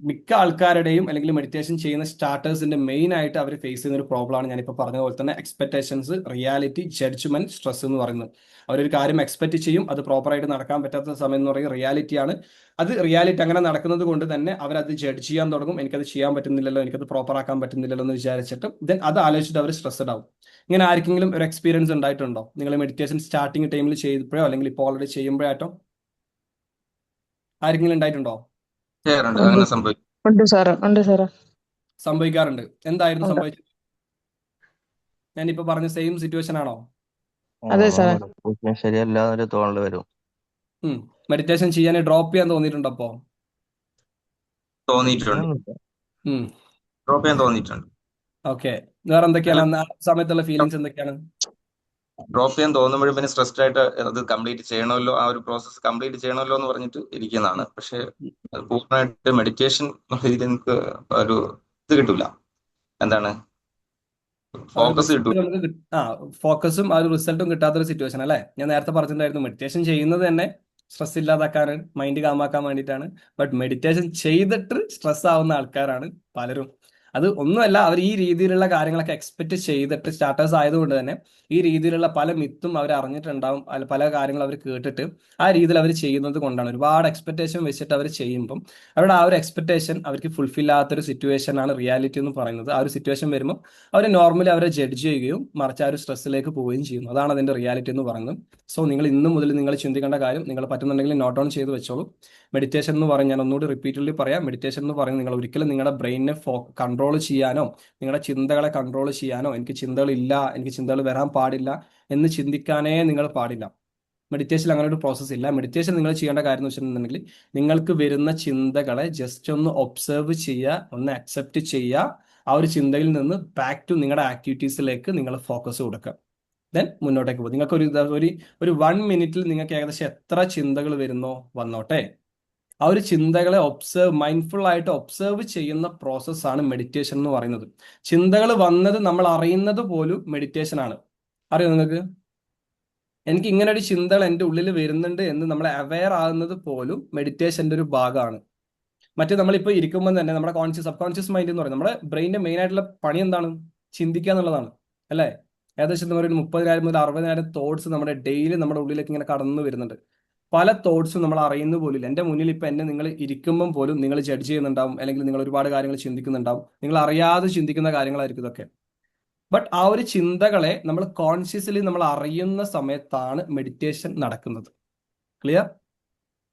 മിക്ക ആൾക്കാരുടെയും അല്ലെങ്കിൽ മെഡിറ്റേഷൻ ചെയ്യുന്ന സ്റ്റാർട്ടേഴ്സിന്റെ മെയിൻ ആയിട്ട് അവർ ഫേസ് ചെയ്യുന്ന ഒരു പ്രോബ്ലമാണ് ഞാനിപ്പോൾ പറഞ്ഞ പോലെ തന്നെ എക്സ്പെക്ടേഷൻസ്, റിയാലിറ്റി, ജഡ്ജ്മെന്റ്, സ്ട്രെസ് എന്ന് പറയുന്നത്. അവരൊരു കാര്യം എക്സ്പെക്ട് ചെയ്യും, അത് പ്രോപ്പറായിട്ട് നടക്കാൻ പറ്റാത്ത സമയം എന്ന് പറയുന്നത് റിയാലിറ്റിയാണ്. അത് റിയാലിറ്റി അങ്ങനെ നടക്കുന്നത് കൊണ്ട് തന്നെ അവരത് ജഡ്ജ് ചെയ്യാൻ തുടങ്ങും, എനിക്കത് ചെയ്യാൻ പറ്റുന്നില്ലല്ലോ, എനിക്കത് പ്രോപ്പർ ആക്കാൻ പറ്റുന്നില്ലല്ലോ എന്ന് വിചാരിച്ചിട്ട് ദെൻ അത് ആലോചിച്ചിട്ട് അവർ സ്ട്രെസ്ഡ് ആവും. ഇങ്ങനെ ആർക്കെങ്കിലും ഒരു എക്സ്പീരിയൻസ് ഉണ്ടായിട്ടുണ്ടോ? നിങ്ങൾ മെഡിറ്റേഷൻ സ്റ്റാർട്ടിങ് ടൈമിൽ ചെയ്തപ്പോഴോ അല്ലെങ്കിൽ ഇപ്പോൾ ഓൾറെഡി ചെയ്യുമ്പോഴായിട്ടോ ആർക്കെങ്കിലും ഉണ്ടായിട്ടുണ്ടോ? ചെയ്യാറുണ്ട്, ഉണ്ട് അങ്ങനെ സംഭവിക്കും. ഉണ്ട് സാറേ, ഉണ്ട് സാറേ. സംഭവിക്കാറുണ്ട്. എന്തായിരുന്നു ഉണ്ട്. സംഭവിച്ചത്? ഞാനിപ്പോ പറഞ്ഞ സെയിം സിറ്റുവേഷൻ ആണോ? അതെ സാറേ. മെഡിറ്റേഷൻ ശരിയല്ല എന്നൊരു തോന്നൽ വരും. മെഡിറ്റേഷൻ ചെയ്യാൻ ഡ്രോപ്പ് ചെയ്യാൻ തോന്നിയിട്ടുണ്ടോ അപ്പോ? തോന്നിയിട്ടുണ്ട്, ഡ്രോപ്പ് ചെയ്യാൻ തോന്നിയിട്ടുണ്ട്. ഓക്കെ, വേറെ എന്തൊക്കെയാണ് അന്ന് ആ സമയത്തുള്ള ഫീലിങ്സ് എന്തൊക്കെയാണ്? ഡ്രോപ്പ് ചെയ്യാൻ തോന്നുമ്പോഴും പിന്നെ സ്ട്രെസ്ഡ് ആയിട്ട് അത് കംപ്ലീറ്റ് ചെയ്യണമല്ലോ, ആ ഒരു പ്രോസസ്സ് കംപ്ലീറ്റ് ചെയ്യണമല്ലോ എന്ന് പറഞ്ഞിട്ട് ഇരിക്കുന്നതാണ്. പക്ഷെ അത് പൂർണ്ണമായിട്ട് മെഡിറ്റേഷൻ രീതിയിൽ എനിക്ക് ഒരു ഇത് കിട്ടൂല, എന്താണ് ഫോക്കസ് കിട്ടൂല. ഫോക്കസും ആ ഒരു റിസൾട്ടും കിട്ടാത്തൊരു സിറ്റുവേഷൻ അല്ലേ? ഞാൻ നേരത്തെ പറഞ്ഞിട്ടുണ്ടായിരുന്നു, മെഡിറ്റേഷൻ ചെയ്യുന്നത് തന്നെ സ്ട്രെസ് ഇല്ലാതാക്കാനാണ്, മൈൻഡ് കാമാക്കാൻ വേണ്ടിയിട്ടാണ്. ബട്ട് മെഡിറ്റേഷൻ ചെയ്തിട്ട് സ്ട്രെസ് ആവുന്ന ആൾക്കാരാണ് പലരും. അത് ഒന്നുമല്ല, അവർ ഈ രീതിയിലുള്ള കാര്യങ്ങളൊക്കെ എക്സ്പെക്ട് ചെയ്തിട്ട് സ്റ്റാർട്ടേഴ്സ് ആയതുകൊണ്ട് തന്നെ ഈ രീതിയിലുള്ള പല മിത്തും അവർ അറിഞ്ഞിട്ടുണ്ടാവും, പല കാര്യങ്ങളും അവർ കേട്ടിട്ട് ആ രീതിയിൽ അവർ ചെയ്യുന്നത് കൊണ്ടാണ്. ഒരുപാട് എക്സ്പെക്ടേഷൻ വെച്ചിട്ട് അവർ ചെയ്യുമ്പം അവരുടെ ആ ഒരു എക്സ്പെക്ടേഷൻ അവർക്ക് ഫുൾഫിൽ ആകാത്തൊരു സിറ്റുവേഷൻ ആണ് റിയാലിറ്റി എന്ന് പറയുന്നത്. ആ ഒരു സിറ്റുവേഷൻ വരുമ്പോൾ അവർ നോർമലി അവരെ ജഡ്ജ് ചെയ്യുകയും മറിച്ച് ആ ഒരു സ്ട്രെസ്സിലേക്ക് പോവുകയും ചെയ്യുന്നു. അതാണ് അതിന്റെ റിയാലിറ്റി എന്ന് പറയുന്നത്. സോ നിങ്ങൾ ഇന്നു മുതൽ നിങ്ങൾ ചിന്തിക്കേണ്ട കാര്യം, നിങ്ങൾ പറ്റുന്നുണ്ടെങ്കിൽ നോട്ട് ഡൗൺ ചെയ്ത് വെച്ചോളൂ. മെഡിറ്റേഷൻ എന്ന് പറഞ്ഞാൽ, ഞാൻ ഒന്നുകൂടി റിപ്പീറ്റ്ലി പറയാം, മെഡിറ്റേഷൻ എന്ന് പറയുന്നത് നിങ്ങൾ ഒരിക്കലും നിങ്ങളുടെ ബ്രെയിനിനെ കൺട്രോൾ ചെയ്യാനോ നിങ്ങളുടെ ചിന്തകളെ കൺട്രോൾ ചെയ്യാനോ, എനിക്ക് ചിന്തകളില്ല, എനിക്ക് ചിന്തകൾ വരാൻ പാടില്ല എന്ന് ചിന്തിക്കാനേ നിങ്ങൾ പാടില്ല. മെഡിറ്റേഷനിൽ അങ്ങനെ ഒരു പ്രോസസ്സ് ഇല്ല. മെഡിറ്റേഷൻ നിങ്ങൾ ചെയ്യേണ്ട കാര്യം എന്ന് വെച്ചിട്ടുണ്ടെങ്കിൽ നിങ്ങൾക്ക് വരുന്ന ചിന്തകളെ ജസ്റ്റ് ഒന്ന് ഒബ്സർവ് ചെയ്യുക, ഒന്ന് അക്സെപ്റ്റ് ചെയ്യുക. ആ ഒരു ചിന്തയിൽ നിന്ന് ബാക്ക് ടു നിങ്ങളുടെ ആക്ടിവിറ്റീസിലേക്ക് നിങ്ങൾ ഫോക്കസ് കൊടുക്കുക. ദെൻ മുന്നോട്ടേക്ക് പോകും. നിങ്ങൾക്ക് ഒരു 1 മിനിറ്റിൽ നിങ്ങൾക്ക് ഏകദേശം എത്ര ചിന്തകൾ വരുന്നോ വന്നോട്ടെ. ആ ഒരു ചിന്തകളെ മൈൻഡ്ഫുൾ ആയിട്ട് ഒബ്സർവ് ചെയ്യുന്ന പ്രോസസ്സാണ് മെഡിറ്റേഷൻ എന്ന് പറയുന്നത്. ചിന്തകൾ വന്നത് നമ്മൾ അറിയുന്നത് പോലും മെഡിറ്റേഷൻ ആണ്. അറിയോ നിങ്ങൾക്ക്? എനിക്ക് ഇങ്ങനെ ഒരു ചിന്തകൾ എൻ്റെ ഉള്ളിൽ വരുന്നുണ്ട് എന്ന് നമ്മൾ അവെയർ ആകുന്നത് പോലും മെഡിറ്റേഷന്റെ ഒരു ഭാഗമാണ്. മറ്റേ നമ്മളിപ്പോൾ ഇരിക്കുമ്പോൾ തന്നെ നമ്മുടെ സബ് കോൺഷ്യസ് മൈൻഡ് എന്ന് പറയുന്നത് നമ്മുടെ ബ്രെയിനിന്റെ മെയിൻ ആയിട്ടുള്ള പണി എന്താണ്? ചിന്തിക്കുക എന്നുള്ളതാണ് അല്ലേ? ഏകദേശം നമ്മൾ ഒരു 30,000 മുതൽ 60,000 തോട്ട്സ് നമ്മുടെ ഡെയിലി നമ്മുടെ ഉള്ളിലേക്ക് ഇങ്ങനെ കടന്നു വരുന്നുണ്ട്. പല തോട്ട്സും നമ്മൾ അറിയുന്ന പോലും. എൻ്റെ മുന്നിൽ ഇപ്പം എന്നെ നിങ്ങൾ ഇരിക്കുമ്പം പോലും നിങ്ങൾ ജഡ്ജ് ചെയ്യുന്നുണ്ടാവും, അല്ലെങ്കിൽ നിങ്ങൾ ഒരുപാട് കാര്യങ്ങൾ ചിന്തിക്കുന്നുണ്ടാവും. നിങ്ങൾ അറിയാതെ ചിന്തിക്കുന്ന കാര്യങ്ങളായിരിക്കും ഇതൊക്കെ. ബട്ട് ആ ഒരു ചിന്തകളെ നമ്മൾ കോൺഷ്യസ്ലി നമ്മൾ അറിയുന്ന സമയത്താണ് മെഡിറ്റേഷൻ നടക്കുന്നത്. ക്ലിയർ?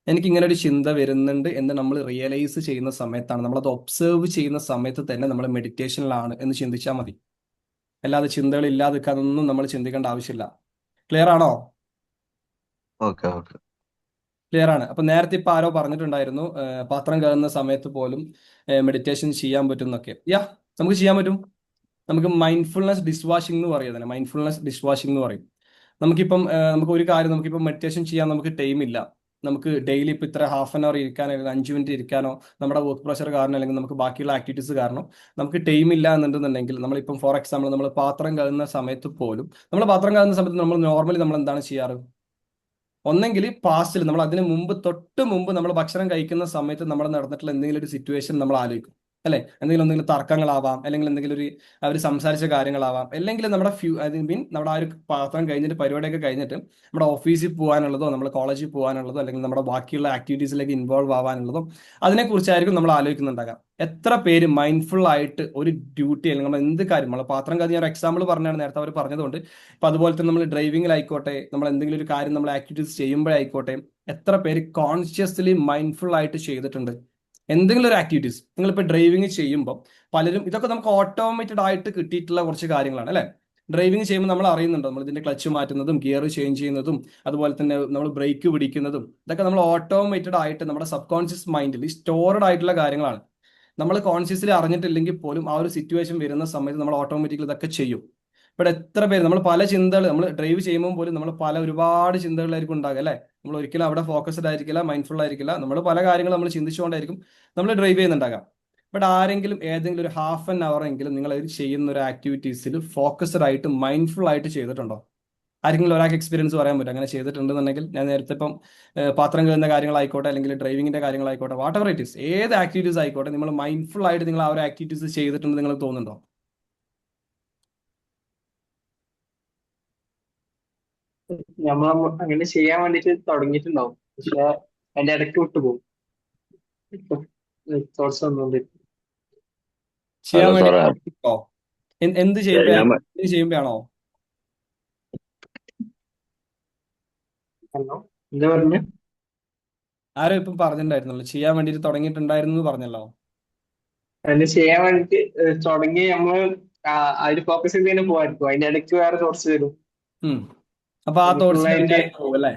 എനിക്ക് ഇങ്ങനെ ഒരു ചിന്ത വരുന്നുണ്ട് എന്ന് നമ്മൾ റിയലൈസ് ചെയ്യുന്ന സമയത്താണ്, നമ്മളത് ഒബ്സർവ് ചെയ്യുന്ന സമയത്ത് തന്നെ നമ്മൾ മെഡിറ്റേഷനിലാണ് എന്ന് ചിന്തിച്ചാൽ മതി. അല്ലാതെ ചിന്തകൾ ഇല്ലാതിരിക്കാനൊന്നും നമ്മൾ ചിന്തിക്കേണ്ട ആവശ്യമില്ല. ക്ലിയർ ആണോ? ഓക്കെ ഓക്കെ ക്ലിയർ ആണ്. അപ്പൊ നേരത്തെ ഇപ്പൊ ആരോ പറഞ്ഞിട്ടുണ്ടായിരുന്നു പാത്രം കഴുകുന്ന സമയത്ത് പോലും മെഡിറ്റേഷൻ ചെയ്യാൻ പറ്റും എന്നൊക്കെ. നമുക്ക് ചെയ്യാൻ പറ്റും. നമുക്ക് മൈൻഡ്ഫുൾനെസ് ഡിഷ് വാഷിംഗ് എന്ന് പറയും. തന്നെ മൈൻഡ്ഫുൾനെസ് ഡിഷ് വാഷിംഗ് എന്ന് പറയും. നമുക്കിപ്പം നമുക്ക് ഒരു കാര്യം, നമുക്കിപ്പം മെഡിറ്റേഷൻ ചെയ്യാൻ നമുക്ക് ടൈം ഇല്ല. നമുക്ക് ഡെയിലി ഇപ്പം ഇത്ര ഹാഫ് ആൻ അവർ ഇരിക്കാനോ 5 മിനിറ്റ് ഇരിക്കാനോ നമ്മുടെ വർക്ക് പ്രഷർ കാരണം അല്ലെങ്കിൽ നമുക്ക് ബാക്കിയുള്ള ആക്ടിവിറ്റീസ് കാരണം നമുക്ക് ടൈം ഇല്ല എന്നുണ്ടെന്നുണ്ടെങ്കിൽ നമ്മളിപ്പം ഫോർ എക്സാമ്പിൾ നമ്മൾ പാത്രം കഴുകുന്ന സമയത്ത് പോലും, നമ്മൾ പാത്രം കഴുകുന്ന സമയത്ത് നമ്മൾ നോർമലി നമ്മൾ എന്താണ് ചെയ്യാറ്? ഒന്നെങ്കിൽ പാസ്റ്റിൽ നമ്മൾ അതിന് തൊട്ട് മുമ്പ് നമ്മൾ ഭക്ഷണം കഴിക്കുന്ന സമയത്ത് നമ്മൾ നടന്നിട്ടുള്ള എന്തെങ്കിലും ഒരു സിറ്റുവേഷൻ നമ്മൾ ആലോചിക്കും അല്ലെ? എന്തെങ്കിലും തർക്കങ്ങളാവാം, അല്ലെങ്കിൽ എന്തെങ്കിലും അവർ സംസാരിച്ച കാര്യങ്ങളാവാം, അല്ലെങ്കിൽ നമ്മുടെ നമ്മുടെ ആ ഒരു പാത്രം കഴിഞ്ഞിട്ട് പരിപാടിയൊക്കെ കഴിഞ്ഞിട്ട് നമ്മുടെ ഓഫീസിൽ പോകാനുള്ളതോ നമ്മുടെ കോളേജിൽ പോകാനുള്ളതോ അല്ലെങ്കിൽ നമ്മുടെ ബാക്കിയുള്ള ആക്ടിവിറ്റീസിലേക്ക് ഇൻവോൾവ് ആവാനുള്ളതോ അതിനെക്കുറിച്ചായിരിക്കും നമ്മൾ ആലോചിക്കുന്നുണ്ടാകാം. എത്ര പേര് മൈൻഡ്ഫുൾ ആയിട്ട് ഒരു ഡ്യൂട്ടി അല്ലെങ്കിൽ നമ്മൾ എന്ത് കാര്യം, നമ്മൾ പാത്രം കഴുകി ഞാൻ ഒരു എക്സാമ്പിൾ പറഞ്ഞാണ് നേരത്തെ അവർ പറഞ്ഞതുകൊണ്ട്. ഇപ്പൊ അതുപോലെ തന്നെ നമ്മൾ ഡ്രൈവിംഗിലായിക്കോട്ടെ, നമ്മൾ എന്തെങ്കിലും ഒരു കാര്യം നമ്മൾ ആക്ടിവിറ്റീസ് ചെയ്യുമ്പോഴായിക്കോട്ടെ, എത്ര പേര് കോൺഷ്യസ്ലി മൈൻഡ്ഫുൾ ആയിട്ട് ചെയ്തിട്ടുണ്ട് എന്തെങ്കിലും ഒരു ആക്ടിവിറ്റീസ്? നിങ്ങളിപ്പോൾ ഡ്രൈവിംഗ് ചെയ്യുമ്പോൾ പലരും ഇതൊക്കെ നമുക്ക് ഓട്ടോമേറ്റഡ് ആയിട്ട് കിട്ടിയിട്ടുള്ള കുറച്ച് കാര്യങ്ങളാണ് അല്ലെ? ഡ്രൈവിംഗ് ചെയ്യുമ്പോൾ നമ്മൾ അറിയുന്നുണ്ടോ നമ്മൾ ഇതിന്റെ ക്ലച്ച് മാറ്റുന്നതും ഗിയർ ചേഞ്ച് ചെയ്യുന്നതും അതുപോലെ തന്നെ നമ്മൾ ബ്രേക്ക് പിടിക്കുന്നതും ഇതൊക്കെ നമ്മൾ ഓട്ടോമേറ്റഡ് ആയിട്ട് നമ്മുടെ സബ് കോൺഷ്യസ് മൈൻഡിൽ സ്റ്റോർഡ് ആയിട്ടുള്ള കാര്യങ്ങളാണ്. നമ്മൾ കോൺഷ്യസ്ലി അറിഞ്ഞിട്ടില്ലെങ്കിൽ പോലും ആ ഒരു സിറ്റുവേഷൻ വരുന്ന സമയത്ത് നമ്മൾ ഓട്ടോമാറ്റിക്കലി ഇതൊക്കെ ചെയ്യും. ഇവിടെ എത്ര പേര് നമ്മൾ പല ചിന്തകൾ, നമ്മൾ ഡ്രൈവ് ചെയ്യുമ്പോൾ പോലും നമ്മൾ ഒരുപാട് ചിന്തകളായിരിക്കും ഉണ്ടാകുക അല്ലെ? നമ്മൾ ഒരിക്കലും അവിടെ ഫോക്കസ്ഡ് ആയിരിക്കില്ല, മൈൻഡ്ഫുൾ ആയിരിക്കില്ല. നമ്മൾ പല കാര്യങ്ങൾ നമ്മൾ ചിന്തിച്ചുകൊണ്ടായിരിക്കും നമ്മൾ ഡ്രൈവ് ചെയ്യുന്നുണ്ടാകാം. ബട്ട് ആരെങ്കിലും ഏതെങ്കിലും ഒരു ഹാഫ് ആൻ അവർ എങ്കിലും നിങ്ങൾ ചെയ്യുന്ന ഒരു ആക്ടിവിറ്റീസിൽ ഫോക്കസ്ഡ് ആയിട്ട് മൈൻഡ്ഫുൾ ആയിട്ട് ചെയ്തിട്ടുണ്ടോ? ആരെങ്കിലും ഒരാൾക്ക് എക്സ്പീരിയൻസ് പറയാൻ പറ്റും അങ്ങനെ ചെയ്തിട്ടുണ്ടെന്നുണ്ടെങ്കിൽ? ഞാൻ നേരത്തെ ഇപ്പം പാത്രം കഴുകുന്ന കാര്യങ്ങളായിക്കോട്ടെ, അല്ലെങ്കിൽ ഡ്രൈവിങ്ങിന്റെ കാര്യങ്ങളായിക്കോട്ടെ, വാട്ട് എവർ ഇറ്റ് ഈസ്, ഏത് ആക്ടിവിറ്റീസ് ആയിക്കോട്ടെ, നിങ്ങൾ മൈൻഡ്ഫുൾ ആയിട്ട് നിങ്ങൾ ആ ഒരു ആക്ടിവിറ്റീസ് ചെയ്തിട്ടുണ്ട് നിങ്ങൾ തോന്നുന്നുണ്ടോ? നമ്മൾ അങ്ങനെ ചെയ്യാൻ വേണ്ടിട്ട് തുടങ്ങിയിട്ടുണ്ടാവും, പക്ഷെ അതിന്റെ ഇടയ്ക്ക് വിട്ടുപോകും. തോട്ട്സ് വന്നുകൊണ്ട് ചെയ്യാൻ അല്ല വേണ്ടി സാറേ, തുടങ്ങിയിട്ടുണ്ടോ? എന്ത് ചെയ്യുമ്പോ ഞാൻ എന്ത് ചെയ്യുമ്പോഴാണോ? ഹലോ എന്താ പറഞ്ഞു? ആരോ ഇപ്പം പറഞ്ഞിട്ടുണ്ടായിരുന്നല്ലോ ചെയ്യാൻ വേണ്ടിയിട്ട് തുടങ്ങിയിട്ടുണ്ടായിരുന്നു എന്ന് പറഞ്ഞല്ലോ. അതിന് ചെയ്യാൻ വേണ്ടിട്ട് തുടങ്ങി നമ്മൾ അതിൽ ഫോക്കസ് ചെയ്ത് തന്നെ പോകായിരിക്കും, അതിന്റെ ഇടയ്ക്ക് വേറെ തോട്ട്സ് വരും. അപ്പൊ ആ തോട്ട്സിന് ഫുള്ളായിട്ട് പിന്നാലെ പോകും അല്ലേ?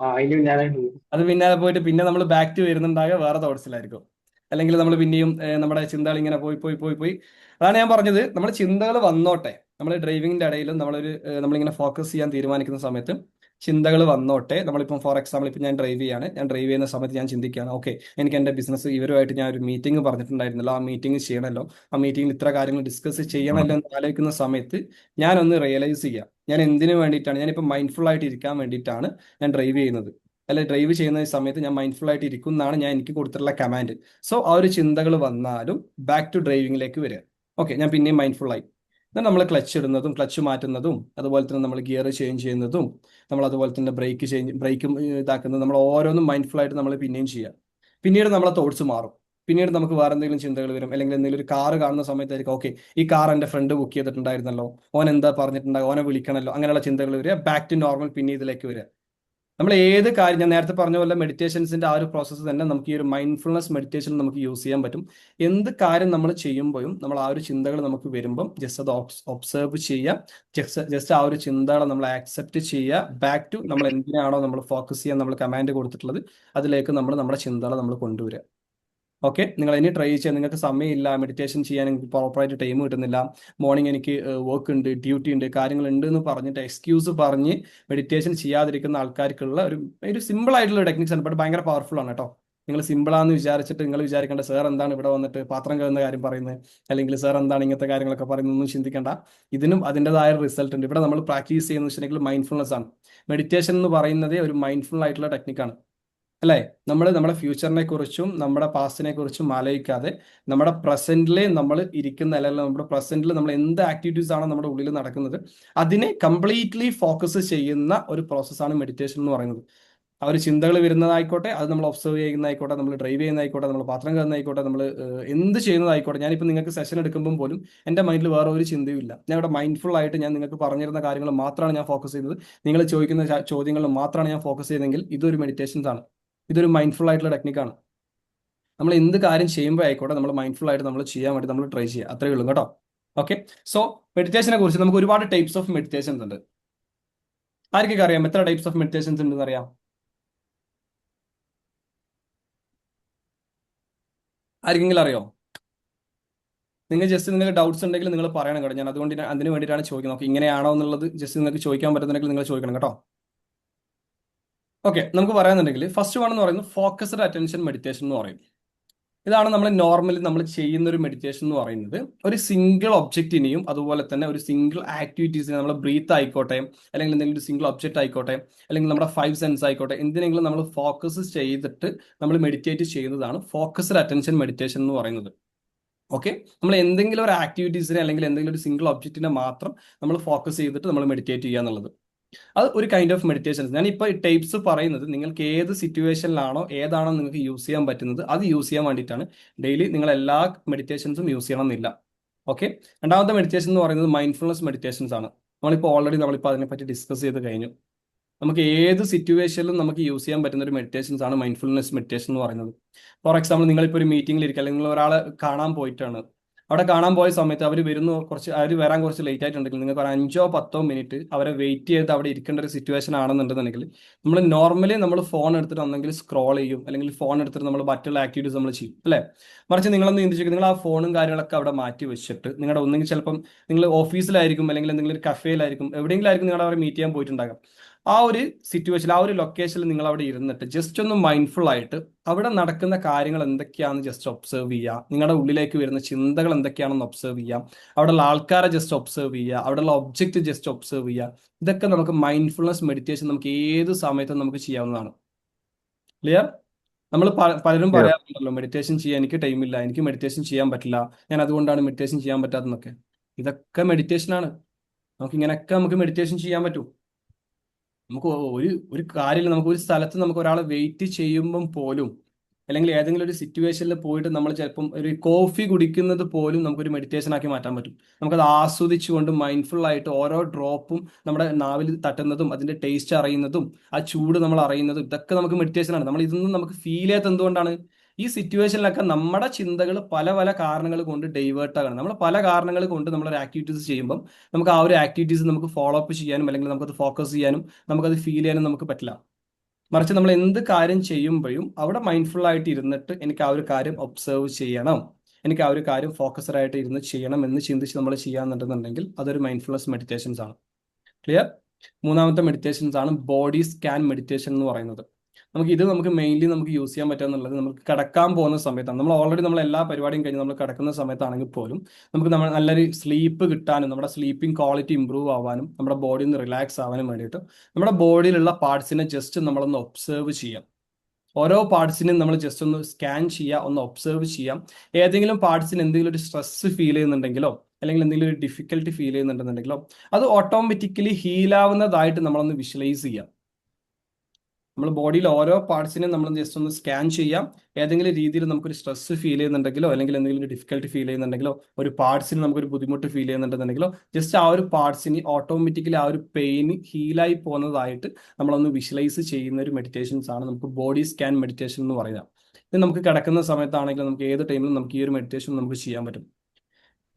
അതിന് പിന്നാലെ പോകും. അത് പിന്നാലെ പോയിട്ട് പിന്നെ നമ്മൾ ബാക്ക് ടു വരുന്നുണ്ടാകുക വേറെ തോട്ട്സിലായിരിക്കും. അല്ലെങ്കിൽ നമ്മൾ പിന്നെയും നമ്മുടെ ചിന്തകൾ ഇങ്ങനെ പോയി പോയി പോയി പോയി. അതാണ് ഞാൻ പറഞ്ഞത്, നമ്മുടെ ചിന്തകൾ വന്നോട്ടെ. നമ്മൾ ഡ്രൈവിങ്ങിന്റെ ഇടയിലും നമ്മളിങ്ങനെ ഫോക്കസ് ചെയ്യാൻ തീരുമാനിക്കുന്ന സമയത്ത് ചിന്തകൾ വന്നോട്ടെ. നമ്മളിപ്പം ഫോർ എക്സാമ്പിൾ ഇപ്പം ഞാൻ ഡ്രൈവ് ചെയ്യാണ്, ഞാൻ ഡ്രൈവ് ചെയ്യുന്ന സമയത്ത് ഞാൻ ചിന്തിക്കുകയാണ്, ഓക്കെ എനിക്ക് എൻ്റെ ബിസിനസ് ഇവരുമായിട്ട് ഞാൻ ഒരു മീറ്റിംഗ് പറഞ്ഞിട്ടുണ്ടായിരുന്നല്ലോ, ആ മീറ്റിംഗ് ചെയ്യണമല്ലോ, ആ മീറ്റിംഗിൽ ഇത്ര കാര്യങ്ങൾ ഡിസ്കസ് ചെയ്യണമല്ലോ എന്ന് ആലോചിക്കുന്ന സമയത്ത് ഞാനൊന്ന് റിയലൈസ് ചെയ്യാം ഞാൻ എന്തിനു വേണ്ടിയിട്ടാണ്, ഞാനിപ്പോൾ മൈൻഡ്ഫുൾ ആയിട്ട് ഇരിക്കാൻ വേണ്ടിയിട്ടാണ് ഞാൻ ഡ്രൈവ് ചെയ്യുന്നത്, അല്ലെ ഡ്രൈവ് ചെയ്യുന്ന സമയത്ത് ഞാൻ മൈൻഡ്ഫുൾ ആയിട്ട് ഇരിക്കും എന്നാണ് ഞാൻ എനിക്ക് കൊടുത്തിട്ടുള്ള കമാൻഡ്. സോ ആ ഒരു ചിന്തകൾ വന്നാലും ബാക്ക് ടു ഡ്രൈവിങ്ങിലേക്ക് വരിക. ഓക്കെ ഞാൻ പിന്നെയും മൈൻഡ്ഫുൾ ആയി. എന്നാൽ നമ്മൾ ക്ലച്ച് ഇടുന്നതും ക്ലച്ച് മാറ്റുന്നതും അതുപോലെ തന്നെ നമ്മൾ ഗിയർ ചേഞ്ച് ചെയ്യുന്നതും നമ്മൾ അതുപോലെ തന്നെ ബ്രേക്കും ഇതാക്കുന്നതും നമ്മൾ ഓരോന്നും മൈൻഡ്ഫുൾ ആയിട്ട് നമ്മൾ പിന്നെയും ചെയ്യുക. പിന്നീട് നമ്മളെ തോട്ട്സ് മാറും. പിന്നീട് നമുക്ക് വേറെ എന്തെങ്കിലും ചിന്തകൾ വരും, അല്ലെങ്കിൽ എന്തെങ്കിലും ഒരു കാറ് കാണുന്ന സമയത്തായിരിക്കും ഓക്കെ ഈ കാർ എൻ്റെ ഫ്രണ്ട് ബുക്ക് ചെയ്തിട്ടുണ്ടായിരുന്നല്ലോ, ഓൻ എന്താ പറഞ്ഞിട്ടുണ്ടാകും, ഓനെ വിളിക്കണമല്ലോ, അങ്ങനെയുള്ള ചിന്തകൾ വരിക. ബാക്ക് ടു നോർമൽ പിന്നെ ഇതിലേക്ക് വരിക. നമ്മൾ ഏത് കാര്യം ഞാൻ നേരത്തെ പറഞ്ഞ പോലെ മെഡിറ്റേഷൻസിന്റെ ആ ഒരു പ്രോസസ്സ് തന്നെ നമുക്ക് ഈ ഒരു മൈൻഡ്ഫുൾനെസ് മെഡിറ്റേഷൻ നമുക്ക് യൂസ് ചെയ്യാൻ പറ്റും. എന്ത് കാര്യം നമ്മൾ ചെയ്യുമ്പോഴും നമ്മൾ ആ ഒരു ചിന്തകൾ നമുക്ക് വരുമ്പം ജസ്റ്റ് അത് ഒബ്സർവ് ചെയ്യുക, ജസ്റ്റ് ആ ഒരു ചിന്തകളെ നമ്മൾ ആക്സെപ്റ്റ് ചെയ്യുക. ബാക്ക് ടു നമ്മൾ എന്തിനാണോ നമ്മൾ ഫോക്കസ് ചെയ്യാൻ നമ്മൾ കമാൻഡ് കൊടുത്തിട്ടുള്ളത് അതിലേക്ക് നമ്മൾ നമ്മുടെ ചിന്തകളെ നമ്മൾ കൊണ്ടുവരിക. ഓക്കെ നിങ്ങൾ ഇനി ട്രൈ ചെയ്യാൻ, നിങ്ങൾക്ക് സമയമില്ല മെഡിറ്റേഷൻ ചെയ്യാൻ, എനിക്ക് പ്രോപ്പറായിട്ട് ടൈം കിട്ടുന്നില്ല, മോർണിംഗ് എനിക്ക് വർക്ക് ഉണ്ട്, ഡ്യൂട്ടി ഉണ്ട്, കാര്യങ്ങളുണ്ട് എന്ന് പറഞ്ഞിട്ട് എക്സ്ക്യൂസ് പറഞ്ഞ് മെഡിറ്റേഷൻ ചെയ്യാതിരിക്കുന്ന ആൾക്കാർക്കുള്ള ഒരു സിമ്പിൾ ആയിട്ടുള്ള ടെക്നിക്സ് ആണ്, ബട്ട് ഭയങ്കര പവർഫുൾ ആണ് കേട്ടോ. നിങ്ങൾ സിമ്പിളാന്ന് വിചാരിച്ചിട്ട് നിങ്ങൾ വിചാരിക്കേണ്ട സാർ എന്താണ് ഇവിടെ വന്നിട്ട് പാത്രം കഴുകുന്ന കാര്യം പറയുന്നത്, അല്ലെങ്കിൽ സാർ എന്താണ് ഇങ്ങനത്തെ കാര്യങ്ങളൊക്കെ പറയുന്നതെന്നും ചിന്തിക്കേണ്ട. ഇതിനും അതിൻ്റെതായ റിസൾട്ട് ഉണ്ട്. ഇവിടെ നമ്മൾ പ്രാക്ടീസ് ചെയ്യുന്നത് വെച്ചിട്ടുണ്ടെങ്കിൽ മൈൻഡ്ഫുൾനെസ് ആണ്. മെഡിറ്റേഷൻ എന്ന് പറയുന്നത് ഒരു മൈൻഡ്ഫുൾ ആയിട്ടുള്ള ടെക്നിക്കാണ് അല്ലേ? നമ്മൾ നമ്മുടെ ഫ്യൂച്ചറിനെ കുറിച്ചും നമ്മുടെ പാസ്റ്റിനെ കുറിച്ചും ആലോചിക്കാതെ നമ്മുടെ പ്രസന്റിൽ നമ്മൾ ഇരിക്കുന്ന, അല്ലെങ്കിൽ നമ്മുടെ പ്രസന്റിൽ നമ്മൾ എന്ത് ആക്ടിവിറ്റീസ് ആണോ നമ്മുടെ ഉള്ളിൽ നടക്കുന്നത് അതിനെ കംപ്ലീറ്റ്ലി ഫോക്കസ് ചെയ്യുന്ന ഒരു പ്രോസസ്സാണ് മെഡിറ്റേഷൻ എന്ന് പറയുന്നത്. ആ ഒരു ചിന്തകൾ വരുന്നതായിക്കോട്ടെ, അത് നമ്മൾ ഒബ്സർവ് ചെയ്യുന്നതായിക്കോട്ടെ, നമ്മൾ ഡ്രൈവ് ചെയ്യുന്നതായിക്കോട്ടെ, നമ്മൾ പാത്രം കഴുകുന്നതായിക്കോട്ടെ, നമ്മൾ എന്ത് ചെയ്യുന്നതായിക്കോട്ടെ. ഞാനിപ്പോൾ നിങ്ങൾക്ക് സെഷൻ എടുക്കുമ്പോൾ പോലും എൻ്റെ മൈൻഡിൽ വേറെ ഒരു ചിന്തയും ഇല്ല. ഞാൻ ഇവിടെ മൈൻഡ്ഫുൾ ആയിട്ട് ഞാൻ നിങ്ങൾക്ക് പറഞ്ഞിരുന്ന കാര്യങ്ങൾ മാത്രമാണ് ഞാൻ ഫോക്കസ് ചെയ്യുന്നത്. നിങ്ങൾ ചോദിക്കുന്ന ചോദ്യങ്ങളിൽ മാത്രമാണ് ഞാൻ ഫോക്കസ് ചെയ്യുന്നതെങ്കിൽ ഇതൊരു മെഡിറ്റേഷൻസ് ആണ്, ഇതൊരു മൈൻഡ്ഫുൾ ആയിട്ടുള്ള ടെക്നിക്കാണ്. നമ്മൾ എന്ത് കാര്യം ചെയ്യുമ്പോൾ ആയിക്കോട്ടെ നമ്മൾ മൈൻഡ്ഫുൾ ആയിട്ട് നമ്മൾ ചെയ്യാൻ വേണ്ടി നമ്മൾ ട്രൈ ചെയ്യുക, അത്രയേ ഉള്ളൂ കേട്ടോ. ഓക്കെ സോ മെഡിറ്റേഷനെ കുറിച്ച് നമുക്ക് ഒരുപാട് ടൈപ്സ് ഓഫ് മെഡിറ്റേഷൻസ് ഉണ്ട്. ആർക്കൊക്കെ അറിയാം എത്ര ടൈപ്സ് ഓഫ് മെഡിറ്റേഷൻസ് ഉണ്ടെന്ന് അറിയാം? ആർക്കെങ്കിലും അറിയോ? നിങ്ങൾക്ക് ഡൗട്ട്സ് ഉണ്ടെങ്കിൽ നിങ്ങൾ പറയണം കേട്ടോ. ഞാൻ അതുകൊണ്ട് അതിന് വേണ്ടിയിട്ടാണ് ചോദിക്കുന്നത്. ഓക്കെ ഇങ്ങനെയാണോ എന്നുള്ളത് ജസ്റ്റ് നിങ്ങൾക്ക് ചോദിക്കാൻ പറ്റുന്നുണ്ടെങ്കിൽ നിങ്ങൾ ചോദിക്കണം കേട്ടോ. ഓക്കെ നമുക്ക് പറയാന്നുണ്ടെങ്കിൽ ഫസ്റ്റ് വൺ എന്ന് പറയുന്നത് ഫോക്കസ്ഡ് അറ്റൻഷൻ മെഡിറ്റേഷൻ എന്ന് പറയും. ഇതാണ് നമ്മൾ നോർമലി നമ്മൾ ചെയ്യുന്ന ഒരു മെഡിറ്റേഷൻ എന്ന് പറയുന്നത്. ഒരു സിംഗിൾ ഒബ്ജക്റ്റിനെയും അതുപോലെ തന്നെ ഒരു സിംഗിൾ ആക്ടിവിറ്റീസിനെ, നമ്മൾ ബ്രീത്ത് ആയിക്കോട്ടെ, അല്ലെങ്കിൽ എന്തെങ്കിലും ഒരു സിംഗിൾ ഒബ്ജക്റ്റ് ആയിക്കോട്ടെ, അല്ലെങ്കിൽ നമ്മുടെ 5 സെൻസ് ആയിക്കോട്ടെ, എന്തിനെങ്കിലും നമ്മൾ ഫോക്കസ് ചെയ്തിട്ട് നമ്മൾ മെഡിറ്റേറ്റ് ചെയ്യുന്നതാണ് ഫോക്കസ്ഡ് അറ്റൻഷൻ മെഡിറ്റേഷൻ എന്ന് പറയുന്നത്. ഓക്കെ നമ്മൾ എന്തെങ്കിലും ഒരു ആക്ടിവിറ്റീസിനെ അല്ലെങ്കിൽ എന്തെങ്കിലും ഒരു സിംഗിൾ ഒബ്ജക്റ്റിനെ മാത്രം നമ്മൾ ഫോക്കസ് ചെയ്തിട്ട് നമ്മൾ മെഡിറ്റേറ്റ് ചെയ്യുക എന്നുള്ളത്, അത് ഒരു കൈൻഡ് ഓഫ് മെഡിറ്റേഷൻ. ഞാൻ ഇപ്പോൾ ടൈപ്സ് പറയുന്നത് നിങ്ങൾക്ക് ഏത് സിറ്റുവേഷനിലാണോ ഏതാണോ നിങ്ങൾക്ക് യൂസ് ചെയ്യാൻ പറ്റുന്നത് അത് യൂസ് ചെയ്യാൻ വേണ്ടിയിട്ടാണ്. ഡെയിലി നിങ്ങൾ എല്ലാ മെഡിറ്റേഷൻസും യൂസ് ചെയ്യണം എന്നില്ല. ഓക്കെ രണ്ടാമത്തെ മെഡിറ്റേഷൻ എന്ന് പറയുന്നത് മൈൻഡ്ഫുൾനെസ് മെഡിറ്റേഷൻസ് ആണ്. നമ്മളിപ്പോൾ അതിനെപ്പറ്റി ഡിസ്കസ് ചെയ്ത് കഴിഞ്ഞു. നമുക്ക് ഏത് സിറ്റുവേഷനിലും നമുക്ക് യൂസ് ചെയ്യാൻ പറ്റുന്ന ഒരു മെഡിറ്റേഷൻസ് ആണ് മൈൻഡ്ഫുൾനെസ് മെഡിറ്റേഷൻ എന്ന് പറയുന്നത്. ഫോർ എക്സാമ്പിൾ നിങ്ങളിപ്പോൾ ഒരു മീറ്റിംഗിൽ ഇരിക്കുക, അല്ലെങ്കിൽ നിങ്ങൾ ഒരാളെ കാണാൻ പോയിട്ടാണ്, അവിടെ കാണാൻ പോയ സമയത്ത് അവർ വരാൻ കുറച്ച് ലേറ്റ് ആയിട്ടുണ്ടെങ്കിൽ നിങ്ങൾക്ക് ഒരു 5-10 മിനിറ്റ് അവരെ വെയിറ്റ് ചെയ്ത് അവിടെ ഇരിക്കേണ്ട ഒരു സിറ്റുവേഷൻ ആണെന്നുണ്ടെന്നുണ്ടെങ്കിൽ നമ്മൾ നോർമലി നമ്മൾ ഫോൺ എടുത്തിട്ട് ഒന്നെങ്കിൽ സ്ക്രോൾ ചെയ്യും, അല്ലെങ്കിൽ ഫോൺ എടുത്തിട്ട് നമ്മൾ മറ്റുള്ള ആക്ടിവിറ്റീസ് നമ്മൾ ചെയ്യും അല്ലേ? മറിച്ച് നിങ്ങളൊന്ന് ചിന്തിച്ചു, നിങ്ങൾ ആ ഫോണും കാര്യങ്ങളൊക്കെ അവിടെ മാറ്റി വെച്ചിട്ട് ഒന്നെങ്കിൽ ചിലപ്പം നിങ്ങൾ ഓഫീസിലായിരിക്കും, അല്ലെങ്കിൽ എന്തെങ്കിലും ഒരു കഫേയിലായിരിക്കും, എവിടെയെങ്കിലും ആയിരിക്കും നിങ്ങൾ അവരെ മീറ്റ് ചെയ്യാൻ പോയിട്ടുണ്ടാകാം. ആ ഒരു സിറ്റുവേഷൻ, ആ ഒരു ലൊക്കേഷനിൽ നിങ്ങൾ അവിടെ ഇരുന്നിട്ട് ജസ്റ്റ് ഒന്ന് മൈൻഡ്ഫുൾ ആയിട്ട് അവിടെ നടക്കുന്ന കാര്യങ്ങൾ എന്തൊക്കെയാണെന്ന് ജസ്റ്റ് ഒബ്സർവ് ചെയ്യുക. നിങ്ങളുടെ ഉള്ളിലേക്ക് വരുന്ന ചിന്തകൾ എന്തൊക്കെയാണെന്ന് ഒബ്സർവ് ചെയ്യാം. അവിടെയുള്ള ആൾക്കാരെ ജസ്റ്റ് ഒബ്സർവ് ചെയ്യുക. അവിടെയുള്ള ഒബ്ജക്റ്റ് ജസ്റ്റ് ഒബ്സർവ് ചെയ്യുക. ഇതൊക്കെ നമുക്ക് മൈൻഡ്ഫുൾനെസ് മെഡിറ്റേഷൻ നമുക്ക് ഏത് സമയത്തും നമുക്ക് ചെയ്യാവുന്നതാണ്. ക്ലിയർ? നമ്മൾ പലരും Yeah. പറയാറുണ്ടല്ലോ, മെഡിറ്റേഷൻ ചെയ്യാൻ എനിക്ക് ടൈമില്ല, എനിക്ക് മെഡിറ്റേഷൻ ചെയ്യാൻ പറ്റില്ല, ഞാൻ അതുകൊണ്ടാണ് മെഡിറ്റേഷൻ ചെയ്യാൻ പറ്റാത്തതെന്നൊക്കെ. ഇതൊക്കെ മെഡിറ്റേഷൻ ആണ്. നമുക്ക് മെഡിറ്റേഷൻ ചെയ്യാൻ പറ്റും. നമുക്ക് ഒരു കാര്യമില്ല. നമുക്ക് ഒരു സ്ഥലത്ത് നമുക്ക് ഒരാളെ വെയിറ്റ് ചെയ്യുമ്പം പോലും, അല്ലെങ്കിൽ ഏതെങ്കിലും ഒരു സിറ്റുവേഷനിൽ പോയിട്ട് നമ്മൾ ചിലപ്പം ഒരു കോഫി കുടിക്കുന്നത് പോലും നമുക്കൊരു മെഡിറ്റേഷൻ ആക്കി മാറ്റാൻ പറ്റും. നമുക്കത് ആസ്വദിച്ചുകൊണ്ട് മൈൻഡ്ഫുൾ ആയിട്ട് ഓരോ ഡ്രോപ്പും നമ്മുടെ നാവിൽ തട്ടുന്നതും അതിന്റെ ടേസ്റ്റ് അറിയുന്നതും ആ ചൂട് നമ്മൾ അറിയുന്നതും ഇതൊക്കെ നമുക്ക് മെഡിറ്റേഷൻ ആണ്. നമ്മൾ ഇതൊന്നും നമുക്ക് ഫീൽ ചെയ്യാത്ത എന്തുകൊണ്ടാണ്? ഈ സിറ്റുവേഷനിലൊക്കെ നമ്മുടെ ചിന്തകൾ പല പല കാരണങ്ങൾ കൊണ്ട് ഡൈവേർട്ട് ആകണം. നമ്മൾ പല കാരണങ്ങൾ കൊണ്ട് നമ്മളൊരു ആക്ടിവിറ്റീസ് ചെയ്യുമ്പം നമുക്ക് ആ ഒരു ആക്ടിവിറ്റീസ് നമുക്ക് ഫോളോ അപ്പ് ചെയ്യാനും അല്ലെങ്കിൽ നമുക്കത് ഫോക്കസ് ചെയ്യാനും നമുക്കത് ഫീൽ ചെയ്യാനും നമുക്ക് പറ്റില്ല. മറിച്ച് നമ്മൾ എന്ത് കാര്യം ചെയ്യുമ്പോഴും അവിടെ മൈൻഡ്ഫുൾ ആയിട്ട് ഇരുന്നിട്ട് എനിക്ക് ആ ഒരു കാര്യം ഒബ്സർവ് ചെയ്യണം, എനിക്ക് ആ ഒരു കാര്യം ഫോക്കസ്ഡ് ആയിട്ട് ഇരുന്ന് ചെയ്യണം എന്ന് ചിന്തിച്ച് നമ്മൾ ചെയ്യാന്നുണ്ടെന്നുണ്ടെങ്കിൽ അതൊരു മൈൻഡ്ഫുൾനെസ് മെഡിറ്റേഷൻസ് ആണ്. ക്ലിയർ? മൂന്നാമത്തെ മെഡിറ്റേഷൻസ് ആണ് ബോഡി സ്കാൻ മെഡിറ്റേഷൻ എന്ന് പറയുന്നത്. നമുക്ക് മെയിൻലി നമുക്ക് യൂസ് ചെയ്യാൻ പറ്റുക എന്നുള്ളത് നമുക്ക് കിടക്കാൻ പോകുന്ന സമയത്താണ്. നമ്മൾ എല്ലാ പരിപാടിയും കഴിഞ്ഞ് നമ്മൾ കിടക്കുന്ന സമയത്താണെങ്കിൽ പോലും നമുക്ക് നല്ലൊരു സ്ലീപ്പ് കിട്ടാനും നമ്മുടെ സ്ലീപ്പിംഗ് ക്വാളിറ്റി ഇമ്പ്രൂവ് ആവാനും നമ്മുടെ ബോഡി ഒന്ന് റിലാക്സ് ആവാനും വേണ്ടിയിട്ട് നമ്മുടെ ബോഡിയിലുള്ള പാർട്സിനെ ജസ്റ്റ് നമ്മളൊന്ന് ഒബ്സർവ് ചെയ്യാം. ഓരോ പാർട്സിനും നമ്മൾ ജസ്റ്റ് ഒന്ന് സ്കാൻ ചെയ്യുക, ഒന്ന് ഒബ്സർവ് ചെയ്യാം. ഏതെങ്കിലും പാർട്സിന് എന്തെങ്കിലും ഒരു സ്ട്രെസ് ഫീൽ ചെയ്യുന്നുണ്ടെങ്കിലോ അല്ലെങ്കിൽ എന്തെങ്കിലും ഒരു ഡിഫിക്കൽട്ടി ഫീൽ ചെയ്യുന്നുണ്ടെന്നുണ്ടെങ്കിലോ അത് ഓട്ടോമാറ്റിക്കലി ഹീലാവുന്നതായിട്ട് നമ്മളൊന്ന് വിഷ്വലൈസ് ചെയ്യാം. നമ്മൾ ബോഡിയിൽ ഓരോ പാർട്സിനെയും നമ്മൾ ജസ്റ്റ് ഒന്ന് സ്കാൻ ചെയ്യാം. ഏതെങ്കിലും രീതിയിൽ നമുക്കൊരു സ്ട്രെസ് ഫീൽ ചെയ്യുന്നുണ്ടെങ്കിലോ അല്ലെങ്കിൽ എന്തെങ്കിലും ഒരു ഡിഫിക്കൽട്ടി ഫീൽ ചെയ്യുന്നുണ്ടെങ്കിലോ ഒരു പാർട്സിന് നമുക്കൊരു ബുദ്ധിമുട്ട് ഫീൽ ചെയ്യുന്നുണ്ടെന്നുണ്ടെങ്കിലോ ജസ്റ്റ് ആ ഒരു പാർട്സിന് ഓട്ടോമാറ്റിക്കലി ആ ഒരു പെയിൻ ഹീലായി പോകുന്നതായിട്ട് നമ്മളൊന്ന് വിഷ്വലൈസ് ചെയ്യുന്ന ഒരു മെഡിറ്റേഷൻസ് ആണ് നമുക്ക് ബോഡി സ്കാൻ മെഡിറ്റേഷൻ എന്ന് പറയുന്നത്. ഇത് നമുക്ക് കിടക്കുന്ന സമയത്താണെങ്കിലും നമുക്ക് ഏത് ടൈമിലും നമുക്ക് ഈ ഒരു മെഡിറ്റേഷൻ നമുക്ക് ചെയ്യാൻ പറ്റും.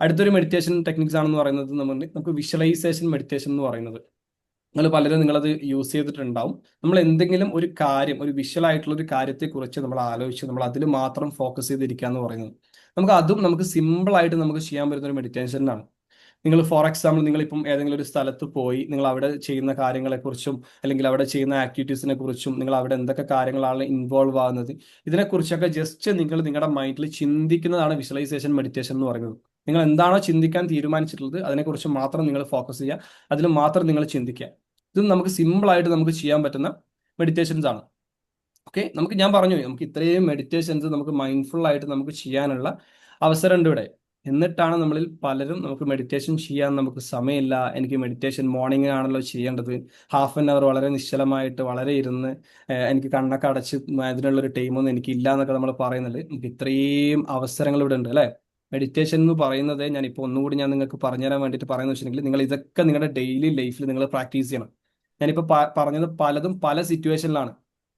അടുത്തൊരു മെഡിറ്റേഷൻ ടെക്നിക്സ് ആണെന്ന് പറയുന്നത് നമുക്ക് വിഷ്വലൈസേഷൻ മെഡിറ്റേഷൻ എന്ന് പറയുന്നത്. നിങ്ങളത് യൂസ് ചെയ്തിട്ടുണ്ടാവും. നമ്മൾ എന്തെങ്കിലും ഒരു കാര്യം, ഒരു വിഷ്വൽ ആയിട്ടുള്ള ഒരു കാര്യത്തെക്കുറിച്ച് നമ്മൾ ആലോചിച്ച് നമ്മൾ അതിൽ മാത്രം ഫോക്കസ് ചെയ്തിരിക്കുക എന്ന് പറയുന്നത് നമുക്ക് സിമ്പിൾ ആയിട്ട് നമുക്ക് ചെയ്യാൻ പറ്റുന്ന ഒരു മെഡിറ്റേഷനാണ്. നിങ്ങൾ ഫോർ എക്സാമ്പിൾ നിങ്ങളിപ്പം ഏതെങ്കിലും ഒരു സ്ഥലത്ത് പോയി നിങ്ങൾ അവിടെ ചെയ്യുന്ന കാര്യങ്ങളെക്കുറിച്ചും അല്ലെങ്കിൽ അവിടെ ചെയ്യുന്ന ആക്ടിവിറ്റീസിനെ കുറിച്ചും നിങ്ങൾ അവിടെ എന്തൊക്കെ കാര്യങ്ങളാണ് ഇൻവോൾവ് ആകുന്നത് ഇതിനെക്കുറിച്ചൊക്കെ ജസ്റ്റ് നിങ്ങളുടെ മൈൻഡിൽ ചിന്തിക്കുന്നതാണ് വിഷ്വലൈസേഷൻ മെഡിറ്റേഷൻ എന്ന് പറയുന്നത്. നിങ്ങൾ എന്താണോ ചിന്തിക്കാൻ തീരുമാനിച്ചിട്ടുള്ളത് അതിനെക്കുറിച്ച് മാത്രം നിങ്ങൾ ഫോക്കസ് ചെയ്യുക, അതിൽ മാത്രം നിങ്ങൾ ചിന്തിക്കുക. ഇതും നമുക്ക് സിമ്പിൾ ആയിട്ട് നമുക്ക് ചെയ്യാൻ പറ്റുന്ന മെഡിറ്റേഷൻസ് ആണ്. ഓക്കെ, ഞാൻ പറഞ്ഞു നമുക്ക് ഇത്രയും മെഡിറ്റേഷൻസ് നമുക്ക് മൈൻഡ്ഫുൾ ആയിട്ട് നമുക്ക് ചെയ്യാനുള്ള അവസരമുണ്ട് ഇവിടെ. എന്നിട്ടാണ് നമ്മളിൽ പലരും നമുക്ക് മെഡിറ്റേഷൻ ചെയ്യാൻ നമുക്ക് സമയമില്ല, എനിക്ക് മെഡിറ്റേഷൻ മോർണിംഗ് ആണല്ലോ ചെയ്യേണ്ടത്, ഹാഫ് ആൻ അവർ വളരെ നിശ്ചലമായിട്ട് വളരെ ഇരുന്ന് എനിക്ക് കണ്ണൊക്കെ അടച്ച് അതിനുള്ളൊരു ടൈമൊന്നും എനിക്കില്ല എന്നൊക്കെ നമ്മൾ പറയുന്നത്. നമുക്ക് ഇത്രയും അവസരങ്ങൾ ഇവിടെ ഉണ്ട് അല്ലേ. മെഡിറ്റേഷൻ എന്ന് പറയുന്നത് ഞാനിപ്പോൾ ഒന്നുകൂടി നിങ്ങൾക്ക് പറഞ്ഞുതരാൻ വേണ്ടിയിട്ട് പറയുന്നത് വെച്ചിട്ടുണ്ടെങ്കിൽ നിങ്ങൾ ഇതൊക്കെ നിങ്ങളുടെ ഡെയിലി ലൈഫിൽ നിങ്ങൾ പ്രാക്ടീസ് ചെയ്യണം. ഞാനിപ്പോൾ പറഞ്ഞത് പലതും പല സിറ്റുവേഷനിലാണ്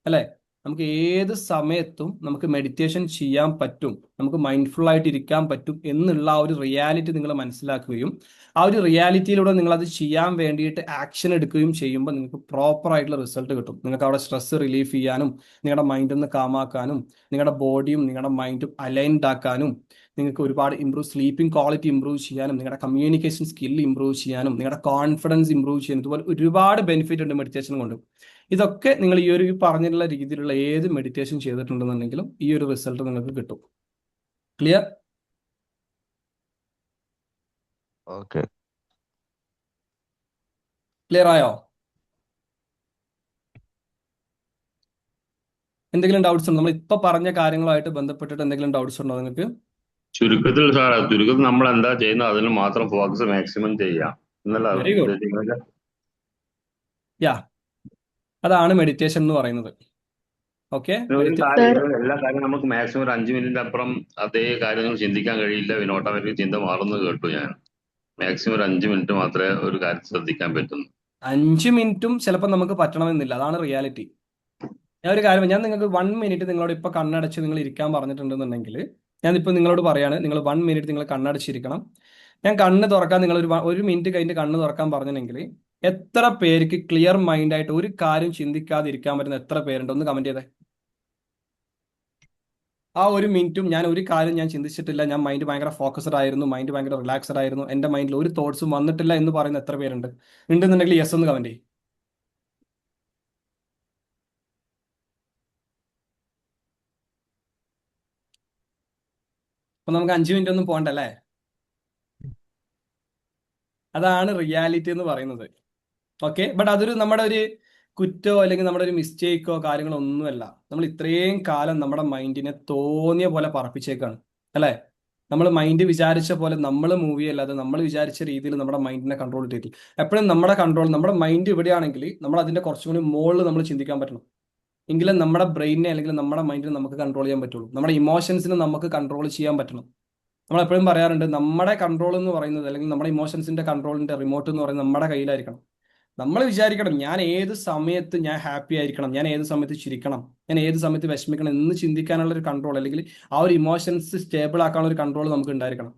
അല്ലേ. നമുക്ക് ഏത് സമയത്തും നമുക്ക് മെഡിറ്റേഷൻ ചെയ്യാൻ പറ്റും, നമുക്ക് മൈൻഡ്ഫുൾ ആയിട്ട് ഇരിക്കാൻ പറ്റും എന്നുള്ള ആ ഒരു റിയാലിറ്റി നിങ്ങൾ മനസ്സിലാക്കുകയും ആ ഒരു റിയാലിറ്റിയിലൂടെ നിങ്ങൾ അത് ചെയ്യാൻ വേണ്ടിയിട്ട് ആക്ഷൻ എടുക്കുകയും ചെയ്യുമ്പോൾ നിങ്ങൾക്ക് പ്രോപ്പർ ആയിട്ടുള്ള റിസൾട്ട് കിട്ടും. നിങ്ങൾക്ക് അവിടെ സ്ട്രെസ് റിലീഫ് ചെയ്യാനും നിങ്ങളുടെ മൈൻഡ് ഒന്ന് കാമാക്കാനും നിങ്ങളുടെ ബോഡിയും നിങ്ങളുടെ മൈൻഡും അലൈൻഡ് ആക്കാനും നിങ്ങൾക്ക് ഒരുപാട് സ്ലീപ്പിംഗ് ക്വാളിറ്റി ഇമ്പ്രൂവ് ചെയ്യാനും നിങ്ങളുടെ കമ്മ്യൂണിക്കേഷൻ സ്കിൽ ഇമ്പ്രൂവ് ചെയ്യാനും നിങ്ങളുടെ കോൺഫിഡൻസ് ഇമ്പ്രൂവ് ചെയ്യാനും ഇതുപോലെ ഒരുപാട് ബെനിഫിറ്റ് ഉണ്ട് മെഡിറ്റേഷൻ കൊണ്ട്. ഇതൊക്കെ നിങ്ങൾ ഈ ഒരു പറഞ്ഞിട്ടുള്ള രീതിയിലുള്ള ഏത് മെഡിറ്റേഷൻ ചെയ്തിട്ടുണ്ടെന്നുണ്ടെങ്കിലും ഈ ഒരു റിസൾട്ട് നിങ്ങൾക്ക് കിട്ടും. ക്ലിയർ? ഓക്കെ, ക്ലിയർ ആയോ? എന്തെങ്കിലും ഡൗട്ട്സ് ഉണ്ടോ? നമ്മൾ ഇപ്പൊ പറഞ്ഞ കാര്യങ്ങളുമായിട്ട് ബന്ധപ്പെട്ടിട്ട് എന്തെങ്കിലും ഡൗട്ട്സ് ഉണ്ടോ നിങ്ങൾക്ക്? ചുരുക്കത്തിൽ നമ്മൾ എന്താ ചെയ്യുന്നത് അതിന് മാത്രം ഫോക്കസ് മാക്സിമം ചെയ്യാം എന്നല്ല വെരി ഗുഡ്. ഉദ്ദേശിക്കുന്നത്. യാ, അതാണ് മെഡിറ്റേഷൻ എന്ന് പറയുന്നത്. ഓക്കെ, എല്ലാ കാര്യവും നമുക്ക് മാക്സിമം ഒരു 5 മിനിറ്റ് അപ്പുറം അതേ കാര്യങ്ങൾ ചിന്തിക്കാൻ കഴിയില്ല. ഓട്ടോമാറ്റിക് ചിന്ത മാറുന്നു കേട്ടു ഞാൻ. മാക്സിമം ഒരു 5 മിനിറ്റ് മാത്രമേ ഒരു കാര്യം ശ്രദ്ധിക്കാൻ പറ്റുന്നു. 5 മിനിറ്റും ചിലപ്പോൾ നമുക്ക് പറ്റണമെന്നില്ല. അതാണ് റിയാലിറ്റി. ഞാൻ നിങ്ങൾക്ക് 1 മിനിറ്റ് നിങ്ങളോട് ഇപ്പൊ കണ്ണടച്ച് നിങ്ങൾ ഇരിക്കാൻ പറഞ്ഞിട്ടുണ്ടെന്നുണ്ടെങ്കിൽ ഞാനിപ്പോൾ നിങ്ങളോട് പറയാണ്, നിങ്ങൾ 1 മിനിറ്റ് നിങ്ങൾ കണ്ണടച്ചിരിക്കണം. ഞാൻ കണ്ണ് തുറക്കാൻ നിങ്ങൾ ഒരു മിനിറ്റ് കഴിഞ്ഞ് കണ്ണ് തുറക്കാൻ പറഞ്ഞിട്ടുണ്ടെങ്കിൽ എത്ര പേർക്ക് ക്ലിയർ മൈൻഡ് ആയിട്ട് ഒരു കാര്യം ചിന്തിക്കാതെ ഇരിക്കാൻ പറ്റുന്ന എത്ര പേരുണ്ട്? ഒന്ന് കമന്റ് ചെയ്തേ. ആ ഒരു മിനിറ്റും ഞാൻ ഒരു കാര്യം ഞാൻ ചിന്തിച്ചിട്ടില്ല, ഞാൻ മൈൻഡ് ഭയങ്കര ഫോക്കസ്ഡ് ആയിരുന്നു, മൈൻഡ് ഭയങ്കര റിലാക്സ്ഡ് ആയിരുന്നു, എൻ്റെ മൈൻഡിൽ ഒരു തോട്ട്സും വന്നിട്ടില്ല എന്ന് പറയുന്ന എത്ര പേരുണ്ട്? ഉണ്ടെന്നുണ്ടെങ്കിൽ യെസ് ഒന്ന് കമന്റ് ചെയ്യും. അപ്പൊ നമുക്ക് 5 മിനിറ്റ് ഒന്നും പോകണ്ടല്ലേ? അതാണ് റിയാലിറ്റി എന്ന് പറയുന്നത്. ഓക്കെ, ബട്ട് അതൊരു നമ്മുടെ ഒരു കുറ്റോ അല്ലെങ്കിൽ നമ്മുടെ ഒരു മിസ്റ്റേക്കോ കാര്യങ്ങളോ ഒന്നുമല്ല. നമ്മൾ ഇത്രയും കാലം നമ്മുടെ മൈൻഡിനെ തോന്നിയ പോലെ പറപ്പിച്ചേക്കാണ് അല്ലേ? നമ്മൾ മൈൻഡ് വിചാരിച്ച പോലെ നമ്മൾ മൂവ് ചെയ്യല്ലാതെ നമ്മൾ വിചാരിച്ച രീതിയിൽ നമ്മുടെ മൈൻഡിനെ കൺട്രോൾ ചെയ്തിട്ടില്ല. എപ്പോഴും നമ്മുടെ മൈൻഡ് ഇവിടെയാണെങ്കിൽ നമ്മൾ അതിന്റെ കുറച്ചും കൂടി മുകളിൽ നമ്മൾ ചിന്തിക്കാൻ പറ്റണം. എങ്കിലും നമ്മുടെ ബ്രെയിനിനെ അല്ലെങ്കിൽ നമ്മുടെ മൈൻഡിനെ നമുക്ക് കൺട്രോൾ ചെയ്യാൻ പറ്റുള്ളൂ. നമ്മുടെ ഇമോഷൻസിനെ നമുക്ക് കൺട്രോൾ ചെയ്യാൻ പറ്റണം. നമ്മൾ എപ്പോഴും പറയാറുണ്ട്, നമ്മുടെ കൺട്രോൾ എന്ന് പറയുന്നത് അല്ലെങ്കിൽ നമ്മുടെ ഇമോഷൻസിന്റെ കൺട്രോളിന്റെ റിമോട്ട് എന്ന് പറയുന്നത് നമ്മുടെ കയ്യിലായിരിക്കണം. നമ്മൾ വിചാരിക്കണം, ഞാൻ ഏത് സമയത്ത് ഞാൻ ഹാപ്പി ആയിരിക്കണം, ഞാൻ ഏത് സമയത്ത് ചിരിക്കണം, ഞാൻ ഏത് സമയത്ത് വിഷമിക്കണം എന്ന് ചിന്തിക്കാനുള്ള ഒരു കൺട്രോൾ അല്ലെങ്കിൽ ആ ഒരു ഇമോഷൻസ് സ്റ്റേബിൾ ആക്കാനുള്ള ഒരു കൺട്രോൾ നമുക്ക് ഉണ്ടായിരിക്കണം.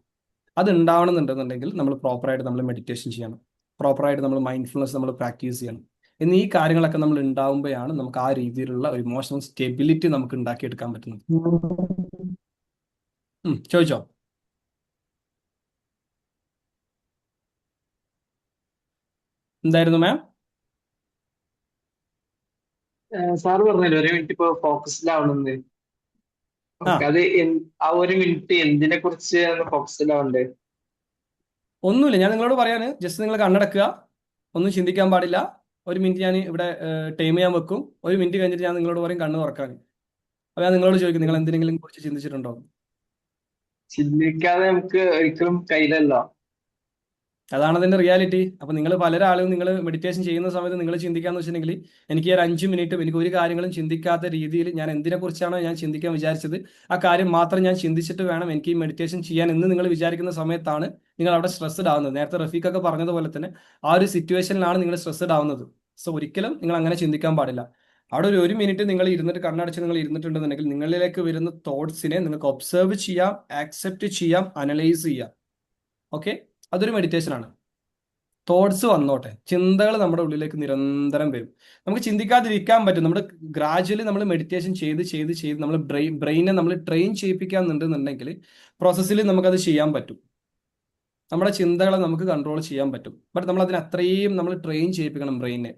അത് ഉണ്ടാവണമെന്നുണ്ടെന്നുണ്ടെങ്കിൽ നമ്മൾ പ്രോപ്പറായിട്ട് നമ്മൾ മെഡിറ്റേഷൻ ചെയ്യണം, പ്രോപ്പറായിട്ട് നമ്മൾ മൈൻഡ്ഫുൾനെസ് നമ്മൾ പ്രാക്ടീസ് ചെയ്യണം. എന്നീ കാര്യങ്ങളൊക്കെ നമ്മൾ ഉണ്ടാവുമ്പോഴാണ് നമുക്ക് ആ രീതിയിലുള്ള ഒരു ഇമോഷണൽ സ്റ്റെബിലിറ്റി നമുക്ക് ഉണ്ടാക്കിയെടുക്കാൻ പറ്റുന്നത്. ചോദിച്ചോ? എന്തായിരുന്നു മാം? സാറ് പറഞ്ഞല്ലോ 1 മിനിറ്റ് ഇപ്പൊ ഫോക്കസിലാവണമെന്ന്. ആ അത് ആ 1 മിനിറ്റ് എന്തിനെ കുറിച്ച് ഫോക്കസിലാവണ്ടേ? ഒന്നുമില്ല, ഞാൻ നിങ്ങളോട് പറയാണ്, ജസ്റ്റ് നിങ്ങൾ കണ്ണടക്കുക, ഒന്നും ചിന്തിക്കാൻ പാടില്ല. 1 മിനിറ്റ് ഞാൻ ഇവിടെ ടൈം ചെയ്യാൻ വെക്കും. 1 മിനിറ്റ് കഴിഞ്ഞിട്ട് ഞാൻ നിങ്ങളോട് പറയും കണ്ണ് തുറക്കാൻ. അപ്പൊ ഞാൻ നിങ്ങളോട് ചോദിക്കും, നിങ്ങൾ എന്തെങ്കിലും കുറിച്ച് ചിന്തിച്ചിട്ടുണ്ടോ? ചിന്തിക്കാതെ നമുക്ക് ഒരിക്കലും കഴിയില്ലല്ലോ. അതാണ് അതിന്റെ റിയാലിറ്റി. അപ്പൊ നിങ്ങൾ പലരാളും നിങ്ങൾ മെഡിറ്റേഷൻ ചെയ്യുന്ന സമയത്ത് നിങ്ങൾ ചിന്തിക്കാന്ന് വെച്ചിട്ടുണ്ടെങ്കിൽ, എനിക്ക് ഒരു 5 മിനിറ്റും എനിക്ക് ഒരു കാര്യങ്ങളും ചിന്തിക്കാത്ത രീതിയിൽ ഞാൻ എന്തിനെ കുറിച്ചാണോ ഞാൻ ചിന്തിക്കാൻ വിചാരിച്ചത് ആ കാര്യം മാത്രം ഞാൻ ചിന്തിച്ചിട്ട് വേണം എനിക്ക് ഈ മെഡിറ്റേഷൻ ചെയ്യാൻ എന്ന് നിങ്ങൾ വിചാരിക്കുന്ന സമയത്താണ് നിങ്ങൾ അവിടെ സ്ട്രെസ്ഡ് ആവുന്നത്. നേരത്തെ റഫീഖൊക്കെ പറഞ്ഞതുപോലെ തന്നെ ആ ഒരു സിറ്റുവേഷനിലാണ് നിങ്ങൾ സ്ട്രെസ്ഡ് ആവുന്നത്. സോ ഒരിക്കലും നിങ്ങൾ അങ്ങനെ ചിന്തിക്കാൻ പാടില്ല. അവിടെ ഒരു 1 മിനിറ്റ് നിങ്ങൾ ഇരുന്നിട്ട് കണ്ണടച്ച് നിങ്ങൾ ഇരുന്നിട്ടുണ്ടെന്നുണ്ടെങ്കിൽ നിങ്ങളിലേക്ക് വരുന്ന തോട്ട്സിനെ നിങ്ങൾക്ക് ഒബ്സർവ് ചെയ്യാം, ആക്സെപ്റ്റ് ചെയ്യാം, അനലൈസ് ചെയ്യാം. ഓക്കെ, അതൊരു മെഡിറ്റേഷൻ ആണ്. തോട്ട്സ് വന്നോട്ടെ, ചിന്തകൾ നമ്മുടെ ഉള്ളിലേക്ക് നിരന്തരം വരും. നമുക്ക് ചിന്തിക്കാതിരിക്കാൻ പറ്റും. നമ്മുടെ ഗ്രാജുവലി നമ്മൾ മെഡിറ്റേഷൻ ചെയ്ത് ചെയ്ത് ചെയ്ത് നമ്മൾ ബ്രെയിനെ നമ്മൾ ട്രെയിൻ ചെയ്യിപ്പിക്കാന്നുണ്ടെന്നുണ്ടെങ്കിൽ പ്രോസസ്സിൽ നമുക്കത് ചെയ്യാൻ പറ്റും. നമ്മുടെ ചിന്തകളെ നമുക്ക് കൺട്രോൾ ചെയ്യാൻ പറ്റും. ബട്ട് നമ്മൾ അതിന് അത്രയും നമ്മൾ ട്രെയിൻ ചെയ്യിപ്പിക്കണം ബ്രെയിനെ.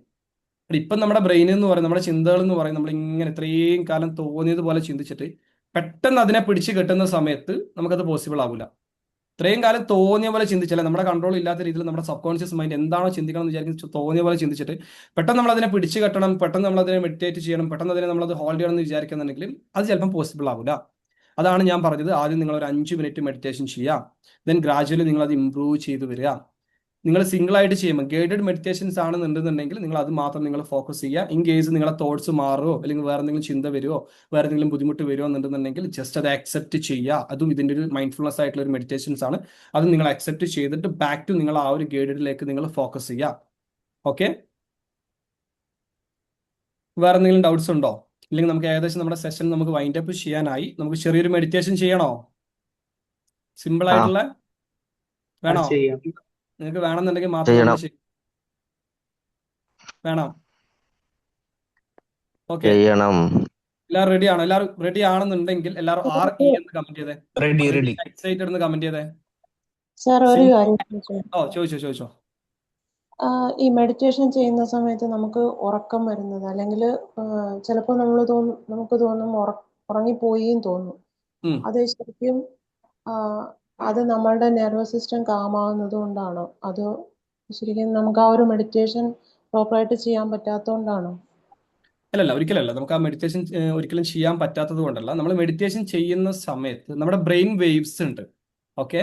ഇപ്പം നമ്മുടെ ബ്രെയിൻ എന്ന് പറയുന്നത്, നമ്മുടെ ചിന്തകൾ എന്ന് പറയുന്നത്, നമ്മൾ ഇങ്ങനെ ഇത്രയും കാലം തോന്നിയതുപോലെ ചിന്തിച്ചിട്ട് പെട്ടെന്ന് അതിനെ പിടിച്ച് കെട്ടുന്ന സമയത്ത് നമുക്കത് പോസിബിൾ ആവില്ല. ഇത്രയും കാലം തോന്നിയ പോലെ ചിന്തിച്ചാൽ നമ്മുടെ കൺട്രോൾ ഇല്ലാത്ത രീതിയിൽ നമ്മുടെ സബ് കോൺഷ്യസ് മൈൻഡ് എന്താണോ ചിന്തിക്കണം എന്ന് വിചാരിക്കുന്നത് തോന്നിയ പോലെ ചിന്തിച്ചിട്ട് പെട്ടെന്ന് നമ്മൾ അതിനെ പിടിച്ചു കെട്ടണം, പെട്ടെന്ന് നമ്മൾ അതിനെ മെഡിറ്റേറ്റ് ചെയ്യണം, പെട്ടെന്ന് അതിനെ നമ്മളത് ഹോൾഡ് ചെയ്യണം എന്ന് വിചാരിക്കുന്നുണ്ടെങ്കിൽ അത് ചിലപ്പം പോസിബിൾ ആവില്ല. അതാണ് ഞാൻ പറഞ്ഞത്, ആദ്യം നിങ്ങൾ ഒരു 5 മിനിറ്റ് മെഡിറ്റേഷൻ ചെയ്യാം, ദെൻ ഗ്രാജുവലി നിങ്ങൾ അത് ഇംപ്രൂവ് ചെയ്ത് വരിക. നിങ്ങൾ സിംഗിൾ ആയിട്ട് ചെയ്യുമ്പോൾ ഗൈഡഡ് മെഡിറ്റേഷൻസ് ആണെന്നുണ്ടെന്നുണ്ടെങ്കിൽ നിങ്ങൾ അത് മാത്രം നിങ്ങൾ ഫോക്കസ് ചെയ്യുക. ഇൻ കേസ് നിങ്ങളെ തോട്ട്സ് മാറുമോ അല്ലെങ്കിൽ വേറെ എന്തെങ്കിലും ചിന്ത വരുമോ വേറെ എന്തെങ്കിലും ബുദ്ധിമുട്ട് വരുമോ എന്നുണ്ടെന്നുണ്ടെങ്കിൽ ജസ്റ്റ് അത് അക്സെപ്റ്റ് ചെയ്യുക. അതും ഇതിൻ്റെ ഒരു മൈൻഡ്ഫുൾനെസ് ആയിട്ടുള്ള ഒരു മെഡിറ്റേഷൻസ് ആണ്. അത് നിങ്ങൾ അക്സെപ്റ്റ് ചെയ്തിട്ട് ബാക്ക് ടു നിങ്ങൾ ആ ഒരു ഗൈഡഡിലേക്ക് നിങ്ങൾ ഫോക്കസ് ചെയ്യുക. ഓക്കെ, വേറെ എന്തെങ്കിലും ഡൗട്ട്സ് ഉണ്ടോ? ഇല്ലെങ്കിൽ നമുക്ക് ഏകദേശം നമ്മുടെ സെഷൻ നമുക്ക് വൈൻഡ് അപ്പ് ചെയ്യാനായി. നമുക്ക് ചെറിയൊരു മെഡിറ്റേഷൻ ചെയ്യണോ? സിമ്പിൾ ആയിട്ടുള്ള വേണോ? ചെയ്യാം. നിങ്ങൾക്ക് വേണമെന്നുണ്ടെങ്കിൽ മാത്രം ചെയ്യണം. നിങ്ങൾ വേണം. ഓക്കെ, ചെയ്യണം. എല്ലാവരും റെഡി ആണോ? എല്ലാവരും റെഡി ആണെന്നുണ്ടെങ്കിൽ എല്ലാവരും RE എന്ന് കമന്റ് ചെയ്തേ. റെഡി. എക്സൈറ്റഡ് എന്ന് കമന്റ് ചെയ്തേ. സാർ ഒരു കാര്യം ചോദിച്ചോട്ടെ? ചോദിച്ചോ. ഈ മെഡിറ്റേഷൻ ചെയ്യുന്ന സമയത്ത് നമുക്ക് ഉറക്കം വരുന്നത് അല്ലെങ്കിൽ ചിലപ്പോൾ നമുക്ക് തോന്നും ഉറങ്ങിപ്പോയിയും തോന്നും. അത് ശരിക്കും അത് നമ്മളുടെ നെർവസ് സിസ്റ്റം കാമാവുന്നത് കൊണ്ടാണോ അതോ ശരിക്കും നമുക്ക് ആ ഒരു മെഡിറ്റേഷൻ പ്രോപ്പറായിട്ട് ചെയ്യാൻ പറ്റാത്തതുകൊണ്ടാണോ? അല്ലല്ല, ഒരിക്കലല്ല. നമുക്ക് ആ മെഡിറ്റേഷൻ ഒരിക്കലും ചെയ്യാൻ പറ്റാത്തത് കൊണ്ടല്ല. നമ്മൾ മെഡിറ്റേഷൻ ചെയ്യുന്ന സമയത്ത് നമ്മുടെ ബ്രെയിൻ വേവ്സ് ഉണ്ട്. ഓക്കെ,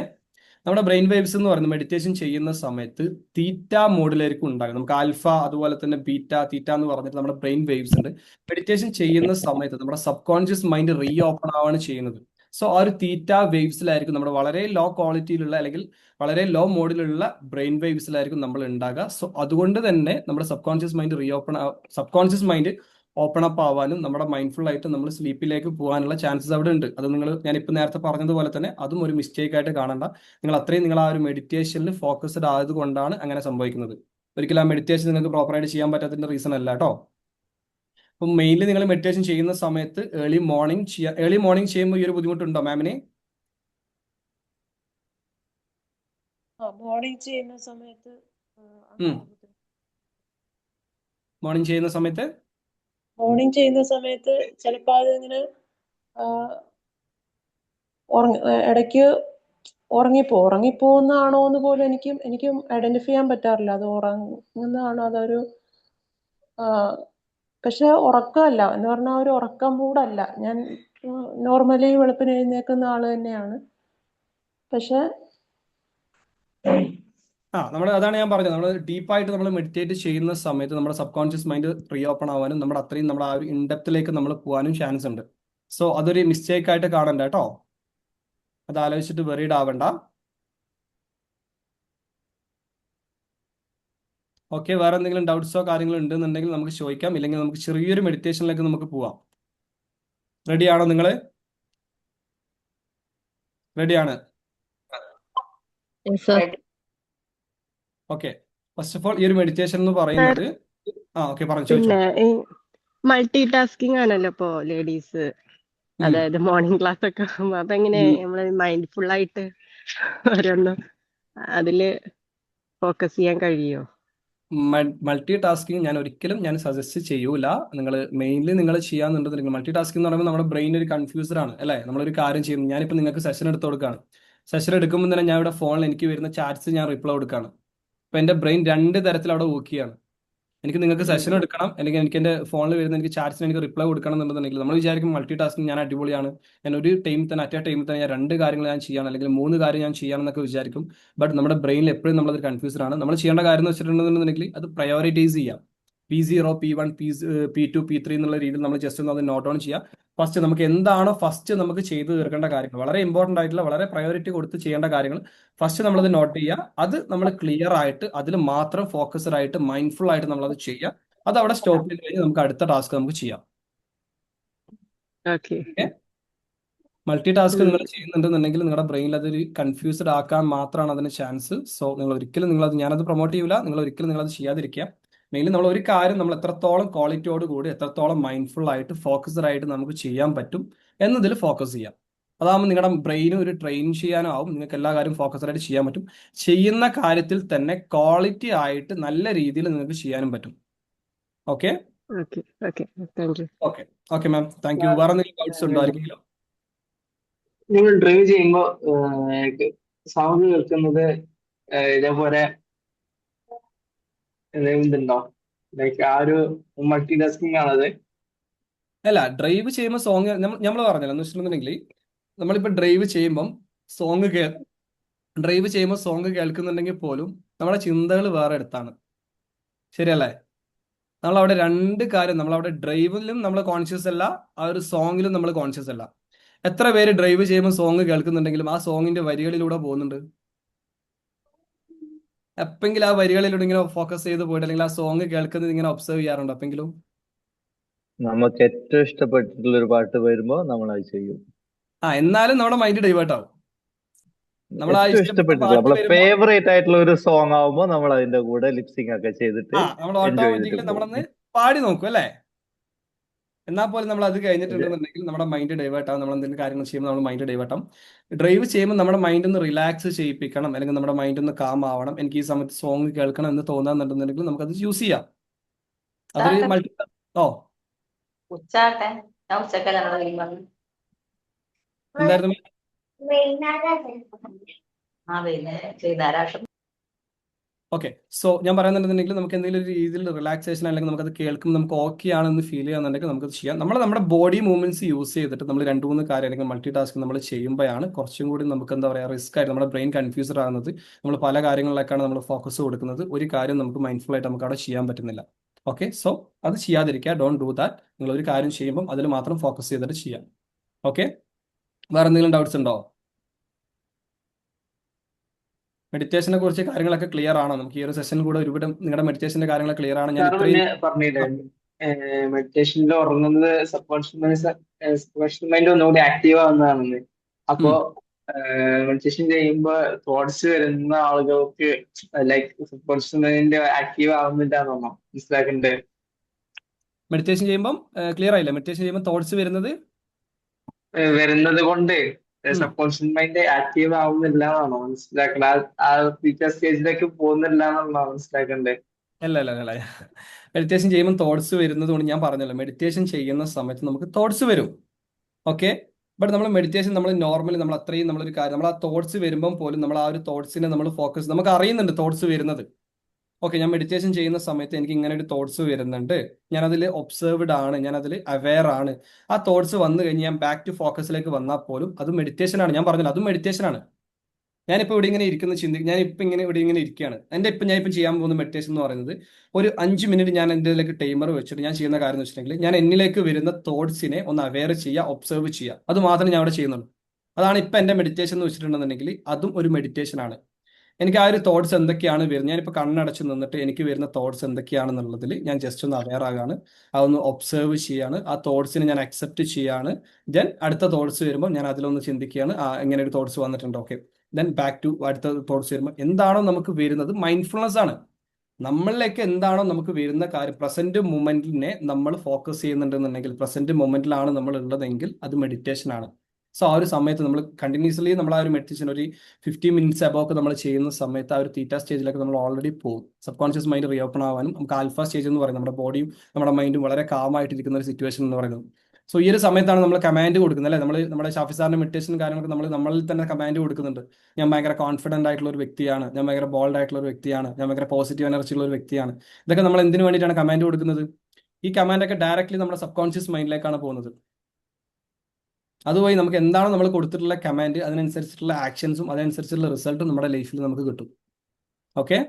നമ്മുടെ ബ്രെയിൻ വേവ്സ് എന്ന് പറയുന്നത് മെഡിറ്റേഷൻ ചെയ്യുന്ന സമയത്ത് തീറ്റ മോഡിലായിരിക്കും ഉണ്ടാകും. നമുക്ക് ആൽഫ അതുപോലെ തന്നെ ബീറ്റ, തീറ്റ എന്ന് പറഞ്ഞിട്ട് നമ്മുടെ ബ്രെയിൻ വേവ്സ് ഉണ്ട്. മെഡിറ്റേഷൻ ചെയ്യുന്ന സമയത്ത് നമ്മുടെ subconscious mind reopen ആവാണ് ചെയ്യുന്നത്. സോ ആ ഒരു തീറ്റ വേവ്സിലായിരിക്കും നമ്മുടെ വളരെ ലോ ക്വാളിറ്റിയിലുള്ള അല്ലെങ്കിൽ വളരെ ലോ മോഡിലുള്ള ബ്രെയിൻ വേവ്സിലായിരിക്കും നമ്മൾ ഉണ്ടാകുക. സോ അതുകൊണ്ട് തന്നെ നമ്മുടെ subconscious mind open up ആവാനും നമ്മുടെ മൈൻഡ്ഫുൾ ആയിട്ട് നമ്മൾ സ്ലീപ്പിലേക്ക് പോകാനുള്ള ചാൻസസ് അവിടെ ഉണ്ട്. അത് ഞാനിപ്പോൾ നേരത്തെ പറഞ്ഞതുപോലെ തന്നെ അതും ഒരു മിസ്റ്റേക്ക് ആയിട്ട് കാണണ്ട. നിങ്ങൾ ആ ഒരു മെഡിറ്റേഷനിൽ ഫോക്കസ്ഡ് ആയതുകൊണ്ടാണ് അങ്ങനെ സംഭവിക്കുന്നത്. ഒരിക്കലും ആ മെഡിറ്റേഷൻ നിങ്ങൾക്ക് പ്രോപ്പറായിട്ട് ചെയ്യാൻ പറ്റാത്തതിന്റെ റീസൺ അല്ല കേട്ടോ. അപ്പം മെയിൻലി നിങ്ങൾ മെഡിറ്റേഷൻ ചെയ്യുന്ന സമയത്ത് ഏർലി മോർണിംഗ് ചെയ്യുമ്പോൾ ഈ ഒരു ബുദ്ധിമുട്ടുണ്ടോ മാമിന്? മോർണിംഗ് ചെയ്യുന്ന സമയത്ത് ചിലപ്പോൾ അതിങ്ങനെ ഇടയ്ക്ക് ഉറങ്ങിപ്പോകുന്നതാണോ എന്ന് പോലും എനിക്കും ഐഡന്റിഫൈ ചെയ്യാൻ പറ്റാറില്ല. അത് ഉറങ്ങുന്നതാണോ അതൊരു പക്ഷെ ഉറക്കമല്ല എന്ന് പറഞ്ഞാൽ ഒരു ഉറക്കം മൂടല്ല. ഞാൻ നോർമലി വെളുപ്പിന് എഴുന്നേൽക്കുന്ന ആള് തന്നെയാണ്. പക്ഷെ അതാണ് ഞാൻ പറഞ്ഞത്, നമ്മൾ ഡീപ്പായിട്ട് നമ്മൾ മെഡിറ്റേറ്റ് ചെയ്യുന്ന സമയത്ത് നമ്മുടെ subconscious mind re open ആവാനും നമ്മുടെ അത്രയും നമ്മുടെ ആ ഒരു ഇൻഡെപ്തിലേക്ക് നമ്മൾ പോകാനും ചാൻസ് ഉണ്ട്. സോ അതൊരു മിസ്റ്റേക്ക് ആയിട്ട് കാണണ്ട കേട്ടോ, അത് ആലോചിച്ചിട്ട് വെറീഡ് ആവണ്ട. ഓക്കെ, വേറെ എന്തെങ്കിലും ഡൗട്ട്സോ കാര്യങ്ങളോ ഉണ്ടെന്നുണ്ടെങ്കിൽ നമുക്ക് ചോദിക്കാം, ഇല്ലെങ്കിൽ നമുക്ക് ചെറിയൊരു മെഡിറ്റേഷനിലേക്ക് നമുക്ക് പോവാം. റെഡിയാണോ നിങ്ങൾ? റെഡിയാണ്? ഓക്കെ, ഫസ്റ്റ് ഓഫ് ഓൾ ഈ ഒരു മെഡിറ്റേഷൻ എന്ന് പറയുന്നത് ഓക്കെ പറഞ്ഞു ചോദിച്ചോ. പിന്നെ ഈ മൾട്ടി ടാസ്കിങ് ആണല്ലോ ഇപ്പോ ലേഡീസ്, അതായത് മോർണിംഗ് ക്ലാസ് ഒക്കെ ആകുമ്പോ, അപ്പൊ എങ്ങനെ നമ്മള് മൈൻഡ്ഫുൾ ആയിട്ട് ഓരോന്നും അതില് ഫോക്കസ് ചെയ്യാൻ കഴിയോ? മൾട്ടി ടാസ്കിങ് ഞാൻ ഒരിക്കലും സജസ്റ്റ് ചെയ്യൂല. നിങ്ങൾ മെയിൻലി നിങ്ങൾ ചെയ്യാന്നുണ്ടെങ്കിൽ മൾട്ടി ടാസ്കിങ് എന്ന് പറയുമ്പോൾ നമ്മുടെ ബ്രെയിൻ ഒരു കൺഫ്യൂസ്ഡ് ആണ് അല്ലേ. നമ്മളൊരു കാര്യം ചെയ്യുന്നു, ഞാനിപ്പോൾ നിങ്ങൾക്ക് സെഷൻ എടുത്ത് കൊടുക്കുകയാണ്. സെഷൻ എടുക്കുമ്പോൾ തന്നെ ഞാൻ ഇവിടെ ഫോണിൽ എനിക്ക് വരുന്ന ചാറ്റ്സ് ഞാൻ റിപ്ലൈ കൊടുക്കുകയാണ്. അപ്പൊ എന്റെ ബ്രെയിൻ രണ്ട് തരത്തിൽ അവിടെ വർക്ക് ചെയ്യാണ്. എനിക്ക് നിങ്ങൾക്ക് സെഷൻ എടുക്കണം, അല്ലെങ്കിൽ എനിക്ക് എന്റെ ഫോണിൽ വരുന്ന എനിക്ക് ചാറ്റ്സിന് എനിക്ക് റിപ്ലൈ കൊടുക്കണം എന്നുണ്ടെങ്കിൽ നമ്മൾ വിചാരിക്കും മൾട്ടി ടാസ്കിങ് ഞാൻ അടിപൊളിയാണ്, ഞാൻ ഒരു ടൈമിൽ തന്നെ അറ്റ് എ ടൈമിൽ തന്നെ ഞാൻ രണ്ട് കാര്യങ്ങൾ ഞാൻ ചെയ്യണം, അല്ലെങ്കിൽ മൂന്ന് കാര്യം ഞാൻ ചെയ്യണമെന്നൊക്കെ വിചാരിക്കും. ബട്ട് നമ്മുടെ ബ്രെയിനിൽ എപ്പോഴും നമ്മളത് കൺഫ്യൂസ്ഡ് ആണ്. നമ്മൾ ചെയ്യേണ്ട കാര്യം എന്ന് വെച്ചിട്ടുണ്ടെന്നുണ്ടെങ്കിൽ അത് പ്രയോറിറ്റൈസ് ചെയ്യാം. P0, P1, P2, P3 എന്നുള്ള രീതിയിൽ നമ്മൾ ജസ്റ്റ് ഒന്ന് അത് നോട്ട് ഓൺ ചെയ്യുക. ഫസ്റ്റ് നമുക്ക് എന്താണോ ഫസ്റ്റ് നമുക്ക് ചെയ്തു തീർക്കേണ്ട കാര്യങ്ങൾ, വളരെ ഇമ്പോർട്ടൻ്റ് ആയിട്ടുള്ള വളരെ പ്രയോറിറ്റി കൊടുത്ത് ചെയ്യേണ്ട കാര്യങ്ങൾ ഫസ്റ്റ് നമ്മളത് നോട്ട് ചെയ്യുക. അത് നമ്മൾ ക്ലിയർ ആയിട്ട് അതിൽ മാത്രം ഫോക്കസ്ഡ് ആയിട്ട് മൈൻഡ്ഫുൾ ആയിട്ട് നമ്മളത് ചെയ്യുക. അത് അവിടെ സ്റ്റോപ്പ് ചെയ്ത് കഴിഞ്ഞ് നമുക്ക് അടുത്ത ടാസ്ക് നമുക്ക് ചെയ്യാം. ഓക്കെ, മൾട്ടി ടാസ്ക് നിങ്ങൾ ചെയ്യുന്നുണ്ടെന്നുണ്ടെങ്കിൽ നിങ്ങളുടെ ബ്രെയിനിൽ അതൊരു കൺഫ്യൂസ്ഡ് ആക്കാൻ മാത്രമാണ് അതിന് ചാൻസ്. സോ നിങ്ങൾ ഒരിക്കലും നിങ്ങളത്, ഞാനത് പ്രൊമോട്ട് ചെയ്യൂല, നിങ്ങൾ ഒരിക്കലും നിങ്ങളത് ചെയ്യാതിരിക്കുക. മെയിൻലി നമ്മൾ ഒരു കാര്യം നമ്മൾ എത്രത്തോളം ക്വാളിറ്റിയോട് കൂടി എത്രത്തോളം മൈൻഡ്ഫുൾ ആയിട്ട് ഫോക്കസ്ഡ് ആയിട്ട് നമുക്ക് ചെയ്യാൻ പറ്റും എന്നതിൽ ഫോക്കസ് ചെയ്യാം. അതാകുമ്പോൾ നിങ്ങളുടെ ബ്രെയിന് ഒരു ട്രെയിൻ ചെയ്യാനാവും, നിങ്ങൾക്ക് എല്ലാ കാര്യം ഫോക്കസ്ഡ് ആയിട്ട് ചെയ്യാൻ പറ്റും. ചെയ്യുന്ന കാര്യത്തിൽ തന്നെ ക്വാളിറ്റി ആയിട്ട് നല്ല രീതിയിൽ നിങ്ങൾക്ക് ചെയ്യാനും പറ്റും. Okay okay, okay, thank U. Okay okay ma'am, thank U. വേറെ എന്തെങ്കിലും ഡൗട്ട്സ് ഉണ്ടോ ആരെങ്കിലും? നിങ്ങൾ ഡ്രൈവ് ചെയ്യുമ്പോ സൗണ്ട് കേൾക്കുന്നത് ഇതേപോലെ ഇതുണ്ടോ? ലൈക്ക് ആ ഒരു മൾട്ടി ടാസ്കിങ് ആണത്? അല്ല, ഡ്രൈവ് ചെയ്യുമ്പോൾ സോങ് നമ്മൾ പറഞ്ഞല്ലോ എന്ന് വെച്ചിട്ടുണ്ടെങ്കിൽ നമ്മളിപ്പോൾ ഡ്രൈവ് ചെയ്യുമ്പോൾ സോങ് കേൾക്കുന്നുണ്ടെങ്കിൽ പോലും നമ്മുടെ ചിന്തകൾ വേറെ അടുത്താണ്, ശരിയല്ലേ? നമ്മളവിടെ രണ്ട് കാര്യം, നമ്മളവിടെ ഡ്രൈവിലും നമ്മൾ കോൺഷ്യസ് അല്ല, ആ ഒരു സോങ്ങിലും നമ്മൾ കോൺഷ്യസ് അല്ല. എത്ര പേര് ഡ്രൈവ് ചെയ്യുമ്പോൾ സോങ് കേൾക്കുന്നുണ്ടെങ്കിലും ആ സോങ്ങിന്റെ വരികളിലൂടെ പോകുന്നുണ്ട്? എപ്പെങ്കിലും ആ വരികളിലൂടെ ഇങ്ങനെ ഫോക്കസ് ചെയ്ത് പോയിട്ട് അല്ലെങ്കിൽ ആ സോങ് കേൾക്കുന്നത് ഇങ്ങനെ ഒബ്സർവ് ചെയ്യാറുണ്ടോ എപ്പെങ്കിലും? നമുക്ക് ഏറ്റവും ഇഷ്ടപ്പെട്ടിട്ടുള്ള ഒരു പാട്ട് വരുമ്പോ നമ്മൾ അത് ചെയ്യും. എന്നാലും നമ്മുടെ മൈൻഡ് ഡൈവേർട്ട് ആവും. നമ്മൾ ആ ഏറ്റവും ഇഷ്ടപ്പെട്ട ഇഷ്ടപ്പെട്ടിട്ടുള്ള പാട്ട് നമ്മളെ വരുമ്പോൾ ഫേവറേറ്റ് ആയിട്ടുള്ള ഒരു സോങ് ആവുമ്പോ നമ്മൾ അതിന്റെ കൂടെ ലിപ്സിംഗ് ഒക്കെ ചെയ്തിട്ട് നമ്മൾ എൻജോയ് ചെയ്തിട്ട് ഓട്ടോമാറ്റിക്കലി നമ്മളൊന്ന് പോകും. പാടി നോക്കും അല്ലേ? എന്നാൽ പോലും നമ്മൾ അത് കഴിഞ്ഞിട്ടുണ്ടെന്നുണ്ടെങ്കിൽ നമ്മുടെ മൈൻഡ് ഡൈവേർട്ട് ആവും. നമ്മൾ എന്തെങ്കിലും കാര്യങ്ങൾ ചെയ്യുമ്പോൾ നമ്മുടെ മൈൻഡ് ഡൈവേർട്ട് ആവും. ഡ്രൈവ് ചെയ്യുമ്പോൾ നമ്മുടെ മൈൻഡ് ഒന്ന് റിലാക്സ് ചെയ്യിപ്പിക്കണം, അല്ലെങ്കിൽ നമ്മുടെ മൈൻഡ് ഒന്ന് കാം ആവണം, എനിക്ക് ഈ സമയത്ത് സോങ് കേൾക്കണം എന്ന് തോന്നാന്നുണ്ടെന്നുണ്ടെങ്കിൽ നമുക്കത് യൂസ് ചെയ്യാം. അതൊരു മൾട്ടി ഉച്ചാട്ടെ ഞാൻ ഉച്ചക്കല്ല പറഞ്ഞു. എന്തായിരുന്നു? വൈകുന്നേരം. ഓക്കെ, സോ ഞാൻ പറയുന്നുണ്ടെന്നുണ്ടെങ്കിൽ നമുക്ക് എന്തെങ്കിലും ഒരു രീതിയിൽ റിലാക്സേഷൻ അല്ലെങ്കിൽ നമുക്കത് കേൾക്കുമ്പോൾ നമുക്ക് ഓക്കെ ആണെന്ന് ഫീൽ ചെയ്യാന്നുണ്ടെങ്കിൽ നമുക്കത് ചെയ്യാം. നമ്മുടെ ബോഡി മൂവ്മെന്റ്സ് യൂസ് ചെയ്തിട്ട് നമ്മൾ രണ്ട് മൂന്ന് കാര്യം അല്ലെങ്കിൽ മൾട്ടി ടാസ്ക് നമ്മൾ ചെയ്യുമ്പോഴാണ് കുറച്ചും കൂടി നമുക്ക് എന്താ പറയുക റിസ്ക് ആയിട്ട് നമ്മുടെ ബ്രെയിൻ കൺഫ്യൂസ്ഡ് ആകുന്നത്. നമ്മൾ പല കാര്യങ്ങളിലേക്കാണ് നമ്മൾ ഫോക്കസ് കൊടുക്കുന്നത്, ഒരു കാര്യം നമുക്ക് മൈൻഡ്ഫുൾ ആയിട്ട് നമുക്ക് അവിടെ ചെയ്യാൻ പറ്റുന്നില്ല. ഓക്കെ, സോ അത് ചെയ്യാതിരിക്കുക, ഡോണ്ട് ഡു ദാറ്റ്. നിങ്ങൾ ഒരു കാര്യം ചെയ്യുമ്പോൾ അതിൽ മാത്രം ഫോക്കസ് ചെയ്തിട്ട് ചെയ്യാം. ഓക്കെ, വേറെ എന്തെങ്കിലും ഡൗട്ട്സ് ഉണ്ടോ? മെഡിറ്റേഷനെ കുറിച്ച് കാര്യങ്ങളൊക്കെ ക്ലിയർ ആണോ? നമുക്ക് ഈ ഒരു സെഷൻ കൂടെ ഒരുവിധം നിങ്ങളുടെ മെഡിറ്റേഷന്റെ കാര്യങ്ങൾ ക്ലിയർ ആണ്. ഞാൻ ഇത്രയും പറഞ്ഞിട്ടുണ്ടായിരുന്നു മെഡിറ്റേഷനിൽ ഉറങ്ങുന്നത് സബ്കോൺഷ്യസ് മൈൻഡ് ഒന്നുകൂടി ആക്റ്റീവ് ആവുന്നതാണെന്ന്. അപ്പോ മെഡിറ്റേഷൻ ചെയ്യുമ്പോൾ തോട്ട്സ് വരുന്ന ആളുകൾക്ക് ലൈക്ക് സബ്കോൺഷ്യസ് മൈൻഡ് ആക്റ്റീവ് ആവുന്നില്ലാന്നോ മനസ്സിലാക്കണ്ടേ? മെഡിറ്റേഷൻ ചെയ്യുമ്പോൾ ക്ലിയർ ആയില്ല. മെഡിറ്റേഷൻ ചെയ്യുമ്പോൾ തോട്ട്സ് വരുന്നത് കൊണ്ട് സബ്കോൺഷ്യസ് മൈൻഡ് ആക്റ്റീവ് ആവുന്നില്ല എന്നാണോ മനസ്സിലാക്കണ്ടേ? ആ ഫ്യൂച്ചർ സ്റ്റേജിലേക്ക് പോകുന്നില്ല എന്നാണോ മനസ്സിലാക്കണ്ടേ? അല്ല, മെഡിറ്റേഷൻ ചെയ്യുമ്പോൾ തോട്ട്സ് വരുന്നത് കൊണ്ട് ഞാൻ പറഞ്ഞല്ലോ, മെഡിറ്റേഷൻ ചെയ്യുന്ന സമയത്ത് നമുക്ക് തോട്ട്സ് വരും. ഓക്കെ, ബട്ട് നമ്മൾ മെഡിറ്റേഷൻ നമ്മൾ നോർമലി നമ്മൾ അത്രയും നമ്മളൊരു കാര്യം നമ്മൾ ആ തോട്ട്സ് വരുമ്പം പോലും നമ്മൾ ആ ഒരു തോട്ട്സിനെ നമ്മൾ ഫോക്കസ് നമുക്ക് അറിയുന്നുണ്ട് തോട്ട്സ് വരുന്നത്. ഓക്കെ, ഞാൻ മെഡിറ്റേഷൻ ചെയ്യുന്ന സമയത്ത് എനിക്ക് ഇങ്ങനെ ഒരു തോട്ട്സ് വരുന്നുണ്ട്, ഞാനതിൽ ഒബ്സർവ്ഡ് ആണ്, ഞാനതിൽ അവെയർ ആണ്. ആ തോട്ട്സ് വന്നു കഴിഞ്ഞ് ഞാൻ ബാക്ക് ടു ഫോക്കസിലേക്ക് വന്നാൽ പോലും അത് മെഡിറ്റേഷൻ ആണ്. ഞാൻ പറഞ്ഞില്ല, അതും മെഡിറ്റേഷൻ ആണ്. ഞാനിപ്പോൾ ഇവിടെ ഇങ്ങനെ ഇരിക്കുന്ന ഞാനിപ്പോൾ ഇങ്ങനെ ഇവിടെ ഇങ്ങനെ ഇരിക്കുകയാണ്. ഞാനിപ്പോൾ ചെയ്യാൻ പോകുന്ന മെഡിറ്റേഷൻ എന്ന് പറയുന്നത് ഒരു 5 മിനിറ്റ് ഞാൻ എൻ്റെ ടൈമർ വെച്ചിട്ട് ഞാൻ ചെയ്യുന്ന കാര്യം എന്ന് വെച്ചിട്ടുണ്ടെങ്കിൽ ഞാൻ എന്നിലേക്ക് വരുന്ന തോട്ട്സിനെ ഒന്ന് അവെയർ ചെയ്യുക, ഒബ്സർവ് ചെയ്യുക. അത് മാത്രമേ ഞാൻ അവിടെ ചെയ്യുന്നുള്ളൂ. അതാണ് ഇപ്പം എൻ്റെ മെഡിറ്റേഷൻ എന്ന് വെച്ചിട്ടുണ്ടെന്നുണ്ടെങ്കിൽ അതും ഒരു മെഡിറ്റേഷൻ ആണ്. എനിക്ക് ആ ഒരു തോട്ട്സ് എന്തൊക്കെയാണ് വരുന്നത്, ഞാനിപ്പോൾ കണ്ണടച്ച് നിന്നിട്ട് എനിക്ക് വരുന്ന തോട്ട്സ് എന്തൊക്കെയാണെന്നുള്ളതിൽ ഞാൻ ജസ്റ്റ് ഒന്ന് അവെയർ ആകാണ്, അതൊന്ന് ഒബ്സർവ് ചെയ്യാണ്, ആ തോട്ട്സിനെ ഞാൻ അക്സെപ്റ്റ് ചെയ്യാണ്. ദെൻ അടുത്ത തോട്ട്സ് വരുമ്പോൾ ഞാൻ അതിലൊന്ന് ചിന്തിക്കുകയാണ്, ഇങ്ങനെ ഒരു തോട്ട്സ് വന്നിട്ടുണ്ട്, ഓക്കെ. ദെൻ ബാക്ക് ടു അടുത്ത തോട്ട്സ് വരുമ്പോൾ എന്താണോ നമുക്ക് വരുന്നത് മൈൻഡ്ഫുൾനെസ് ആണ്. നമ്മളിലേക്ക് എന്താണോ നമുക്ക് വരുന്ന കാര്യം, പ്രസന്റ് മൊമെന്റിനെ നമ്മൾ ഫോക്കസ് ചെയ്യുന്നുണ്ടെന്നുണ്ടെങ്കിൽ, പ്രസന്റ് മൊമെന്റിലാണ് നമ്മൾ ഉള്ളതെങ്കിൽ അത് മെഡിറ്റേഷൻ ആണ്. സോ ആ ഒരു സമയത്ത് നമ്മൾ കണ്ടിന്യൂസ്ലി നമ്മൾ ആ ഒരു മെഡിറ്റേഷൻ ഒരു 50 മിനിറ്റ്സ് അബോവ് ഒക്കെ നമ്മൾ ചെയ്യുന്ന സമയത്ത് ആ ഒരു തീറ്റ സ്റ്റേജിലേക്ക് നമ്മൾ ഓൾറെഡി പോകും. സബ് കോൺഷ്യസ് മൈൻഡ് റീഓപ്പൺ ആവാനും നമുക്ക് ആൽഫ സ്റ്റേജ് എന്ന് പറയുന്നത് നമ്മുടെ ബോഡിയും നമ്മുടെ മൈൻഡും വളരെ കാമായിട്ടിരിക്കുന്ന ഒരു സിറ്റുവേഷൻ എന്ന് പറയുന്നത്. സോ ഈ ഒരു സമയത്താണ് നമ്മൾ കമാൻഡ് കൊടുക്കുന്നത് അല്ലേ. നമ്മുടെ ഷാഫി സാറിന്റെ മെഡിറ്റേഷൻ കാര്യങ്ങളൊക്കെ നമ്മളിൽ തന്നെ കമാൻഡ് കൊടുക്കുന്നുണ്ട്. ഞാൻ ഭയങ്കര കോൺഫിഡന്റ് ആയിട്ടുള്ള ഒരു വ്യക്തിയാണ്, ഞാൻ ഭയങ്കര ബോൾഡ് ആയിട്ടുള്ള ഒരു വ്യക്തിയാണ്, ഞാൻ ഭയങ്കര പോസിറ്റീവ് എനർജി ഉള്ള ഒരു വ്യക്തിയാണ്. ഇതൊക്കെ നമ്മൾ എന്തിനു വേണ്ടിയിട്ടാണ് കമാൻഡ് കൊടുക്കുന്നത്? ഈ കമാൻഡൊക്കെ ഡയറക്റ്റ്ലി നമ്മുടെ സബ് കോൺഷ്യസ് മൈൻഡിലേക്കാണ് പോകുന്നത്. അതുവഴി നമുക്ക് എന്താണ് നമ്മൾ കൊടുത്തിട്ടുള്ള കമാൻഡ്, അതിനനുസരിച്ചിട്ടുള്ള ആക്ഷൻസും അതിനനുസരിച്ചുള്ള റിസൾട്ടും നമ്മുടെ ലൈഫിൽ നമുക്ക് കിട്ടും. ഓക്കെ,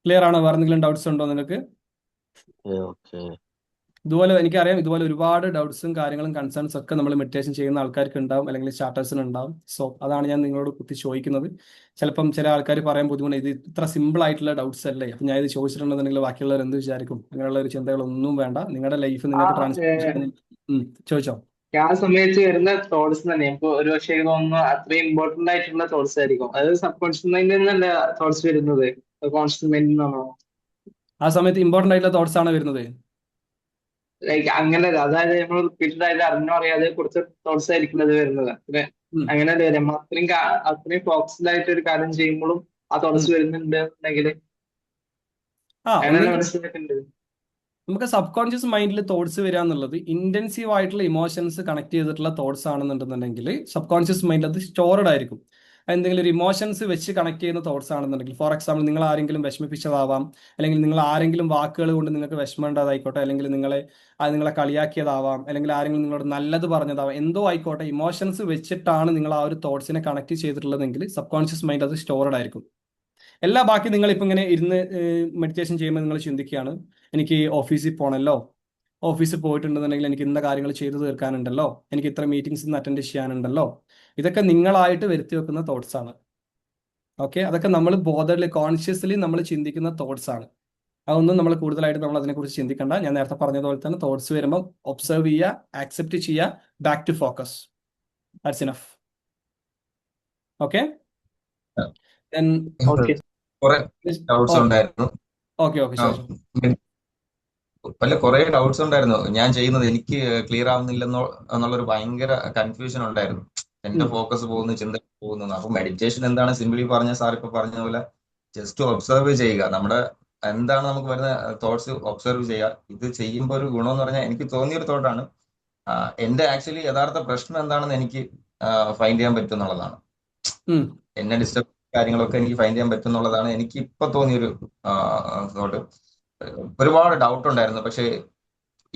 ക്ലിയർ ആണോ? വേറെ എന്തെങ്കിലും ഡൗട്ട്സ് ഉണ്ടോ നിങ്ങൾക്ക്? ഇതുപോലെ എനിക്കറിയാം, ഇതുപോലെ ഒരുപാട് ഡൗട്ട്സും കാര്യങ്ങളും കൺസേൺസ് ഒക്കെ നമ്മൾ മെഡിറ്റേഷൻ ചെയ്യുന്ന ആൾക്കാർക്ക് ഉണ്ടാവും, അല്ലെങ്കിൽ സ്റ്റാർട്ടേഴ്സിന് ഉണ്ടാവും. സോ അതാണ് ഞാൻ നിങ്ങളോട് കുത്തി ചോദിക്കുന്നത്. ചിലപ്പം ചില ആൾക്കാർ പറയാൻ ബുദ്ധിമുട്ട്, ഇത് ഇത്ര സിമ്പിൾ ആയിട്ടുള്ള ഡൗട്ട്സ് അല്ലേ, അപ്പം ഞാൻ ഇത് ചോദിച്ചിട്ടുണ്ടെന്നുണ്ടെങ്കിൽ ബാക്കിയുള്ളവർ എന്ത് വിചാരിക്കും? അങ്ങനെയുള്ള ഒരു ചിന്തകളൊന്നും വേണ്ട. നിങ്ങളുടെ ലൈഫ് നിങ്ങൾക്ക് ട്രാൻസ്ഫോർമേഷൻ. ചോദിച്ചോ. ആ സമയത്ത് വരുന്ന തോട്ട്സ് തന്നെ ഇപ്പൊ ഒരു പക്ഷേ തോന്നുന്നു അത്രയും ഇമ്പോർട്ടന്റ് ആയിട്ടുള്ള തോട്ട്സ് ആയിരിക്കും. അത് സബ് കോൺഷ്യസ് മൈൻഡിൽ നിന്നല്ല തോട്ട്സ് വരുന്നത്, കോൺഷ്യസ് മൈൻഡിൽ നിന്നാണോ? ആ സമയത്ത് ഇമ്പോർട്ടന്റ് ആയിട്ടുള്ള തോട്ട്സ് ആണ് വരുന്നത്. ലൈക്ക് അങ്ങനെ അതായത് നമ്മൾ റിപ്പീറ്റഡ് ആയിട്ട് അറിഞ്ഞോ അറിയാതെ കുറച്ച് തോട്ട്സ് ആയിരിക്കും അത് വരുന്നത്. അങ്ങനെയല്ലേ നമ്മൾ അത്രയും ഫോക്കസ്ഡ് ആയിട്ട് ഒരു കാര്യം ചെയ്യുമ്പോഴും ആ തോട്ട്സ് വരുന്നുണ്ട് എന്നുണ്ടെങ്കിൽ അങ്ങനെയാണ് മനസ്സിലാക്കേണ്ടത്. നമുക്ക് സബ് കോൺഷ്യസ് മൈൻഡിൽ തോട്ട്സ് വരിക എന്നുള്ളത് ഇന്റൻസീവ് ആയിട്ടുള്ള ഇമോഷൻസ് കണക്ട് ചെയ്തിട്ടുള്ള തോട്ട്സ് ആണെന്നുണ്ടെന്നുണ്ടെങ്കിൽ സബ് കോൺഷ്യസ് മൈൻഡിൽ അത് സ്റ്റോർഡ് ആയിരിക്കും. എന്തെങ്കിലും ഒരു ഇമോഷൻസ് വെച്ച് കണക്ട് ചെയ്യുന്ന തോട്ട്സ് ആണെന്നുണ്ടെങ്കിൽ, ഫോർ എക്സാമ്പിൾ നിങ്ങൾ ആരെങ്കിലും വിഷമിപ്പിച്ചതാവാം, അല്ലെങ്കിൽ നിങ്ങൾ ആരെങ്കിലും വാക്കുകൾ കൊണ്ട് നിങ്ങൾക്ക് വിഷമം ഉണ്ടാതായിക്കോട്ടെ, അല്ലെങ്കിൽ നിങ്ങളെ കളിയാക്കിയതാവാം, അല്ലെങ്കിൽ ആരെങ്കിലും നിങ്ങളോട് നല്ലത് പറഞ്ഞതാവാം, എന്തോ ആയിക്കോട്ടെ, ഇമോഷൻസ് വെച്ചിട്ടാണ് നിങ്ങൾ ആ ഒരു തോട്ട്സിനെ കണക്ട് ചെയ്തിട്ടുള്ളതെങ്കിൽ സബ് കോൺഷ്യസ് മൈൻഡ് അത് സ്റ്റോർഡ് ആയിരിക്കും. ബാക്കി നിങ്ങൾ ഇപ്പം ഇങ്ങനെ ഇരുന്ന് മെഡിറ്റേഷൻ ചെയ്യുമ്പോൾ നിങ്ങൾ ചിന്തിക്കുകയാണ്, എനിക്ക് ഓഫീസിൽ പോകണമല്ലോ, ഓഫീസിൽ പോയിട്ടുണ്ടെന്നുണ്ടെങ്കിൽ എനിക്ക് ഇന്ന കാര്യങ്ങൾ ചെയ്തു തീർക്കാനുണ്ടല്ലോ, എനിക്ക് ഇത്ര മീറ്റിംഗ്സ് ഇന്ന് അറ്റൻഡ് ചെയ്യാനുണ്ടല്ലോ. ഇതൊക്കെ നിങ്ങളായിട്ട് വരുത്തി വെക്കുന്ന തോട്ട്സ് ആണ്. ഓക്കെ, അതൊക്കെ നമ്മൾ ബോധർലി കോൺഷ്യസ്ലി നമ്മൾ ചിന്തിക്കുന്ന തോട്ട്സ് ആണ്. അതൊന്നും നമ്മൾ കൂടുതലായിട്ട് നമ്മൾ അതിനെക്കുറിച്ച് ചിന്തിക്കേണ്ട. ഞാൻ നേരത്തെ പറഞ്ഞതുപോലെ തന്നെ തോട്ട്സ് വരുമ്പോൾ ഒബ്സർവ് ചെയ്യുക, ആക്സെപ്റ്റ് ചെയ്യുക, back to focus. That's enough. Okay, കുറെ ഡൗട്ട്സ് ഉണ്ടായിരുന്നു. ഞാൻ ചെയ്യുന്നത് എനിക്ക് ക്ലിയർ ആവുന്നില്ലെന്നോ എന്നുള്ളൊരു ഭയങ്കര കൺഫ്യൂഷൻ ഉണ്ടായിരുന്നു. എന്റെ ഫോക്കസ് പോകുന്നു, ചിന്ത പോകുന്നു. അപ്പൊ മെഡിറ്റേഷൻ എന്താണ്? സിംപിളി പറഞ്ഞ സാർ ഇപ്പൊ പറഞ്ഞ പോലെ ജസ്റ്റ് ഒബ്സർവ് ചെയ്യുക. നമ്മുടെ എന്താണ് നമുക്ക് വരുന്ന തോട്ട്സ് ഒബ്സർവ് ചെയ്യുക. ഇത് ചെയ്യുമ്പോൾ ഒരു ഗുണം എന്ന് പറഞ്ഞാൽ എനിക്ക് തോന്നിയൊരു തോട്ടാണ്, എന്റെ ആക്ച്വലി യഥാർത്ഥ പ്രശ്നം എന്താണെന്ന് എനിക്ക് ഫൈൻഡ് ചെയ്യാൻ പറ്റും എന്നുള്ളതാണ്. എന്നെ ഡിസ്റ്റർബ് കാര്യങ്ങളൊക്കെ എനിക്ക് ഫൈൻഡ് ചെയ്യാൻ പറ്റും എന്നുള്ളതാണ് എനിക്ക് ഇപ്പൊ തോന്നിയൊരു തോട്ട്. ഒരുപാട് ഡൗട്ട് ഉണ്ടായിരുന്നു, പക്ഷെ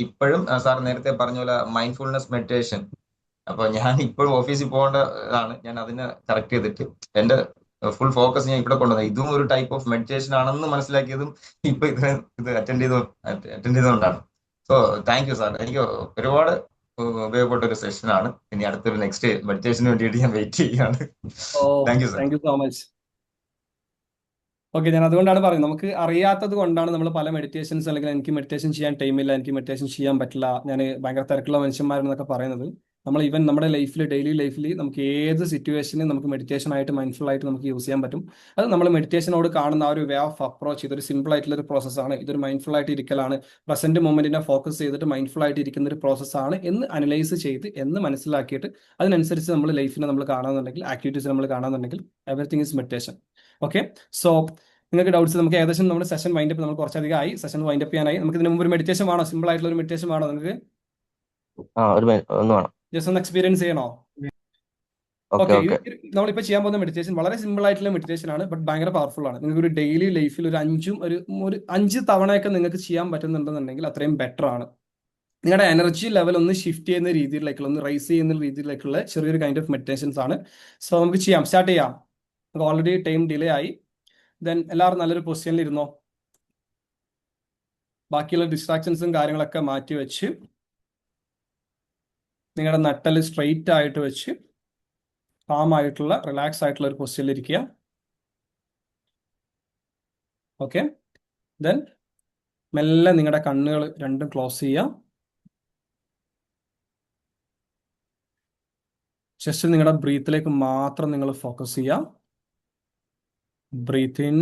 ഇപ്പോഴും സാർ നേരത്തെ പറഞ്ഞ പോലെ മൈൻഡ്ഫുൾനെസ് മെഡിറ്റേഷൻ, അപ്പൊ ഞാൻ ഇപ്പോഴും ഓഫീസിൽ പോകേണ്ടതാണ്. ഞാൻ അതിനെ കറക്റ്റ് ചെയ്തിട്ട് എന്റെ ഫുൾ ഫോക്കസ് ഞാൻ ഇവിടെ കൊണ്ടുവന്നത്. ഇതും ഒരു ടൈപ്പ് ഓഫ് മെഡിറ്റേഷൻ ആണെന്ന് മനസ്സിലാക്കിയതും ഇപ്പൊ ഇത് അറ്റൻഡ് ചെയ്തുകൊണ്ടാണ്. So thank you sir. എനിക്ക് ഒരുപാട് ഉപയോഗപ്പെട്ട ഒരു സെഷനാണ്. ഇനി അടുത്തൊരു നെക്സ്റ്റ് മെഡിറ്റേഷന് വേണ്ടിയിട്ട് ഞാൻ വെയിറ്റ് ചെയ്യുകയാണ്. Thank you sir. Thank you so much. Okay, ഞാൻ അതുകൊണ്ടാണ് പറയുന്നത്, നമുക്ക് അറിയാത്തത് കൊണ്ടാണ് നമ്മൾ പല മെഡിറ്റേഷൻസ്, അല്ലെങ്കിൽ എനിക്ക് മെഡിറ്റേഷൻ ചെയ്യാൻ ടൈമില്ല, എനിക്ക് മെഡിറ്റേഷൻ ചെയ്യാൻ പറ്റില്ല, ഞാൻ ഭയങ്കര തിരക്കുള്ള മനുഷ്യന്മാരെന്നൊക്കെ പറയുന്നത്. നമ്മൾ ഈവൻ നമ്മുടെ ലൈഫിൽ, ഡെയിലി ലൈഫിൽ നമുക്ക് ഏത് സിറ്റുവേഷനും നമുക്ക് മെഡിറ്റേഷൻ ആയിട്ട്, മൈൻഡ്ഫുൾ ആയിട്ട് നമുക്ക് യൂസ് ചെയ്യാൻ പറ്റും. അത് നമ്മൾ മെഡിറ്റേഷനോട് കാണുന്ന ആ ഒരു വേ ഓഫ് അപ്രോച്ച്, ഇതൊരു സിമ്പിൾ ആയിട്ടുള്ള ഒരു പ്രോസസ്സാണ്, ഇതൊരു മൈൻഡ്ഫുൾ ആയിട്ട് ഇരിക്കലാണ്, പ്രസന്റ് മൊമെന്റിനെ ഫോക്കസ് ചെയ്തിട്ട് മൈൻഡ്ഫുൾ ആയിട്ട് ഇരിക്കുന്ന ഒരു പ്രോസസ്സാണ് എന്ന് അനലൈസ് ചെയ്ത് എന്ന് മനസ്സിലാക്കിയിട്ട് അതിനനുസരിച്ച് നമ്മൾ ലൈഫിനെ നമ്മൾ കാണുന്നുണ്ടെങ്കിൽ, ആക്ടിവിറ്റീസ് നമ്മൾ കാണുന്നുണ്ടെങ്കിൽ, everything is meditation. Okay, so നിങ്ങൾക്ക് ഡൗട്ട്സ്, നമുക്ക് ഏകദേശം നമ്മുടെ സെഷൻ വൈൻഡപ്പ്, നമ്മൾ കുറച്ചധികം ആയി, സെഷൻ വൈൻഡപ്പ് ചെയ്യാനായി. നമുക്ക് ഇതിന് മുമ്പ് ഒരു മെഡിറ്റേഷൻ വേണോ? സിമ്പിൾ ആയിട്ടുള്ള ഒരു മെഡിറ്റേഷൻ വേണോ നിങ്ങൾക്ക്? ഒന്ന് വേണം. ജസ്റ്റ് ഒന്ന് എക്സ്പീരിയൻസ് ചെയ്യണോ? Okay okay, okay. നമ്മളിപ്പോൾ ചെയ്യാൻ പോകുന്ന മെഡിറ്റേഷൻ വളരെ സിമ്പിൾ ആയിട്ടുള്ള മെഡിറ്റേഷൻ ആണ്, ബട്ട് ഭയങ്കര പവർഫുൾ ആണ്. നിങ്ങൾക്ക് ഒരു ഡെയിലി ലൈഫിൽ ഒരു 5 തവണയൊക്കെ നിങ്ങൾക്ക് ചെയ്യാൻ പറ്റുന്നുണ്ടെന്നുണ്ടെങ്കിൽ അത്രയും ബെറ്റർ ആണ്. നിങ്ങളുടെ എനർജി ലെവൽ ഒന്ന് ഷിഫ്റ്റ് ചെയ്യുന്ന രീതിയിലേക്കുള്ള, ഒന്ന് റൈസ് ചെയ്യുന്ന രീതിയിലേക്കുള്ള ചെറിയൊരു കൈൻഡ് ഓഫ് മെഡിറ്റേഷൻസ് ആണ്. സോ നമുക്ക് സ്റ്റാർട്ട് ചെയ്യാം. നമുക്ക് ഓൾറെഡി ടൈം ഡിലേ ആയി. ദെൻ എല്ലാവരും നല്ലൊരു പൊസിഷനിൽ ഇരുന്നോ. ബാക്കിയുള്ള ഡിസ്ട്രാക്ഷൻസും കാര്യങ്ങളൊക്കെ മാറ്റി വെച്ച് നിങ്ങളുടെ നട്ടൽ സ്ട്രെയിറ്റ് ആയിട്ട് വെച്ച് കാം ആയിട്ടുള്ള റിലാക്സ് ആയിട്ടുള്ള ഒരു പൊസിഷനിൽ ഇരിക്കുക. ഓക്കെ, ദെൻ മെല്ലെ നിങ്ങളുടെ കണ്ണുകൾ രണ്ടും ക്ലോസ് ചെയ്യുക. ജസ്റ്റ് നിങ്ങളുടെ ബ്രീത്തിലേക്ക് മാത്രം നിങ്ങൾ ഫോക്കസ് ചെയ്യുക. Breathe in,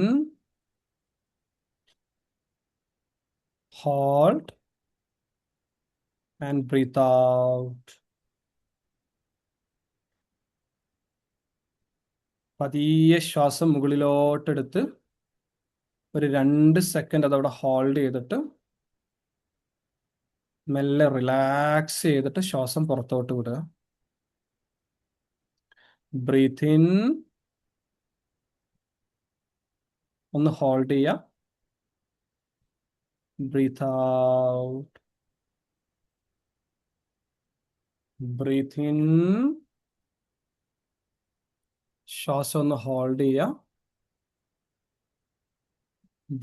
hold and breathe out. പതിയെ ശ്വാസം മുകളിലോട്ടെടുത്ത് ഒരു 2 സെക്കൻഡ് അതവിടെ ഹോൾഡ് ചെയ്തിട്ട് മെല്ലെ റിലാക്സ് ചെയ്തിട്ട് ശ്വാസം പുറത്തോട്ട് വിടുക. ബ്രീത്ത് ഇൻ, ഒന്ന് ഹോൾഡ് ചെയ്യുക. Breathe out. ബ്രീത്ത് ഇൻ, ശ്വാസം ഒന്ന് ഹോൾഡ് ചെയ്യുക.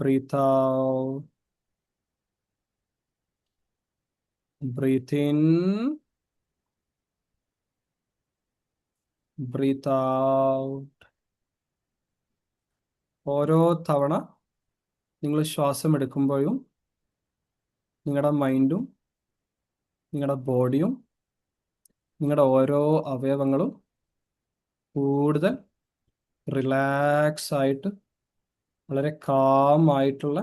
Breathe out. Breathe in, breathe out. ഓരോ തവണ നിങ്ങൾ ശ്വാസം എടുക്കുമ്പോഴും നിങ്ങളുടെ മൈൻഡും നിങ്ങളുടെ ബോഡിയും നിങ്ങളുടെ ഓരോ അവയവങ്ങളും കൂടുതൽ റിലാക്സ് ആയിട്ട് വളരെ കാം ആയിട്ടുള്ള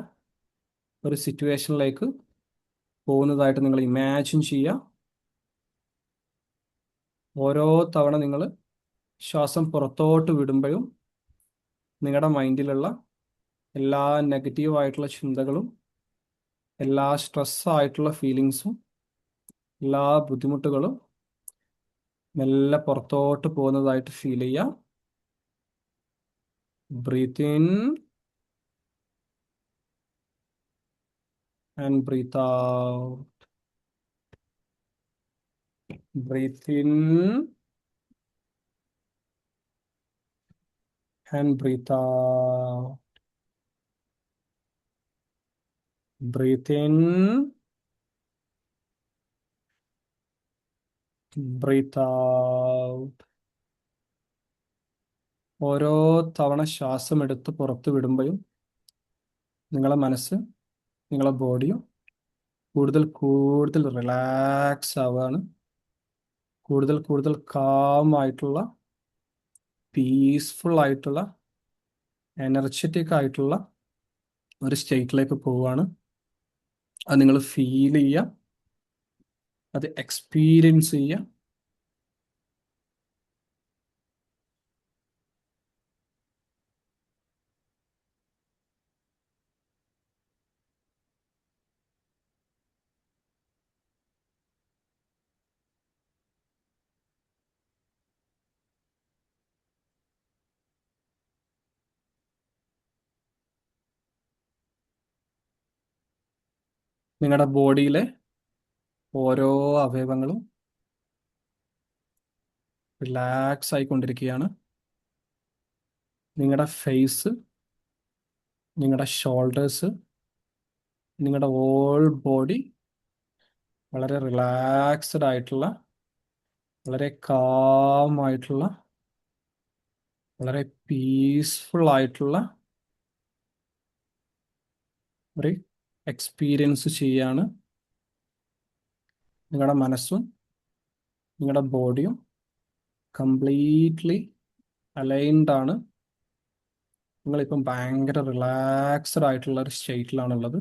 ഒരു സിറ്റുവേഷനിലേക്ക് പോകുന്നതായിട്ട് നിങ്ങൾ ഇമാജിൻ ചെയ്യുക. ഓരോ തവണ നിങ്ങൾ ശ്വാസം പുറത്തോട്ട് വിടുമ്പോഴും നിങ്ങളുടെ മൈൻഡിലുള്ള എല്ലാ നെഗറ്റീവായിട്ടുള്ള ചിന്തകളും എല്ലാ സ്ട്രെസ്സായിട്ടുള്ള ഫീലിങ്സും എല്ലാ ബുദ്ധിമുട്ടുകളും മെല്ലെ പുറത്തോട്ട് പോകുന്നതായിട്ട് ഫീൽ ചെയ്യുക. Breathe in and breathe out. Breathe in and breathe out. Breathe in, breathe out. ഓരോ തവണ ശ്വാസം എടുത്ത് പുറത്ത് വിടുമ്പോഴും നിങ്ങളുടെ മനസ്സ് നിങ്ങളുടെ ബോഡിയും കൂടുതൽ കൂടുതൽ റിലാക്സ് ആവുകയാണ്. കൂടുതൽ കൂടുതൽ കാം ആയിട്ടുള്ള പീസ്ഫുൾ ആയിട്ടുള്ള എനർജറ്റിക് ആയിട്ടുള്ള ഒരു സ്റ്റേറ്റിലേക്ക് പോവുകയാണ്. അത് നിങ്ങൾ ഫീൽ ചെയ്യുക, അത് എക്സ്പീരിയൻസ് ചെയ്യുക. നിങ്ങളുടെ ബോഡിയിലെ ഓരോ അവയവങ്ങളും റിലാക്സ് ആയിക്കൊണ്ടിരിക്കുകയാണ്. നിങ്ങളുടെ ഫേസ്, നിങ്ങളുടെ ഷോൾഡേഴ്സ്, നിങ്ങളുടെ ഹോൾ ബോഡി വളരെ റിലാക്സ്ഡ് ആയിട്ടുള്ള, വളരെ കാം ആയിട്ടുള്ള, വളരെ പീസ്ഫുൾ ആയിട്ടുള്ള ഒരു എക്സ്പീരിയൻസ് ചെയ്യാണ്. നിങ്ങളുടെ മനസ്സും നിങ്ങളുടെ ബോഡിയും കംപ്ലീറ്റ്ലി അലൈൻഡ് ആണ്. നിങ്ങളിപ്പം ഭയങ്കര റിലാക്സ്ഡ് ആയിട്ടുള്ള ഒരു സ്റ്റേറ്റിലാണുള്ളത്.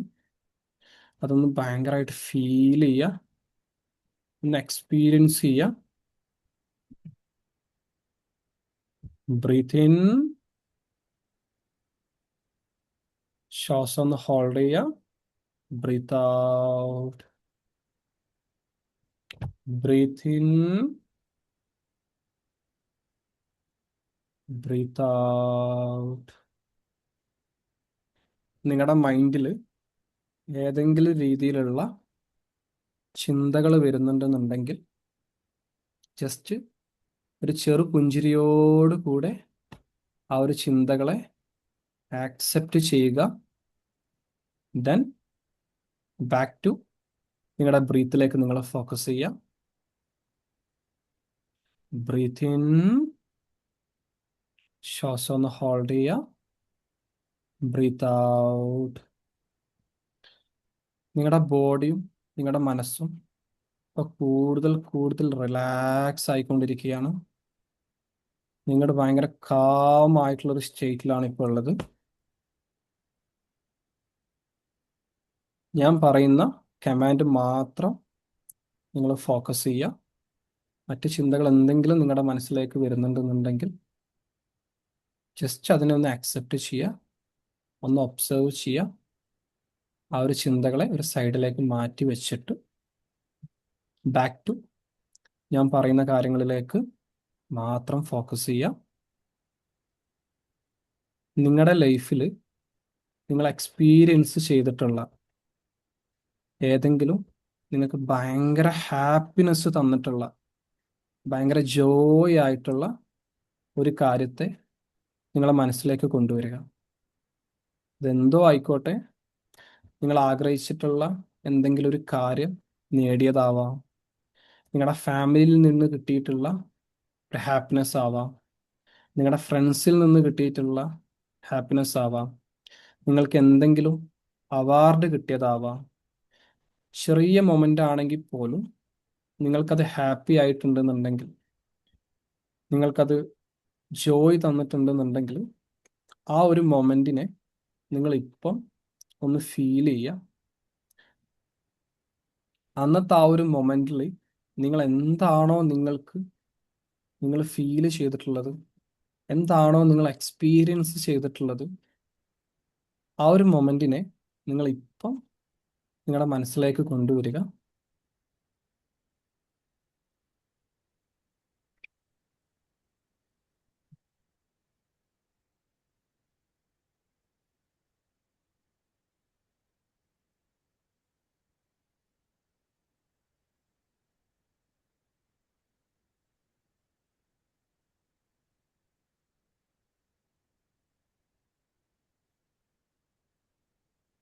അതൊന്ന് ഭയങ്കരമായിട്ട് ഫീൽ ചെയ്യുക, ഒന്ന് എക്സ്പീരിയൻസ് ചെയ്യുക. ബ്രീത്ത് ഇൻ, ശ്വാസം ഒന്ന് ഹോൾഡ് ചെയ്യുക. Breathe out. Breathe in, breathe out. നിങ്ങളുടെ മൈൻഡിൽ ഏതെങ്കിലും രീതിയിലുള്ള ചിന്തകൾ വരുന്നുണ്ടെന്നുണ്ടെങ്കിൽ ജസ്റ്റ് ഒരു ചെറു പുഞ്ചിരിയോട് കൂടെ ആ ഒരു ചിന്തകളെ ആക്സെപ്റ്റ് ചെയ്യുക. ദെൻ ബാക്ക് ടു നിങ്ങളുടെ ബ്രീത്തിലേക്ക് നിങ്ങൾ ഫോക്കസ് ചെയ്യുക. ബ്രീത്ത് ഇൻ, ശ്വാസം ഒന്ന് ഹോൾഡ് ചെയ്യുക. Breathe out. നിങ്ങളുടെ ബോഡിയും നിങ്ങളുടെ മനസ്സും ഇപ്പോൾ കൂടുതൽ കൂടുതൽ റിലാക്സ് ആയിക്കൊണ്ടിരിക്കുകയാണ്. നിങ്ങൾ ഭയങ്കര കാം ആയിട്ടുള്ളൊരു സ്റ്റേറ്റിലാണ് ഇപ്പോൾ ഉള്ളത്. ഞാൻ പറയുന്ന കമാൻഡ് മാത്രം നിങ്ങൾ ഫോക്കസ് ചെയ്യുക. മറ്റ് ചിന്തകൾ എന്തെങ്കിലും നിങ്ങളുടെ മനസ്സിലേക്ക് വരുന്നുണ്ടെന്നുണ്ടെങ്കിൽ ജസ്റ്റ് അതിനെ ഒന്ന് അക്സെപ്റ്റ് ചെയ്യുക, ഒന്ന് ഒബ്സർവ് ചെയ്യുക. ആ ഒരു ചിന്തകളെ ഒരു സൈഡിലേക്ക് മാറ്റി വെച്ചിട്ട് ബാക്ക് ടു ഞാൻ പറയുന്ന കാര്യങ്ങളിലേക്ക് മാത്രം ഫോക്കസ് ചെയ്യുക. നിങ്ങളുടെ ലൈഫിൽ നിങ്ങൾ എക്സ്പീരിയൻസ് ചെയ്തിട്ടുള്ള ഏതെങ്കിലും നിങ്ങൾക്ക് ഭയങ്കര ഹാപ്പിനെസ് തന്നിട്ടുള്ള, ഭയങ്കര ജോയ് ആയിട്ടുള്ള ഒരു കാര്യത്തെ നിങ്ങളെ മനസ്സിലേക്ക് കൊണ്ടുവരിക. ഇതെന്തോ ആയിക്കോട്ടെ, നിങ്ങൾ ആഗ്രഹിച്ചിട്ടുള്ള എന്തെങ്കിലും ഒരു കാര്യം നേടിയതാവാം, നിങ്ങളുടെ ഫാമിലിയിൽ നിന്ന് കിട്ടിയിട്ടുള്ള ഒരു ഹാപ്പിനെസ് ആവാം, നിങ്ങളുടെ ഫ്രണ്ട്സിൽ നിന്ന് കിട്ടിയിട്ടുള്ള ഹാപ്പിനെസ് ആവാം, നിങ്ങൾക്ക് എന്തെങ്കിലും അവാർഡ് കിട്ടിയതാവാം. ചെറിയ മൊമെൻ്റ് ആണെങ്കിൽ പോലും നിങ്ങൾക്കത് ഹാപ്പി ആയിട്ടുണ്ടെന്നുണ്ടെങ്കിൽ, നിങ്ങൾക്കത് ജോയ് തന്നിട്ടുണ്ടെന്നുണ്ടെങ്കിൽ ആ ഒരു മൊമെൻറ്റിനെ നിങ്ങൾ ഇപ്പം ഒന്ന് ഫീൽ ചെയ്യുക. അന്നത്തെ ആ ഒരു മൊമെൻറ്റിൽ നിങ്ങൾ എന്താണോ നിങ്ങൾ ഫീൽ ചെയ്തിട്ടുള്ളത്, എന്താണോ നിങ്ങൾ എക്സ്പീരിയൻസ് ചെയ്തിട്ടുള്ളത്, ആ ഒരു മൊമെൻറ്റിനെ നിങ്ങൾ ഇപ്പം നിങ്ങളുടെ മനസ്സിലേക്ക് കൊണ്ടുവരിക.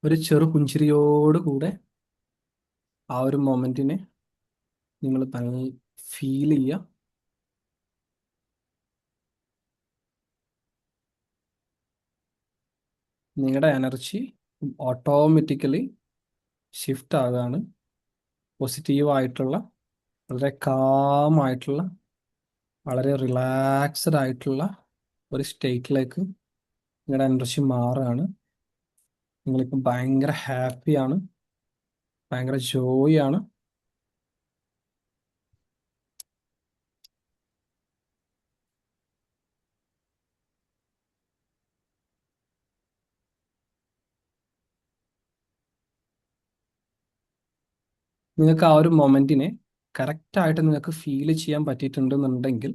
ഒരു ചെറു പുഞ്ചിരിയോട് കൂടെ ആ ഒരു മൊമെൻറ്റിനെ നിങ്ങൾ ഫീൽ ചെയ്യുക. നിങ്ങളുടെ എനർജി ഓട്ടോമാറ്റിക്കലി ഷിഫ്റ്റ് ആകുകയാണ്. പോസിറ്റീവായിട്ടുള്ള, വളരെ കാം ആയിട്ടുള്ള, വളരെ റിലാക്സ്ഡ് ആയിട്ടുള്ള ഒരു സ്റ്റേറ്റിലേക്ക് നിങ്ങളുടെ എനർജി മാറുകയാണ്. നിങ്ങളിപ്പം ഭയങ്കര ഹാപ്പിയാണ്, ഭയങ്കര ജോയ് ആണ്. നിങ്ങൾക്ക് ആ ഒരു മൊമെൻറ്റിനെ കറക്റ്റായിട്ട് നിങ്ങൾക്ക് ഫീൽ ചെയ്യാൻ പറ്റിയിട്ടുണ്ടെന്നുണ്ടെങ്കിൽ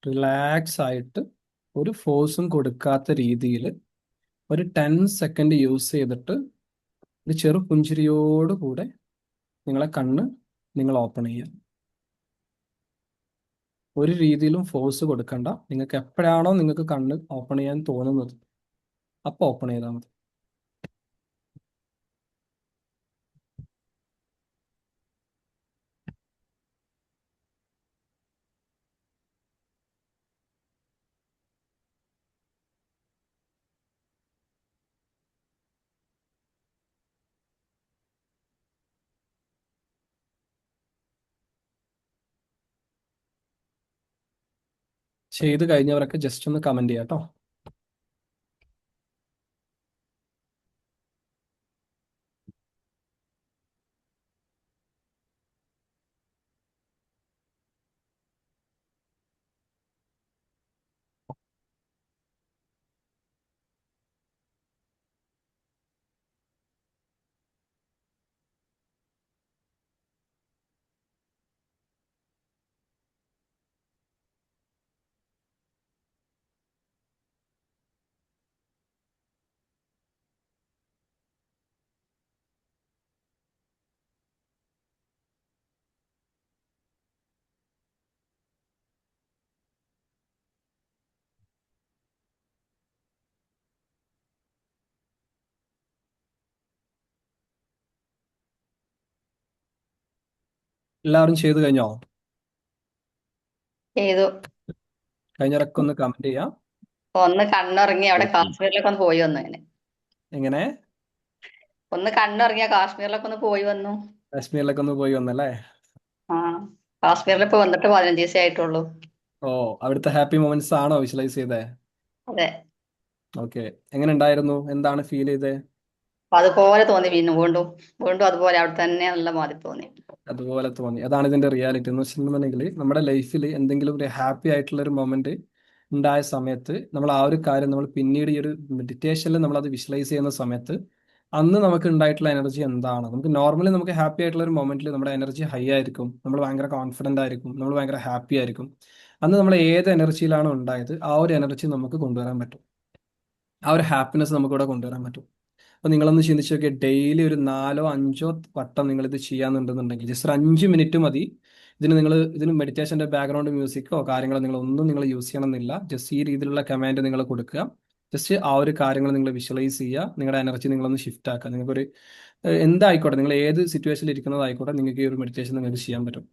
റിലാക്സ് ആയിട്ട് ഒരു ഫോഴ്സും കൊടുക്കാത്ത രീതിയിൽ ഒരു 10 സെക്കൻഡ് യൂസ് ചെയ്തിട്ട് ഒരു ചെറു പുഞ്ചിരിയോട് കൂടെ നിങ്ങളെ കണ്ണ് നിങ്ങൾ ഓപ്പൺ ചെയ്യുക. ഒരു രീതിയിലും ഫോഴ്സ് കൊടുക്കണ്ട. നിങ്ങൾക്ക് എപ്പോഴാണോ നിങ്ങൾക്ക് കണ്ണ് ഓപ്പൺ ചെയ്യാൻ തോന്നുന്നത് അപ്പോൾ ഓപ്പൺ ചെയ്താൽ മതി. ചെയ്ത് കഴിഞ്ഞവരൊക്കെ ജസ്റ്റ് ഒന്ന് കമന്റ് ചെയ്യാം കേട്ടോ. എല്ലാവരും ചെയ്തു കഴിഞ്ഞോ? ചെയ്തു. കഴിഞ്ഞവരൊക്കെ ഒന്ന് കമന്റ് ചെയ്യാം. ഒന്ന് കണ്ണുറങ്ങി അവിടെ ഓക്കെ. കാശ്മീരിലൊക്കെ ഒന്ന് പോയി വന്നു അങ്ങനെ. എങ്ങനെ ഒന്ന് കണ്ണുറങ്ങിയ കാശ്മീരിലൊക്കെ ഒന്ന് പോയി വന്നു. കാശ്മീരിലൊക്കെ ഒന്ന് പോയി വന്നല്ലേ? ആ കാശ്മീരിൽ ഇപ്പൊ വന്നിട്ട് 15 ദിവസമേ ആയിട്ടുള്ളൂ. ഓ, അവിടുത്തെ ഹാപ്പി മൊമെന്റ്സ് ആണോ വിഷ്വലൈസ് ചെയ്തേ? അതെ. ഓക്കെ, എങ്ങനെ ഉണ്ടായിരുന്നു? എന്താണ് ഫീൽ ചെയ്തേ? അപ്പൊ അതുപോലെ തോന്നി. വീണ്ടും വീണ്ടും വീണ്ടും അതുപോലെ അവിടെ തന്നെ നല്ല മാതിരി തോന്നി. അതുപോലെ തോന്നി. അതാണ് ഇതിന്റെ റിയാലിറ്റി എന്ന് വെച്ചിട്ടുണ്ടെങ്കിൽ നമ്മുടെ ലൈഫിൽ എന്തെങ്കിലും ഒരു ഹാപ്പി ആയിട്ടുള്ള ഒരു മൊമെന്റ് ഉണ്ടായ സമയത്ത് നമ്മൾ ആ ഒരു കാര്യം നമ്മൾ പിന്നീട് ഈ ഒരു മെഡിറ്റേഷനിൽ നമ്മൾ അത് വിഷ്വലൈസ് ചെയ്യുന്ന സമയത്ത് അന്ന് നമുക്ക് ഉണ്ടായിട്ടുള്ള എനർജി എന്താണ്? നമുക്ക് നോർമലി നമുക്ക് ഹാപ്പി ആയിട്ടുള്ള ഒരു മൊമെന്റിൽ നമ്മുടെ എനർജി ഹൈ ആയിരിക്കും, നമ്മൾ ഭയങ്കര കോൺഫിഡന്റ് ആയിരിക്കും, നമ്മൾ ഭയങ്കര ഹാപ്പി ആയിരിക്കും. അന്ന് നമ്മൾ ഏത് എനർജിയിലാണോ ഉണ്ടായത് ആ ഒരു എനർജി നമുക്ക് കൊണ്ടുവരാൻ പറ്റും, ആ ഒരു ഹാപ്പിനെസ് നമുക്ക് ഇവിടെ കൊണ്ടുവരാൻ പറ്റും. അപ്പൊ നിങ്ങളൊന്ന് ചിന്തിച്ച് നോക്കിയാൽ ഡെയിലി ഒരു 4-5 വട്ടം നിങ്ങൾ ഇത് ചെയ്യാന്നുണ്ടെന്നുണ്ടെങ്കിൽ ജസ്റ്റ് ഒരു 5 മിനിറ്റ് മതി. ഇതിന് മെഡിറ്റേഷന്റെ ബാക്ക്ഗ്രൗണ്ട് മ്യൂസിക്കോ കാര്യങ്ങളോ നിങ്ങൾ യൂസ് ചെയ്യണമെന്നില്ല. ജസ്റ്റ് ഈ രീതിയിലുള്ള കമാൻഡ് നിങ്ങൾ കൊടുക്കുക. ജസ്റ്റ് ആ ഒരു കാര്യങ്ങൾ നിങ്ങൾ വിഷ്വലൈസ് ചെയ്യുക. നിങ്ങളുടെ എനർജി നിങ്ങളൊന്ന് ഷിഫ്റ്റ് ആക്കുക. നിങ്ങൾക്കൊരു എന്തായിക്കോട്ടെ, നിങ്ങൾ ഏത് സിറ്റുവേഷനിൽ ഇരിക്കുന്നതായിക്കോട്ടെ, നിങ്ങൾക്ക് ഈ ഒരു മെഡിറ്റേഷൻ നിങ്ങൾക്ക് ചെയ്യാൻ പറ്റും.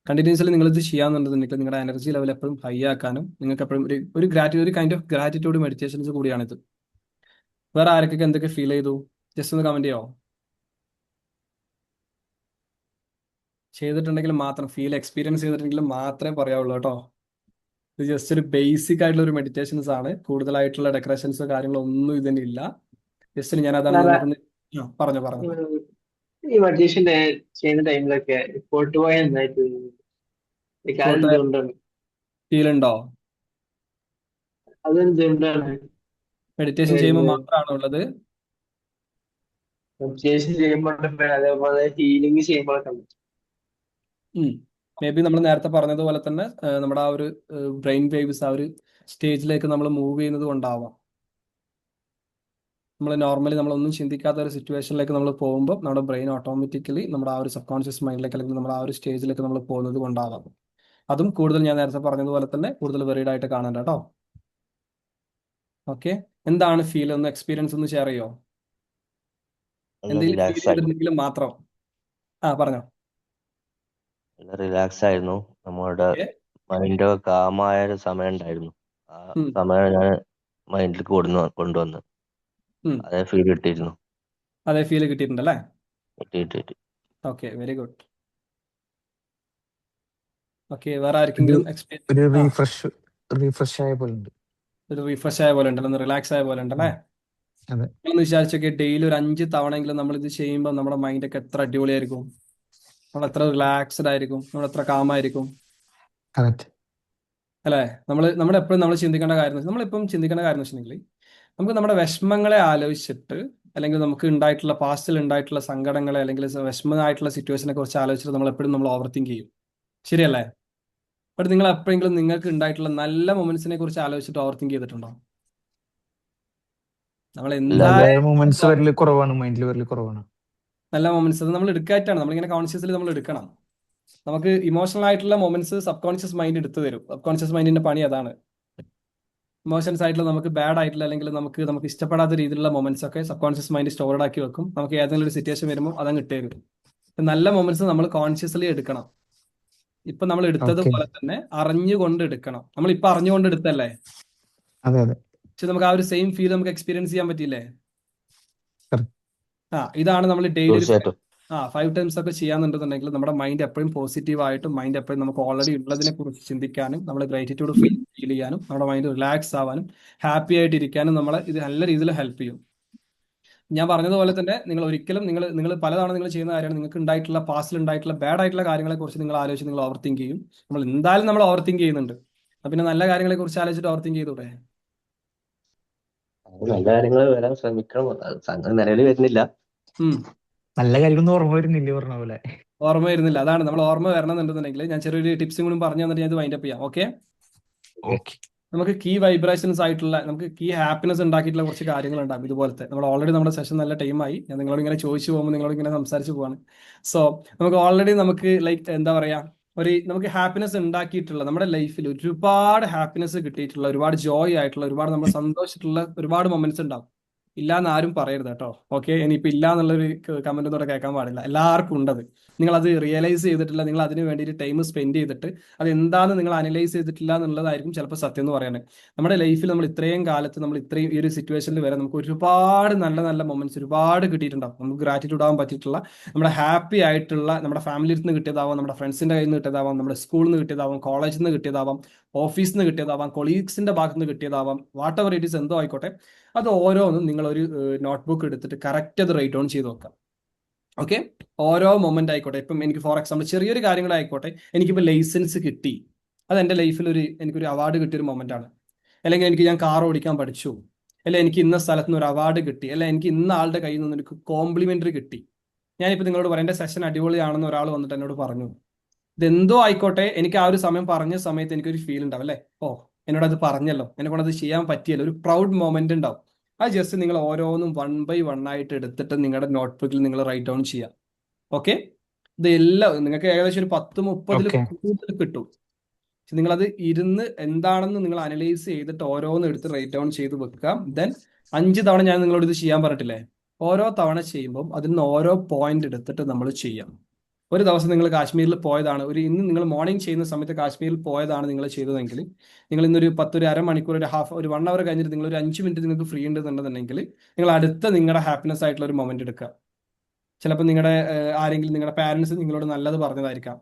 കണ്ടിന്യൂസ്ലി നിങ്ങൾ ഇത് ചെയ്യാന്നുണ്ടെന്നുണ്ടെങ്കിൽ നിങ്ങളുടെ എനർജി ലെവൽ എപ്പോഴും ഹൈ ആക്കാനും നിങ്ങൾക്ക് എപ്പോഴും ഒരു കൈൻഡ് ഓഫ് ഗ്രാറ്റിറ്റ്യൂഡ് മെഡിറ്റേഷൻസ് കൂടിയാണിത്. വേറെ ആരൊക്കെ എന്തൊക്കെ ഫീൽ ചെയ്തു? ജസ്റ്റ് ഒന്ന് കമന്റ് ചെയ്യോ? ചെയ്തിട്ടുണ്ടെങ്കിൽ മാത്രം, എക്സ്പീരിയൻസ് ചെയ്തിട്ടുണ്ടെങ്കിൽ മാത്രമേ പറയാവുള്ളൂ കേട്ടോ. ഇത് ജസ്റ്റ് ഒരു ബേസിക് ആയിട്ടുള്ള ഒരു മെഡിറ്റേഷൻസ് ആണ്. കൂടുതലായിട്ടുള്ള ഡെക്കറേഷൻസോ കാര്യങ്ങളോ ഒന്നും ഇതിന് ഇല്ല. ജസ്റ്റ് ഞാൻ അതാണ് സാറേ, നിങ്ങൾക്കൊന്ന് പറഞ്ഞു. ഈ മെഡിറ്റേഷൻ ചെയ്യുന്ന ടൈമിലൊക്കെ റിപ്പോർട്ട് പോയ എന്തായിട്ട് അതെന്തുകൊണ്ടാണ്? ഫീൽ ഉണ്ടോ? അതെന്തുകൊണ്ടാണ് മെഡിറ്റേഷൻ ചെയ്യുമ്പോൾ മാത്രമാണോ ഉള്ളത്? മെഡിറ്റേഷൻ ചെയ്യുമ്പോഴൊക്കെ അതേപോലെ ഹീലിംഗ് ചെയ്യുമ്പോഴൊക്കെ മേ ബി നമ്മൾ നേരത്തെ പറഞ്ഞതുപോലെ തന്നെ നമ്മുടെ ആ ഒരു ബ്രെയിൻ വേവ്സ് ആ ഒരു സ്റ്റേജിലേക്ക് നമ്മൾ മൂവ് ചെയ്യുന്നത് കൊണ്ടാവാം. നമ്മളൊന്നും ചിന്തിക്കാത്ത ഒരു സിറ്റുവേഷനിലേക്ക് നമ്മൾ പോകുമ്പോൾ നമ്മുടെ ബ്രെയിൻ ഓട്ടോമാറ്റിക്കലി നമ്മുടെ ആ ഒരു സബ് കോൺഷ്യസ് മൈൻഡിലേക്ക് അല്ലെങ്കിൽ നമ്മുടെ ആ ഒരു സ്റ്റേജിലേക്ക് നമ്മൾ പോകുന്നത് കൊണ്ടാവാം. അതും കൂടുതൽ ഞാൻ നേരത്തെ പറഞ്ഞതുപോലെ തന്നെ കൂടുതൽ വെറീഡ് ആയിട്ട് കാണാൻ കേട്ടോ. ഓക്കെ, എന്താണ് ഫീൽ? ഒന്ന് എക്സ്പീരിയൻസ് ഒന്ന് ഷെയർ ചെയ്യോ? എന്തെങ്കിലും ഫീൽ റിലാക്സ് ആയിരുന്നു. ചെയ്തിട്ടുണ്ടെങ്കിൽ മാത്രം പറഞ്ഞോ. റിലാക്സ് ആയിരുന്നു. നമ്മുടെ ഓക്കെ. മൈൻഡ് കാമായ ഒരു സമയം ഉണ്ടായിരുന്നു. ആ സമയം ഞാൻ മൈൻഡിൽ കൊണ്ടുവന്ന് അതേ ഫീൽ കിട്ടിയിരുന്നു. അതേ ഫീൽ കിട്ടിയിട്ടുണ്ടല്ലേ? കിട്ടി. Okay, very good. ഓക്കെ, വേറെ ആർക്കെങ്കിലും ഒരു റീഫ്രഷ് ആയ പോലെ ഉണ്ട്. ഒരു റീഫ്രഷ് ആയ പോലെ ഉണ്ടല്ലോ, ഒന്ന് റിലാക്സ് ആയ പോലെ ഉണ്ടല്ലേ? അതെ. ഒന്ന് വിചാരിച്ചൊക്കെ ഡെയിലി ഒരു 5 തവണയെങ്കിലും നമ്മൾ ഇത് ചെയ്യുമ്പോൾ നമ്മുടെ മൈൻഡൊക്കെ എത്ര അടിപൊളിയായിരിക്കും, നമ്മൾ എത്ര റിലാക്സ്ഡ് ആയിരിക്കും, നമ്മൾ എത്ര കാമായിരിക്കും അല്ലേ? നമ്മുടെ എപ്പോഴും നമ്മളിപ്പം ചിന്തിക്കേണ്ട കാര്യം വെച്ചിട്ടുണ്ടെങ്കിൽ നമുക്ക് നമ്മുടെ വിഷമങ്ങളെ ആലോചിച്ചിട്ട് അല്ലെങ്കിൽ നമുക്ക് ഉണ്ടായിട്ടുള്ള പാസ്റ്റിൽ ഉണ്ടായിട്ടുള്ള സങ്കടങ്ങളെ അല്ലെങ്കിൽ വിഷമമായിട്ടുള്ള സിറ്റുവേഷനെ കുറിച്ച് ആലോചിച്ചിട്ട് നമ്മൾ ഓവർ തിങ്ക് ചെയ്യും, ശരിയല്ലേ? ബട്ട് നിങ്ങൾ എപ്പോഴെങ്കിലും നിങ്ങൾക്ക് ഉണ്ടായിട്ടുള്ള നല്ല മൊമെന്റ്സിനെ കുറിച്ച് ആലോചിച്ചിട്ട് ഓവർ തിങ്ക് ചെയ്തിട്ടുണ്ടോ? നമ്മൾ എന്തായാലും മൊമെന്റ്സ് വരല് കുറവാണ്, മൈൻഡിൽ വരല് കുറവാണ്. നല്ല മൊമെന്റ്സ് അത് നമ്മൾ എടുക്കായിട്ടാണ്, നമ്മളിങ്ങനെ കോൺഷ്യസ്ലി നമ്മൾ എടുക്കണം. നമുക്ക് ഇമോഷണൽ ആയിട്ടുള്ള മൊമെന്റ്സ് സബ് കോൺഷ്യസ് മൈൻഡ് എടുത്തു തരും. സബ് കോൺഷ്യസ് മൈൻഡിന്റെ പണി അതാണ്. ഇമോഷൻസ് ആയിട്ടുള്ള നമുക്ക് ബാഡ് ആയിട്ടുള്ള അല്ലെങ്കിൽ നമുക്ക് ഇഷ്ടപ്പെടാത്ത രീതിയിലുള്ള മൊമെന്റ്സ് ഒക്കെ സബ് കോൺഷ്യസ് മൈൻഡ് സ്റ്റോർഡ് ആക്കി വെക്കും. നമുക്ക് ഏതെങ്കിലും ഒരു സിറ്റുവേഷൻ വരുമ്പോൾ അതങ്ങ് ഇട്ടേരും. നല്ല മൊമെന്റ്സ് നമ്മൾ കോൺഷ്യസ്ലി എടുക്കണം. ഇപ്പൊ നമ്മൾ എടുത്തതുപോലെ തന്നെ അറിഞ്ഞുകൊണ്ട് എടുക്കണം. നമ്മൾ ഇപ്പൊ അറിഞ്ഞുകൊണ്ട് എടുത്തല്ലേ, പക്ഷെ നമുക്ക് ആ ഒരു സെയിം ഫീൽ നമുക്ക് എക്സ്പീരിയൻസ് ചെയ്യാൻ പറ്റിയില്ലേ? ഇതാണ് നമ്മൾ ഡെയിലി 5 ടൈംസ് ഒക്കെ ചെയ്യാന്നുണ്ടെന്നുണ്ടെങ്കിൽ നമ്മുടെ മൈൻഡ് എപ്പോഴും പോസിറ്റീവ് ആയിട്ടും മൈൻഡ് എപ്പോഴും നമുക്ക് ഓൾറെഡി ഉള്ളതിനെ കുറിച്ച് ചിന്തിക്കാനും നമ്മൾ ഗ്രാറ്റിറ്റ്യൂഡ് ഫീൽ ചെയ്യാനും നമ്മുടെ മൈൻഡ് റിലാക്സ് ആവാനും ഹാപ്പി ആയിട്ട് ഇരിക്കാനും നമ്മളെ ഇത് നല്ല രീതിയിൽ ഹെൽപ്പ് ചെയ്യും. ഞാൻ പറഞ്ഞതുപോലെ തന്നെ നിങ്ങൾ പലതവണ നിങ്ങൾ ചെയ്യുന്ന കാര്യമാണ്, നിങ്ങൾക്ക് ഉണ്ടായിട്ടുള്ള പാസ്റ്റിൽ ഉണ്ടായിട്ടുള്ള ബാഡ് ആയിട്ടുള്ള കാര്യങ്ങളെ കുറിച്ച് നിങ്ങൾ ആലോചിച്ച് നിങ്ങൾ ഓവർ തിങ്ക് ചെയ്യും. നമ്മൾ ഓവർ തിങ്ക് ചെയ്യുന്നുണ്ട്. പിന്നെ നല്ല കാര്യങ്ങളെ കുറിച്ച് ആലോചിച്ചിട്ട് ഓവർ തിങ്ക് ചെയ്തൂടെ? നല്ല കാര്യങ്ങൾ വരാൻ ശ്രമിക്കണം. നിലവിൽ വരുന്നില്ല. നല്ല കാര്യങ്ങളൊന്നും ഓർമ്മ വരുന്നില്ല, പറഞ്ഞ പോലെ ഓർമ്മ വരുന്നില്ല. അതാണ് നമ്മൾ ഓർമ്മ വരണമെന്നുണ്ടെന്നുണ്ടെങ്കിൽ ഞാൻ ചെറിയൊരു ടിപ്സും കൂടി പറഞ്ഞു തന്നിട്ട് ഞാൻ ഇത് വൈൻഡ് അപ്പ് ചെയ്യാം. ഓക്കെ, നമുക്ക് കീ വൈബ്രേഷൻസ് ആയിട്ടുള്ള നമുക്ക് കീ ഹാപ്പിനെസ് ഉണ്ടാക്കിയിട്ടുള്ള കുറച്ച് കാര്യങ്ങളുണ്ടാകും ഇതുപോലത്തെ. നമ്മൾ ഓൾറെഡി നമ്മുടെ സെഷൻ നല്ല ടൈമായി, ഞാൻ നിങ്ങളോട് ഇങ്ങനെ ചോദിച്ചു പോകുമ്പോൾ നിങ്ങളോട് ഇങ്ങനെ സംസാരിച്ച് പോവാണ്. സോ നമുക്ക് ഓൾറെഡി എന്താ പറയാ, നമുക്ക് ഹാപ്പിനെസ് ഉണ്ടാക്കിയിട്ടുള്ള നമ്മുടെ ലൈഫിൽ ഒരുപാട് ഹാപ്പിനെസ് കിട്ടിയിട്ടുള്ള ഒരുപാട് ജോയ് ആയിട്ടുള്ള ഒരുപാട് നമ്മൾ സന്തോഷിച്ചിട്ടുള്ള ഒരുപാട് മൊമെന്റ്സ് ഉണ്ടാവും. ഇല്ല എന്ന് ആരും പറയരുത് കേട്ടോ. ഓക്കെ, ഇനിയിപ്പോൾ ഇല്ല എന്നുള്ളൊരു കമന്റ് ഒന്നും ഇവിടെ കേൾക്കാൻ പാടില്ല. എല്ലാവർക്കും ഉണ്ടത്. നിങ്ങൾ അത് റിയലൈസ് ചെയ്തിട്ടില്ല, നിങ്ങൾ അതിന് വേണ്ടിയിട്ട് ടൈം സ്പെൻഡ് ചെയ്തിട്ട് അത് എന്താണെന്ന് നിങ്ങൾ അനലൈസ് ചെയ്തിട്ടില്ല എന്നുള്ളതായിരിക്കും ചിലപ്പോൾ സത്യം എന്ന് പറയാൻ. നമ്മുടെ ലൈഫിൽ നമ്മൾ ഇത്രയും കാലത്ത് നമ്മൾ ഇത്രയും ഈ ഒരു സിറ്റുവേഷനിൽ വരെ നമുക്ക് ഒരുപാട് നല്ല നല്ല മൊമെന്റ്സ് ഒരുപാട് കിട്ടിയിട്ടുണ്ടാവും. നമുക്ക് ഗ്രാറ്റിറ്റ്യൂഡ് ആവാൻ പറ്റിയിട്ടുള്ള, നമ്മുടെ ഹാപ്പി ആയിട്ടുള്ള, നമ്മുടെ ഫാമിലിയിൽ നിന്ന് കിട്ടിയതാവാം, നമ്മുടെ ഫ്രണ്ട്സിന്റെ കയ്യിൽ നിന്ന് കിട്ടിയതാവാം, നമ്മുടെ സ്കൂളിൽ നിന്ന് കിട്ടിയതാവാം, കോളേജിൽ നിന്ന് കിട്ടിയതാവാം, ഓഫീസിൽ നിന്ന് കിട്ടിയതാവാം, കൊളീഗ്സിന്റെ ഭാഗത്ത് നിന്ന് കിട്ടിയതാവാം, വാട്ട് എവർ ഇറ്റ് ഈസ്, എന്തോ ആയിക്കോട്ടെ, അത് ഓരോന്നും നിങ്ങളൊരു നോട്ട്ബുക്ക് എടുത്തിട്ട് കറക്റ്റ് അത് റൈറ്റ് ഡൗൺ ചെയ്ത് നോക്കാം. ഓക്കെ, ഓരോ മൊമെന്റ് ആയിക്കോട്ടെ. ഇപ്പം എനിക്ക് ഫോർ എക്സാമ്പിൾ ചെറിയൊരു കാര്യങ്ങളായിക്കോട്ടെ, എനിക്കിപ്പോൾ ലൈസൻസ് കിട്ടി, അത് എൻ്റെ ലൈഫിൽ എനിക്കൊരു അവാർഡ് കിട്ടിയൊരു മൊമെന്റ് ആണ്. അല്ലെങ്കിൽ ഞാൻ കാർ ഓടിക്കാൻ പഠിച്ചു, അല്ലെ എനിക്ക് ഇന്ന സ്ഥലത്ത് നിന്ന് ഒരു അവാർഡ് കിട്ടി, അല്ലെ എനിക്ക് ഇന്ന ആളുടെ കയ്യിൽ നിന്ന് എനിക്ക് കോംപ്ലിമെന്ററി കിട്ടി. ഞാനിപ്പോൾ നിങ്ങളോട് പറയാം, എൻ്റെ സെഷൻ അടിപൊളിയാണെന്ന് ഒരാൾ വന്നിട്ട് എന്നോട് പറഞ്ഞു. ഇതെന്തോ ആയിക്കോട്ടെ, എനിക്ക് ആ ഒരു സമയം പറഞ്ഞ സമയത്ത് എനിക്കൊരു ഫീൽ ഉണ്ടാവും, അല്ലേ, ഓ എന്നോട് അത് പറഞ്ഞല്ലോ, എന്നെ കൊണ്ട് അത് ചെയ്യാൻ പറ്റിയല്ലോ, ഒരു പ്രൗഡ് മൊമെന്റ് ഉണ്ടാവും. അത് ജസ്റ്റ് നിങ്ങൾ ഓരോന്നും 1 by 1 ആയിട്ട് എടുത്തിട്ട് നിങ്ങളുടെ നോട്ട്ബുക്കിൽ നിങ്ങൾ റൈറ്റ് ഡൗൺ ചെയ്യാം. ഓക്കെ, ഇതെല്ലാം നിങ്ങൾക്ക് ഏകദേശം ഒരു 10-30 ഓക്കെ. കൂടുതൽ കിട്ടും. പക്ഷെ നിങ്ങളത് ഇരുന്ന് എന്താണെന്ന് നിങ്ങൾ അനലൈസ് ചെയ്തിട്ട് ഓരോന്നും എടുത്ത് റൈറ്റ് ഡൗൺ ചെയ്ത് വെക്കാം. ദെൻ 5 തവണ ഞാൻ നിങ്ങളോട് ഇത് ചെയ്യാൻ പറഞ്ഞിട്ടില്ലേ, ഓരോ തവണ ചെയ്യുമ്പോൾ അതിൽ നിന്ന് ഓരോ പോയിന്റ് എടുത്തിട്ട് നമ്മൾ ചെയ്യാം. ഒരു ദിവസം നിങ്ങൾ കാശ്മീരിൽ പോയതാണ്, ഇന്ന് നിങ്ങൾ മോർണിംഗ് ചെയ്യുന്ന സമയത്ത് കാശ്മീരിൽ പോയതാണ് നിങ്ങൾ ചെയ്തതെങ്കിൽ, നിങ്ങൾ ഇന്നൊരു 10 അരമണിക്കൂർ, ഒരു 1 hour കഴിഞ്ഞിട്ട് നിങ്ങൾ ഒരു 5 മിനിറ്റ് നിങ്ങൾക്ക് ഫ്രീ ഉണ്ടെന്നുണ്ടെങ്കിൽ, നിങ്ങൾ അടുത്ത നിങ്ങളുടെ ഹാപ്പിനെസ് ആയിട്ടുള്ള ഒരു മൊമെന്റ് എടുക്കുക. ചിലപ്പോൾ നിങ്ങളുടെ ആരെങ്കിലും, നിങ്ങളുടെ പാരന്റ്സ് നിങ്ങളോട് നല്ലത് പറഞ്ഞതായിരിക്കാം,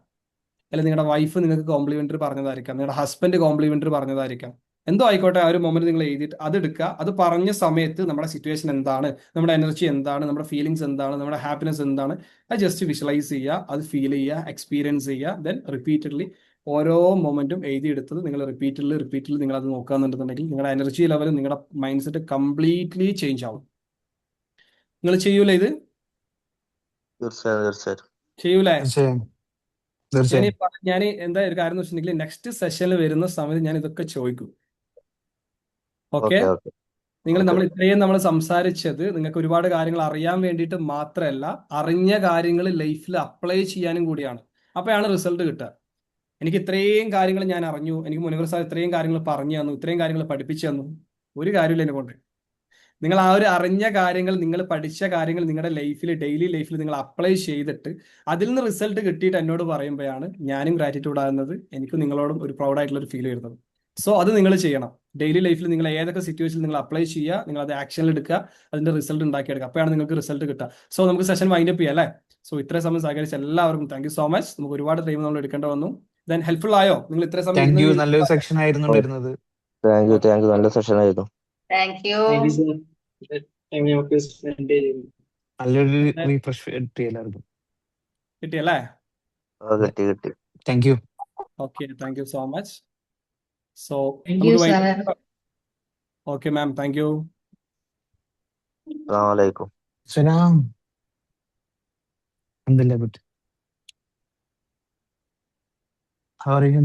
അല്ലെങ്കിൽ നിങ്ങളുടെ വൈഫ് നിങ്ങൾക്ക് കോംപ്ലിമെന്ററി പറഞ്ഞതായിരിക്കാം, നിങ്ങളുടെ ഹസ്ബൻഡ് കോംപ്ലിമെന്ററി പറഞ്ഞതായിരിക്കാം, എന്തോ ആയിക്കോട്ടെ. ആ ഒരു മൊമെന്റ് നിങ്ങൾ എഴുതിയിട്ട് അത് എടുക്കുക. അത് പറഞ്ഞ സമയത്ത് നമ്മുടെ സിറ്റുവേഷൻ എന്താണ്, നമ്മുടെ എനർജി എന്താണ്, നമ്മുടെ ഫീലിങ്സ് എന്താണ്, നമ്മുടെ ഹാപ്പിനെസ് എന്താണ്, അത് ജസ്റ്റ് വിഷ്വലൈസ് ചെയ്യുക, അത് ഫീൽ ചെയ്യുക, എക്സ്പീരിയൻസ് ചെയ്യുക. ദെൻ റിപ്പീറ്റഡ്ലി ഓരോ മൊമെന്റും എഴുതിയെടുത്തത് നിങ്ങൾ റിപ്പീറ്റഡ്ലി നിങ്ങൾ അത് നോക്കുകയെന്നുണ്ടെന്നുണ്ടെങ്കിൽ നിങ്ങളുടെ എനർജി ലെവൽ, നിങ്ങളുടെ മൈൻഡ് സെറ്റ് കംപ്ലീറ്റ്ലി ചേഞ്ച് ആവും. നിങ്ങൾ ചെയ്യൂലേ ഇത്? തീർച്ചയായും ചെയ്യൂലേ? തീർച്ചയായും. ഞാൻ എന്താ ഒരു കാര്യം എന്ന് വെച്ചിട്ടുണ്ടെങ്കിൽ, നെക്സ്റ്റ് സെഷനിൽ വരുന്ന സമയത്ത് ഞാൻ ഇതൊക്കെ ചോദിക്കും. ഓക്കെ, ഓക്കെ നമ്മൾ ഇത്രയും നമ്മൾ സംസാരിച്ചത് നിങ്ങൾക്ക് ഒരുപാട് കാര്യങ്ങൾ അറിയാൻ വേണ്ടിയിട്ട് മാത്രമല്ല, അറിഞ്ഞ കാര്യങ്ങൾ ലൈഫിൽ അപ്ലൈ ചെയ്യാനും കൂടിയാണ്. അപ്പോഴാണ് റിസൾട്ട് കിട്ടുക. എനിക്ക് ഇത്രയും കാര്യങ്ങൾ ഞാൻ അറിഞ്ഞു, എനിക്ക് മുനവർ സാർ ഇത്രയും കാര്യങ്ങൾ പറഞ്ഞു തന്നു, ഇത്രയും കാര്യങ്ങൾ പഠിപ്പിച്ചു തന്നു, ഒരു കാര്യമില്ല എന്നെ കൊണ്ട്. നിങ്ങൾ ആ ഒരു അറിഞ്ഞ കാര്യങ്ങൾ, നിങ്ങൾ പഠിച്ച കാര്യങ്ങൾ നിങ്ങളുടെ ലൈഫിൽ, ഡെയിലി ലൈഫിൽ നിങ്ങൾ അപ്ലൈ ചെയ്തിട്ട് അതിൽ നിന്ന് റിസൾട്ട് കിട്ടിയിട്ട് എന്നോട് പറയുമ്പോഴാണ് ഞാനും ഗ്രാറ്റിറ്റ്യൂഡ് ആകുന്നത്, എനിക്കും നിങ്ങളോടും ഒരു പ്രൗഡായിട്ടുള്ള ഒരു ഫീൽ വരുന്നത്. സോ അത് നിങ്ങൾ ചെയ്യണം. ഡെയിലി ലൈഫിൽ നിങ്ങൾ ഏതൊക്കെ സിറ്റുവേഷനിൽ നിങ്ങൾ അപ്ലൈ ചെയ്യുക, നിങ്ങൾ അത് ആക്ഷനിൽ എടുക്കുക, അതിന്റെ റിസൾട്ട് ഉണ്ടാക്കിയെടുക്കുക. അപ്പോഴാണ് നിങ്ങൾക്ക് റിസൾട്ട് കിട്ടുക. സോ നമുക്ക് സെഷൻ വൈൻഡ് അപ്പ് ചെയ്യാം, അല്ലേ? സോ ഇത്രയും സമയം സഹകരിച്ച എല്ലാവർക്കും താങ്ക് യു സോ മച്ച്. നമുക്ക് ഒരുപാട് ടൈം നമ്മൾ എടുക്കേണ്ട വന്നു. ദെൻ ഹെൽപ്ഫുൾ ആയോ? നിങ്ങൾ ഇത്ര സമയം താങ്ക് യു, നല്ലൊരു സെക്ഷൻ ആയിരുന്നു ഉണ്ടായിരുന്നത്. താങ്ക് യു, നല്ല സെഷൻ ആയിരുന്നു. Thank you. നല്ലൊരു റീഫ്രഷ് കിട്ടി എല്ലാവർക്കും. കിട്ടിയല്ലേ? കിട്ടി. Thank you. Okay, thank you so much. So Thank you, sir. Okay ma'am, thank U. അസ്സലാമു അലൈക്കും. സലാം. അൽഹംദുലില്ലാ. How are you?